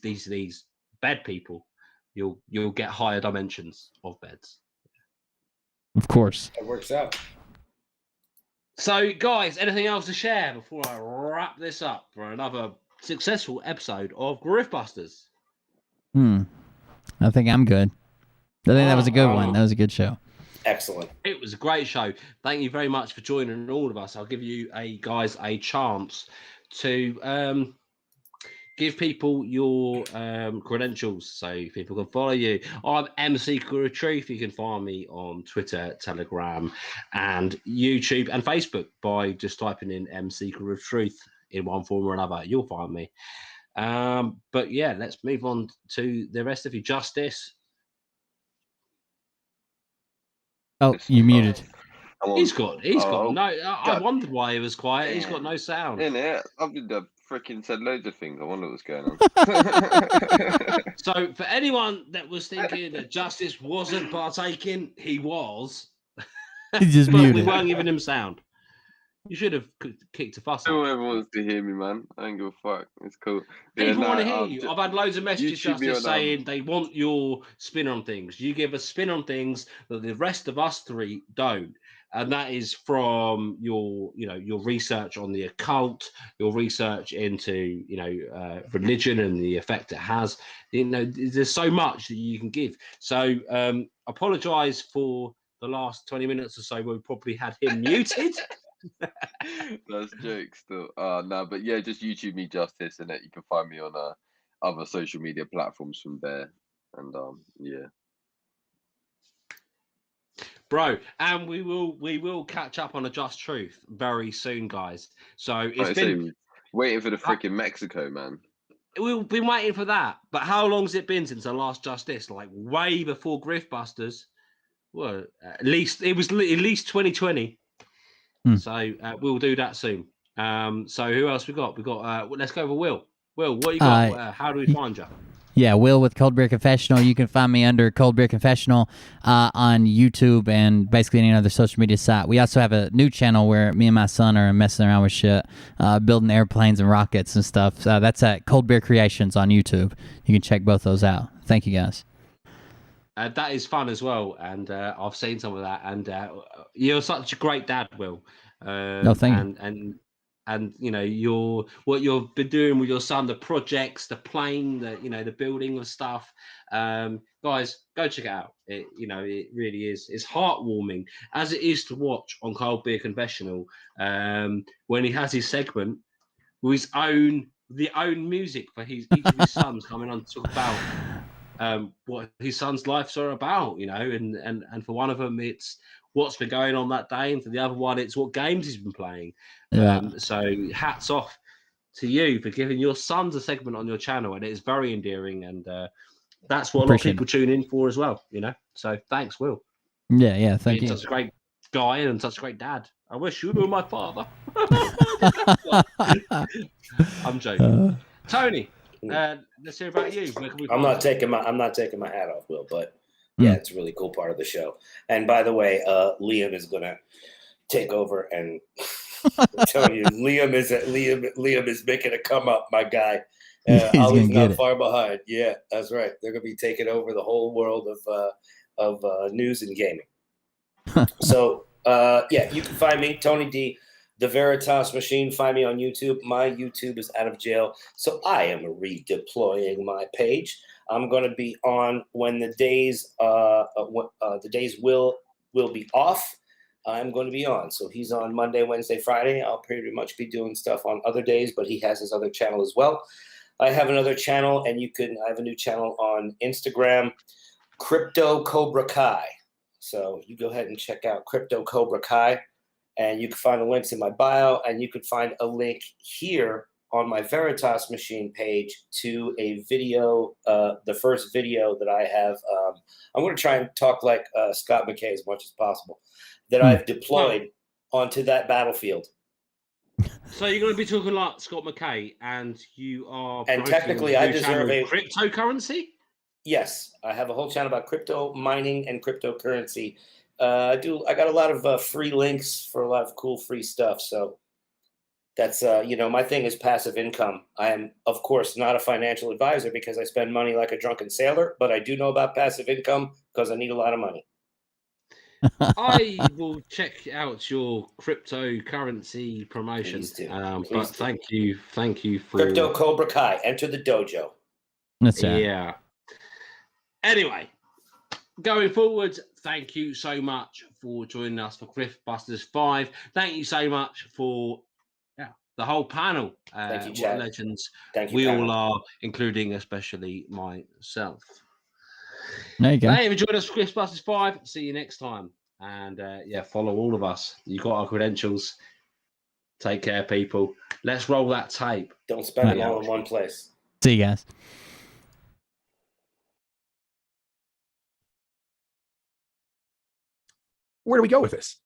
bed people, you'll get higher dimensions of beds. Of course. It works out. So, guys, anything else to share before I wrap this up for another successful episode of Griftbusters? I think I'm good. I think that was a good one. That was a good show. Excellent. It was a great show. Thank you very much for joining all of us. I'll give you guys a chance to give people your credentials so people can follow you. I'm MC Seeker of Truth. You can find me on Twitter, Telegram, and YouTube and Facebook by just typing in MC Seeker of Truth in one form or another. You'll find me. But yeah, let's move on to the rest of you. Justice. Oh, you muted. He's got no. I wondered why he was quiet. He's got no sound. In it, I've been freaking said loads of things. I wonder what's going on. So, for anyone that was thinking that Justice wasn't partaking, he was. He just but muted. We weren't giving him sound. You should have kicked a fuss. Whoever wants to hear me, man. I don't give a fuck. It's cool. People want to hear you. I've had loads of messages just saying they want your spin on things. You give a spin on things that the rest of us three don't. And that is from your research on the occult, your research into, religion and the effect it has. There's so much that you can give. So apologize for the last 20 minutes or so where we probably had him muted. That's jokes still. No, but yeah, just YouTube me Justice, and that you can find me on other social media platforms from there. And yeah. Bro, and we will catch up on a Just Truth very soon, guys. So it's been waiting for the freaking Mexico, man. We've been waiting for that, but how long has it been since the last Justice? Like way before Griftbusters. Well, at least 2020. So we'll do that soon. So who else we got? We got. Let's go with Will. Will, what you got? How do we find you? Yeah, Will with Cold Beer Confessional. You can find me under Cold Beer Confessional on YouTube and basically any other social media site. We also have a new channel where me and my son are messing around with shit, building airplanes and rockets and stuff. That's at Cold Beer Creations on YouTube. You can check both those out. Thank you, guys. That is fun as well, and I've seen some of that. And you're such a great dad, Will. No, thank you. And what you've been doing with your son, the projects, the plane, the building of stuff. Guys, go check it out. It really is. It's heartwarming, as it is to watch on Cold Beer Confessional when he has his segment with the own music for each of his sons coming on to talk about what his son's lives are about, and for one of them it's what's been going on that day, and for the other one it's what games he's been playing. So hats off to you for giving your sons a segment on your channel, and it is very endearing, and that's what a lot of people tune in for as well, so thanks, Will. Yeah, thank you. Such a great guy and such a great dad. I wish you were my father. I'm joking. Tony, let's hear about you. I'm not taking my hat off, Will, but yeah, it's a really cool part of the show. And by the way, Liam is gonna take over, and I'm telling you, Liam is making a come up, my guy. Always not far behind. Yeah, that's right. They're gonna be taking over the whole world of news and gaming. So yeah, you can find me, Tony D, The Veritas Machine. Find me on YouTube. My YouTube is out of jail, so I am redeploying my page. I'm going to be on when the days will be off. I'm going to be on. So he's on Monday, Wednesday, Friday. I'll pretty much be doing stuff on other days, but he has his other channel as well. I have another channel, and I have a new channel on Instagram, Crypto Cobra Kai. So you go ahead and check out Crypto Cobra Kai, and you can find the links in my bio, and you can find a link here on my Veritas Machine page to a video, the first video that I have. I'm going to try and talk like Scott McKay as much as possible, that I've deployed onto that battlefield. So you're going to be talking like Scott McKay, and you are. And technically, I deserve a cryptocurrency. Yes, I have a whole channel about crypto mining and cryptocurrency. I got a lot of free links for a lot of cool free stuff. So that's my thing is passive income. I am, of course, not a financial advisor because I spend money like a drunken sailor, but I do know about passive income because I need a lot of money. I will check out your cryptocurrency promotion. But thank you for Crypto Cobra Kai. Enter the dojo. That's it. Yeah. Anyway, going forward, thank you so much for joining us for Griftbusters 5. Thank you so much for the whole panel. Thank you, what Chad. legends. Thank you, we panel. all are, including especially myself. There you go. Hey, enjoyed us for Griftbusters 5. See you next time. And follow all of us. You got our credentials. Take care, people. Let's roll that tape. Don't spend it all in one place. See you guys. Where do we go with this?